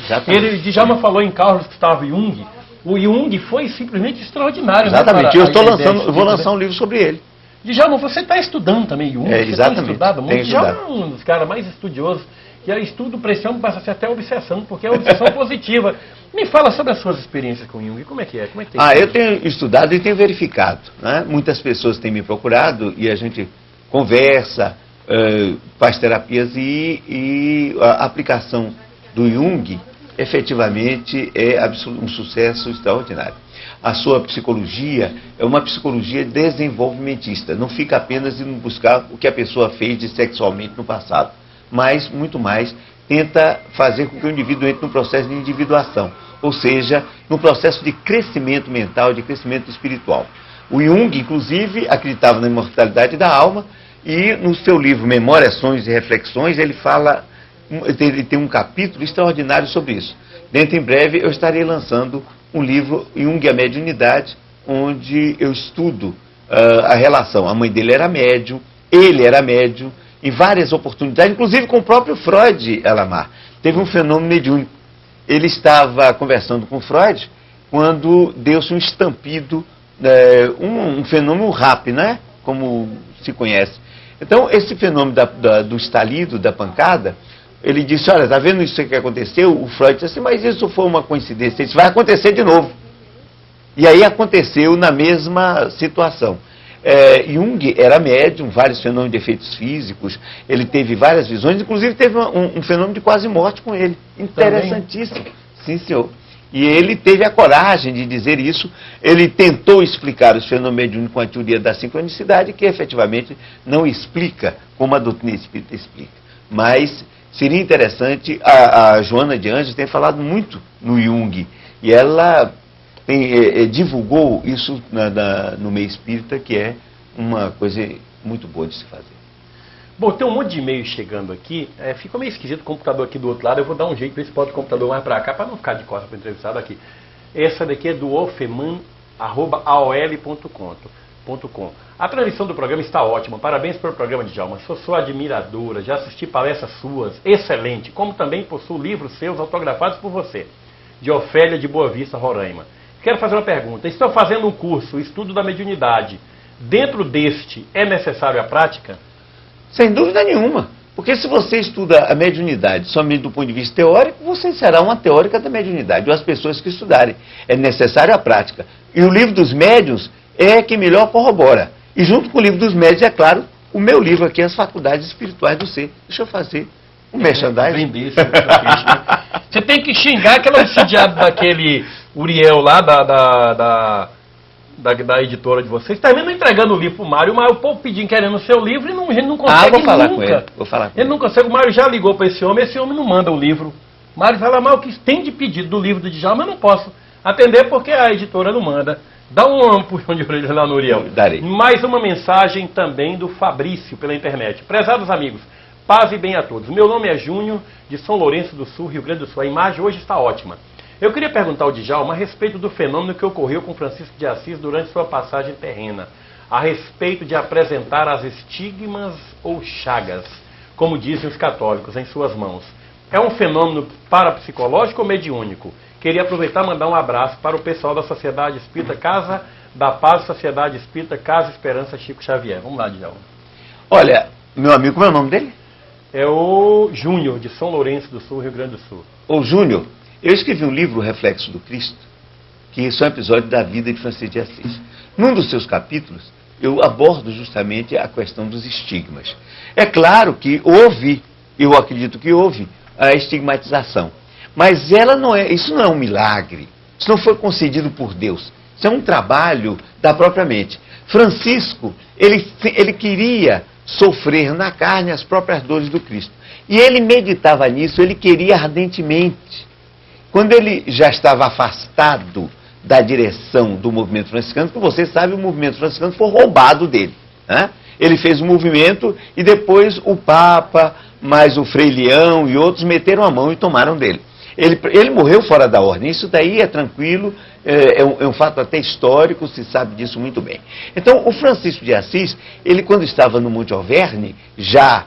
Djalma falou em Carl Gustav Jung. O Jung foi simplesmente extraordinário. Exatamente. Né, eu vou lançar um livro sobre ele. Djalma, você está estudando também Jung? Exatamente. Você tem estudado muito. Djalma é um dos caras mais estudiosos. Que estudo pressão passa a ser até obsessão, porque é obsessão positiva. Me fala sobre as suas experiências com Jung. Como é que é? Como é que tem eu tenho estudado e tenho verificado. Né? Muitas pessoas têm me procurado e a gente conversa, faz terapias e a aplicação do Jung efetivamente é um sucesso extraordinário. A sua psicologia é uma psicologia desenvolvimentista. Não fica apenas em buscar o que a pessoa fez de sexualmente no passado, mas muito mais tenta fazer com que o indivíduo entre no processo de individuação, ou seja, no processo de crescimento mental, de crescimento espiritual. O Jung, inclusive, acreditava na imortalidade da alma e no seu livro Memórias, Sonhos e Reflexões, ele tem um capítulo extraordinário sobre isso. Dentro em breve eu estarei lançando um livro, Jung e a Mediunidade, onde eu estudo a relação. A mãe dele era médium, ele era médium, em várias oportunidades, inclusive com o próprio Freud, Alamar. Teve um fenômeno mediúnico. Ele estava conversando com Freud quando deu-se um estampido, um fenômeno rápido, né? Como se conhece. Então, esse fenômeno do estalido, da pancada, ele disse, olha, está vendo isso que aconteceu? O Freud disse assim, mas isso foi uma coincidência, isso vai acontecer de novo. E aí aconteceu na mesma situação. Jung era médium, vários fenômenos de efeitos físicos, ele teve várias visões, inclusive teve um fenômeno de quase morte com ele. Interessantíssimo. Sim, senhor. E ele teve a coragem de dizer isso, ele tentou explicar os fenômenos mediúnicos com a teoria da sincronicidade, que efetivamente não explica como a doutrina espírita explica. Mas seria interessante, a Joana de Anjos tem falado muito no Jung, e ela divulgou isso no meio espírita, que é uma coisa muito boa de se fazer. Bom, tem um monte de e-mail chegando aqui, ficou meio esquisito o computador aqui do outro lado, eu vou dar um jeito, ver se pode o computador mais para cá, para não ficar de costas para o entrevistado aqui. Essa daqui é do ofeman@aol.com. A transmissão do programa está ótima, parabéns pelo programa, Djalma, sou sua admiradora, já assisti palestras suas, excelente, como também possuo livros seus autografados por você, de Ofélia de Boa Vista, Roraima. Quero fazer uma pergunta. Estou fazendo um curso, estudo da mediunidade. Dentro deste, é necessário a prática? Sem dúvida nenhuma. Porque se você estuda a mediunidade somente do ponto de vista teórico, você será uma teórica da mediunidade, ou as pessoas que estudarem. É necessário a prática. E o livro dos médiuns é que melhor corrobora. E junto com o livro dos médiuns, é claro, o meu livro aqui, As Faculdades Espirituais do Ser. Deixa eu fazer um merchandising. Vender, você tem que xingar aquela obsidiada daquele Uriel lá, da editora de vocês. Está mesmo entregando o livro para o Mário povo pedindo, querendo o seu livro, e não, ele não consegue vou falar nunca. Com ele. Vou falar com ele não consegue. O Mário já ligou para esse homem não manda o livro. O Mário fala, mas o que tem de pedido do livro do Djalma, eu não posso atender porque a editora não manda. Dá um puxão de orelha lá no Uriel. Darei. Mais uma mensagem também do Fabrício pela internet. Prezados amigos, paz e bem a todos. Meu nome é Júnior, de São Lourenço do Sul, Rio Grande do Sul. A imagem hoje está ótima. Eu queria perguntar ao Djalma a respeito do fenômeno que ocorreu com Francisco de Assis durante sua passagem terrena, a respeito de apresentar as estigmas ou chagas, como dizem os católicos, em suas mãos. É um fenômeno parapsicológico ou mediúnico? Queria aproveitar e mandar um abraço para o pessoal da Sociedade Espírita Casa da Paz, Sociedade Espírita Casa Esperança Chico Xavier. Vamos lá, Djalma. Olha, meu amigo, como é o nome dele? É o Júnior, de São Lourenço do Sul, Rio Grande do Sul. Ô Júnior, eu escrevi um livro, O Reflexo do Cristo, que são episódios da vida de Francisco de Assis. Num dos seus capítulos, eu abordo justamente a questão dos estigmas. É claro que houve, eu acredito que houve, a estigmatização. Mas ela não é, isso não é um milagre. Isso não foi concedido por Deus. Isso é um trabalho da própria mente. Francisco, ele queria sofrer na carne as próprias dores do Cristo. E ele meditava nisso, ele queria ardentemente. Quando ele já estava afastado da direção do movimento franciscano, porque você sabe, o movimento franciscano foi roubado dele. Né? Ele fez um movimento e depois o Papa, mais o Frei Leão e outros meteram a mão e tomaram dele. Ele morreu fora da ordem, isso daí é tranquilo, é um fato até histórico, se sabe disso muito bem. Então, o Francisco de Assis, ele quando estava no Monte Alverne, já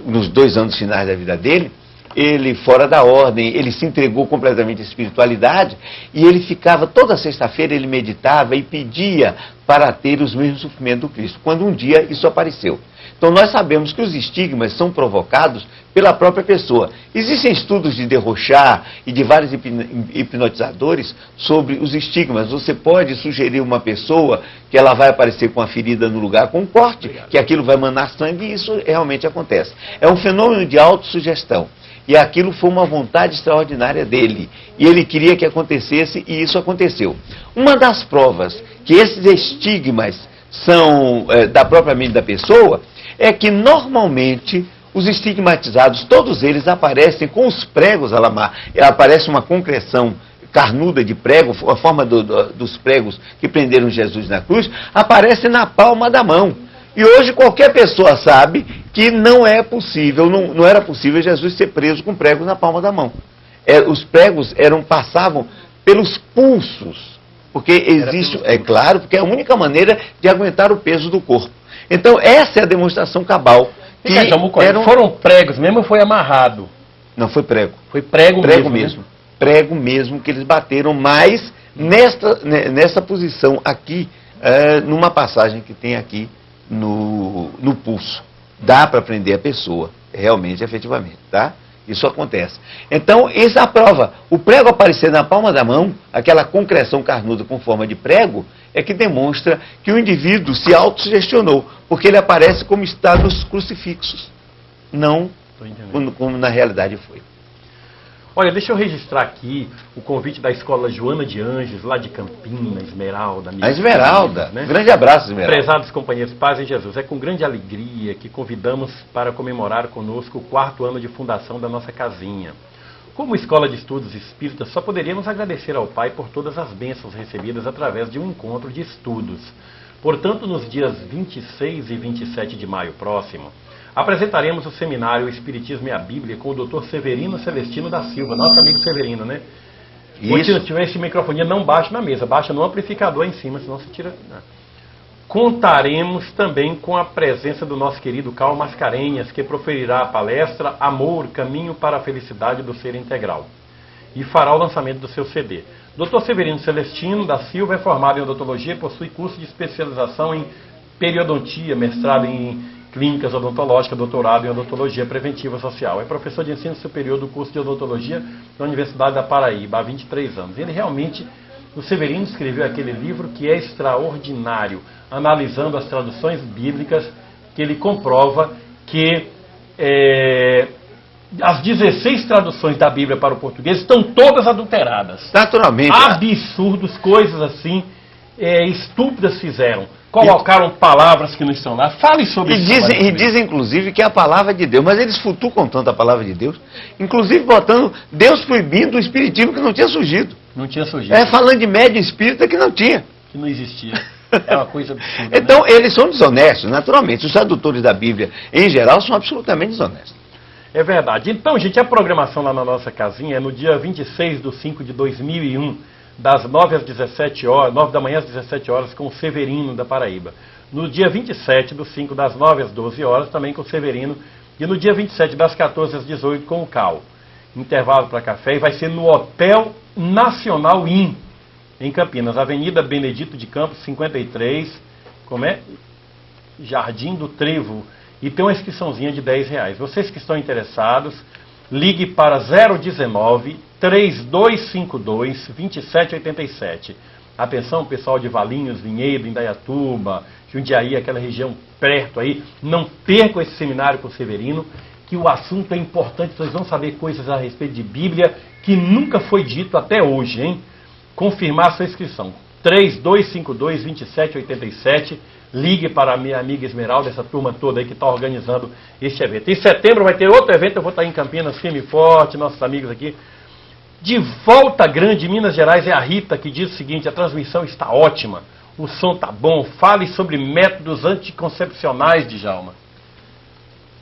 nos 2 anos finais da vida dele, ele fora da ordem, ele se entregou completamente à espiritualidade, e ele ficava, toda sexta-feira ele meditava e pedia para ter os mesmos sofrimentos do Cristo, quando um dia isso apareceu. Então nós sabemos que os estigmas são provocados pela própria pessoa. Existem estudos de Derrochá e de vários hipnotizadores sobre os estigmas. Você pode sugerir uma pessoa que ela vai aparecer com a ferida no lugar com um corte, que aquilo vai manar sangue, e isso realmente acontece. É um fenômeno de autossugestão. E aquilo foi uma vontade extraordinária dele. E ele queria que acontecesse, e isso aconteceu. Uma das provas que esses estigmas são da própria mente da pessoa é que normalmente os estigmatizados, todos eles aparecem com os pregos, Alamar. Aparece uma concreção carnuda de prego, a forma dos pregos que prenderam Jesus na cruz, aparece na palma da mão. E hoje qualquer pessoa sabe que não é possível, não era possível Jesus ser preso com pregos na palma da mão. Os pregos passavam pelos pulsos, porque existe, é claro, porque é a única maneira de aguentar o peso do corpo. Então essa é a demonstração cabal. Que foram pregos mesmo ou foi amarrado? Não, foi prego. Foi prego mesmo. Né? Prego mesmo que eles bateram, mas nessa posição aqui, numa passagem que tem aqui no pulso. Dá para prender a pessoa, realmente, efetivamente, tá? Isso acontece. Então, isso é a prova. O prego aparecer na palma da mão, aquela concreção carnuda com forma de prego, é que demonstra que o indivíduo se autossugestionou, porque ele aparece como está nos crucifixos, não como na realidade foi. Olha, deixa eu registrar aqui o convite da Escola Joana de Anjos, lá de Campinas, Esmeralda. A Esmeralda, né? Grande abraço, Esmeralda. Prezados companheiros, paz em Jesus, é com grande alegria que convidamos para comemorar conosco o 4º ano de fundação da nossa casinha. Como escola de estudos espíritas, só poderíamos agradecer ao Pai por todas as bênçãos recebidas através de um encontro de estudos. Portanto, nos dias 26 e 27 de maio próximo, apresentaremos o seminário Espiritismo e a Bíblia com o Dr. Severino Celestino da Silva, nosso amigo Severino, né? Isso. Se tiver esse microfone, não baixa na mesa, baixa no amplificador em cima, senão você tira... Contaremos também com a presença do nosso querido Carl Mascarenhas, que proferirá a palestra Amor, Caminho para a Felicidade do Ser Integral, e fará o lançamento do seu CD. Dr. Severino Celestino da Silva é formado em odontologia e possui curso de especialização em periodontia, mestrado em clínicas odontológicas, doutorado em odontologia preventiva social. É professor de ensino superior do curso de odontologia da Universidade da Paraíba há 23 anos. Ele realmente, o Severino escreveu aquele livro que é extraordinário, analisando as traduções bíblicas, que ele comprova que as 16 traduções da Bíblia para o português estão todas adulteradas. Naturalmente. Absurdos, coisas assim, estúpidas fizeram. Colocaram palavras que não estão lá. Fale sobre isso. E dizem, inclusive, que é a palavra de Deus. Mas eles futucam tanto a palavra de Deus, inclusive botando Deus proibindo o espiritismo que não tinha surgido. Não tinha surgido. Falando de médium espírita que não tinha. Que não existia. É uma coisa absurda. Então, eles são desonestos, naturalmente. Os tradutores da Bíblia, em geral, são absolutamente desonestos. É verdade. Então, gente, a programação lá na nossa casinha é no dia 26/5/2001, das 9 às 17 horas, 9 da manhã às 17 horas, com o Severino da Paraíba. No dia 27/5, das 9 às 12 horas, também com o Severino. E no dia 27, das 14 às 18, com o Cal. Intervalo para café, e vai ser no Hotel Nacional Inn, em Campinas, Avenida Benedito de Campos, 53, Jardim do Trevo. E tem uma inscriçãozinha de R$10. Vocês que estão interessados, ligue para 019-3252-2787. Atenção, pessoal de Valinhos, Vinhedo, Indaiatuba, Jundiaí, aquela região perto aí, não percam esse seminário com o Severino, que o assunto é importante, vocês vão saber coisas a respeito de Bíblia que nunca foi dito até hoje, hein? Confirmar sua inscrição. 3252-2787. Ligue para a minha amiga Esmeralda, essa turma toda aí que está organizando este evento. Em setembro vai ter outro evento, eu vou estar em Campinas, firme e forte, nossos amigos aqui. De Volta Grande, Minas Gerais, é a Rita que diz o seguinte: a transmissão está ótima, o som está bom, fale sobre métodos anticoncepcionais, Djalma.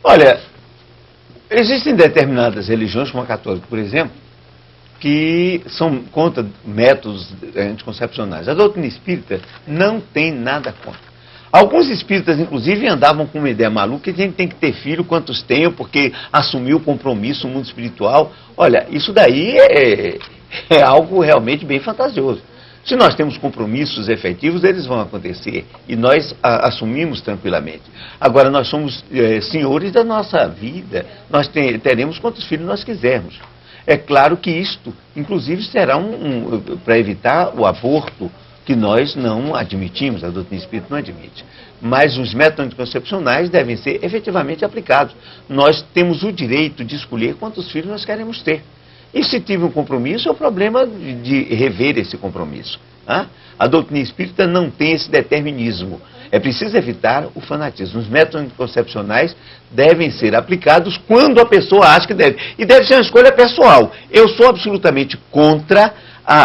Olha, existem determinadas religiões, como a católica, por exemplo, que são contra métodos anticoncepcionais. A doutrina espírita não tem nada contra. Alguns espíritas, inclusive, andavam com uma ideia maluca que a gente tem que ter filho, quantos tenho, porque assumiu o compromisso no mundo espiritual. Olha, isso daí é algo realmente bem fantasioso. Se nós temos compromissos efetivos, eles vão acontecer e nós assumimos tranquilamente. Agora, nós somos senhores da nossa vida, nós teremos quantos filhos nós quisermos. É claro que isto, inclusive, será para evitar o aborto, que nós não admitimos, a doutrina espírita não admite. Mas os métodos anticoncepcionais devem ser efetivamente aplicados. Nós temos o direito de escolher quantos filhos nós queremos ter. E se tive um compromisso, é o problema de rever esse compromisso. A doutrina espírita não tem esse determinismo. É preciso evitar o fanatismo. Os métodos anticoncepcionais devem ser aplicados quando a pessoa acha que deve. E deve ser uma escolha pessoal. Eu sou absolutamente contra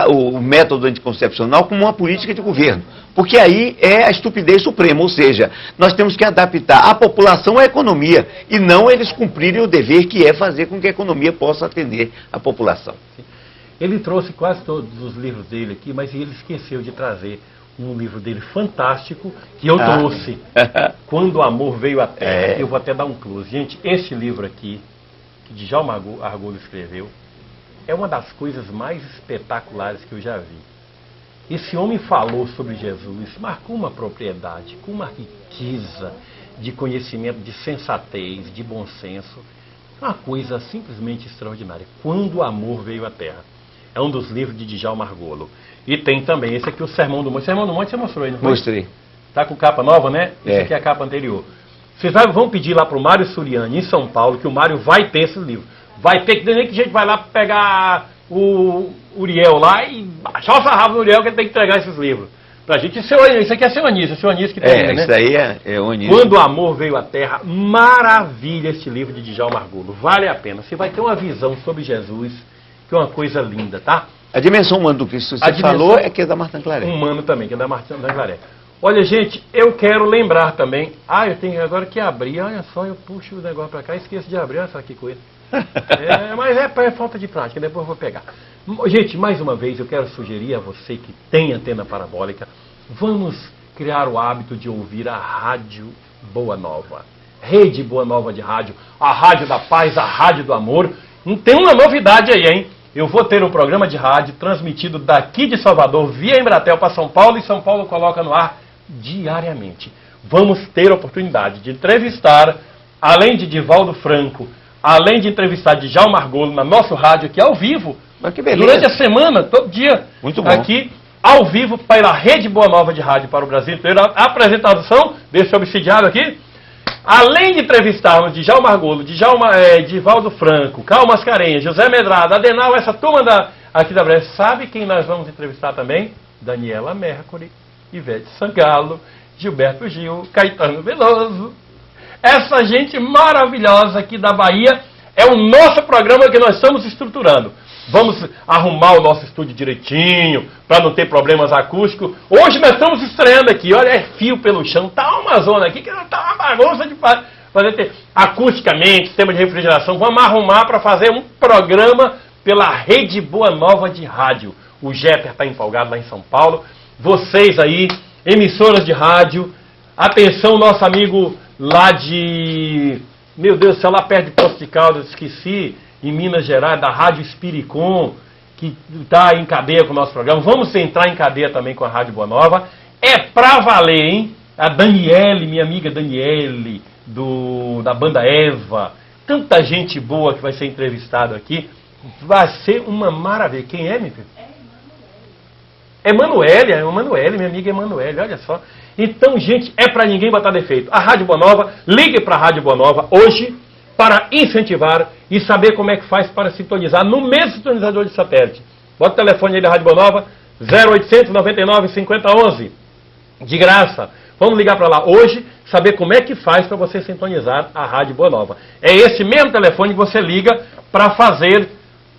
o método anticoncepcional como uma política de governo. Porque aí é a estupidez suprema. Ou seja, nós temos que adaptar a população à economia e não eles cumprirem o dever que é fazer com que a economia possa atender a população. Ele trouxe quase todos os livros dele aqui, mas ele esqueceu de trazer um livro dele fantástico que eu trouxe. Quando o Amor Veio à Terra. Eu vou até dar um close. Gente, este livro aqui, que Djalma Argolo escreveu, é uma das coisas mais espetaculares que eu já vi. Esse homem falou sobre Jesus, marcou uma propriedade, com uma riqueza de conhecimento, de sensatez, de bom senso. Uma coisa simplesmente extraordinária. Quando o Amor Veio à Terra. É um dos livros de Djalma Argolo. E tem também esse aqui, o Sermão do Monte. O Sermão do Monte você mostrou aí, não foi? Mostrei. Tá com capa nova, né? Esse aqui é a capa anterior. Vocês vão pedir lá pro Mário Suriani, em São Paulo, que o Mário vai ter esse livro. Vai ter que nem que a gente vai lá pegar o Uriel lá e baixar o sarrafo do Uriel, que ele tem que entregar esses livros pra gente. Isso aqui é seu Anísio que tem, né? Isso aí é o Anísio. Quando o Amor Veio à Terra, maravilha esse livro de Djalma Argolo. Vale a pena. Você vai ter uma visão sobre Jesus, que é uma coisa linda, tá? A dimensão humana do Cristo, você falou, é que é da Martin Claret. Humano também, que é da Martin Claret. Olha, gente, eu quero lembrar também. Eu tenho agora que abrir. Olha só, eu puxo o negócio pra cá e esqueço de abrir. Olha só que coisa. Mas é falta de prática, depois eu vou pegar. Gente, mais uma vez, eu quero sugerir a você que tem antena parabólica, vamos criar o hábito de ouvir a Rádio Boa Nova. Rede Boa Nova de rádio, a Rádio da Paz, a Rádio do Amor. Tem uma novidade aí, hein? Eu vou ter um programa de rádio transmitido daqui de Salvador, via Embratel para São Paulo, e São Paulo coloca no ar diariamente. vamos ter a oportunidade de entrevistar, além de Divaldo Franco, além de entrevistar Djalma Argolo na nosso rádio aqui ao vivo, Mas que beleza. durante a semana, todo dia, Muito bom. aqui ao vivo pela Rede Boa Nova de Rádio para o Brasil inteiro. A apresentação desse obsidiário aqui, além de entrevistarmos Djalma Argolo, Divaldo Franco, Carl Mascarenhas, José Medrado, Adenal, essa turma aqui da Breve, sabe quem nós vamos entrevistar também? Daniela Mercury, Ivete Sangalo, Gilberto Gil, Caetano Veloso. Essa gente maravilhosa aqui da Bahia é o nosso programa que nós estamos estruturando. Vamos arrumar o nosso estúdio direitinho, para não ter problemas acústicos. Hoje nós estamos estreando aqui, olha, é fio pelo chão, tá uma zona aqui que tá uma bagunça de fazer acusticamente, sistema de refrigeração. Vamos arrumar para fazer um programa pela Rede Boa Nova de Rádio. O Jepper está empolgado lá em São Paulo. Vocês aí, emissoras de rádio, atenção, nosso amigo lá de... Meu Deus do céu, lá perto de Poço de Caldas, esqueci... em Minas Gerais, da Rádio Espiricom, que está em cadeia com o nosso programa. Vamos entrar em cadeia também com a Rádio Boa Nova. É pra valer, hein? A Daniele, minha amiga Daniele, da banda Eva. Tanta gente boa que vai ser entrevistada aqui. Vai ser uma maravilha. Quem é, meu filho? Emanuele, minha amiga Emanuele, olha só. Então, gente, é pra ninguém botar defeito. A Rádio Boa Nova, ligue pra Rádio Boa Nova hoje, para incentivar e saber como é que faz para sintonizar no mesmo sintonizador de satélite. Bota o telefone aí da Rádio Boa Nova, 0800 99 5011, de graça. Vamos ligar para lá hoje, saber como é que faz para você sintonizar a Rádio Boa Nova. É esse mesmo telefone que você liga para fazer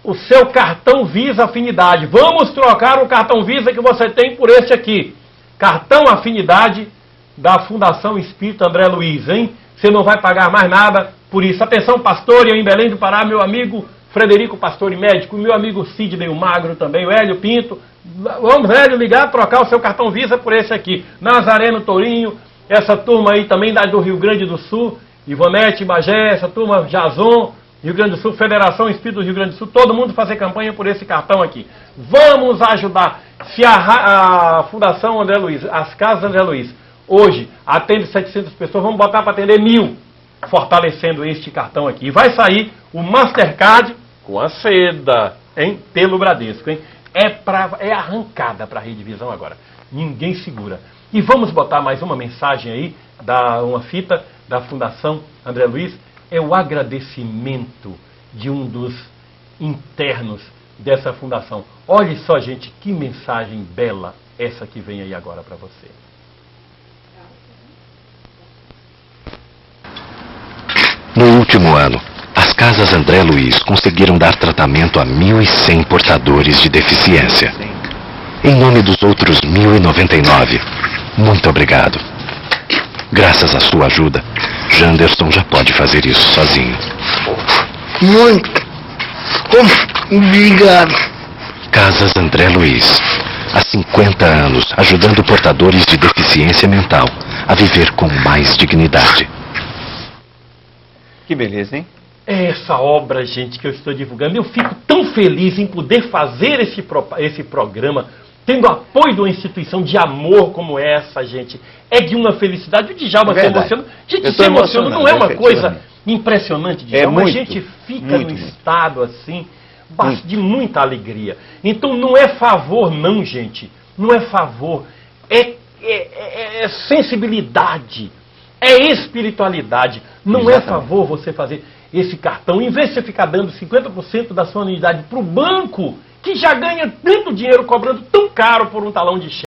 o seu cartão Visa Afinidade. Vamos trocar o cartão Visa que você tem por este aqui. Cartão Afinidade da Fundação Espírita André Luiz, hein? Você não vai pagar mais nada por isso. Atenção, pastor, e em Belém do Pará, meu amigo Frederico Pastore Médico, meu amigo Sidney o Magro também, o Hélio Pinto. Vamos, Hélio, ligar, trocar o seu cartão Visa por esse aqui. Nazareno Tourinho, essa turma aí também do Rio Grande do Sul, Ivonete, Bagé, essa turma Jason, Rio Grande do Sul, Federação Espírita do Rio Grande do Sul, todo mundo fazer campanha por esse cartão aqui. Vamos ajudar. Se a Fundação André Luiz, as Casas André Luiz, hoje atende 700 pessoas, vamos botar para atender 1000, fortalecendo este cartão aqui. E vai sair o Mastercard com a seda, hein? Pelo Bradesco, hein? É arrancada para a Rede Visão agora. Ninguém segura. E vamos botar mais uma mensagem aí, uma fita da Fundação André Luiz. É o agradecimento de um dos internos dessa fundação. Olhe só, gente, que mensagem bela essa que vem aí agora para você. No último ano, as Casas André Luiz conseguiram dar tratamento a 1.100 portadores de deficiência. Em nome dos outros 1.099, muito obrigado. Graças à sua ajuda, Janderson já pode fazer isso sozinho. Muito obrigado. Casas André Luiz, há 50 anos ajudando portadores de deficiência mental a viver com mais dignidade. Que beleza, hein? É essa obra, gente, que eu estou divulgando. Eu fico tão feliz em poder fazer esse programa, tendo apoio de uma instituição de amor como essa, gente. É de uma felicidade. O Djalma se emociona. Gente, se emociona, não é uma coisa impressionante, Djalma. A gente fica num estado assim, de muita alegria. Então não é favor, não, gente. Não é favor. É sensibilidade. É espiritualidade. Não é favor você fazer esse cartão. Em vez de você ficar dando 50% da sua anuidade para o banco, que já ganha tanto dinheiro cobrando tão caro por um talão de cheque.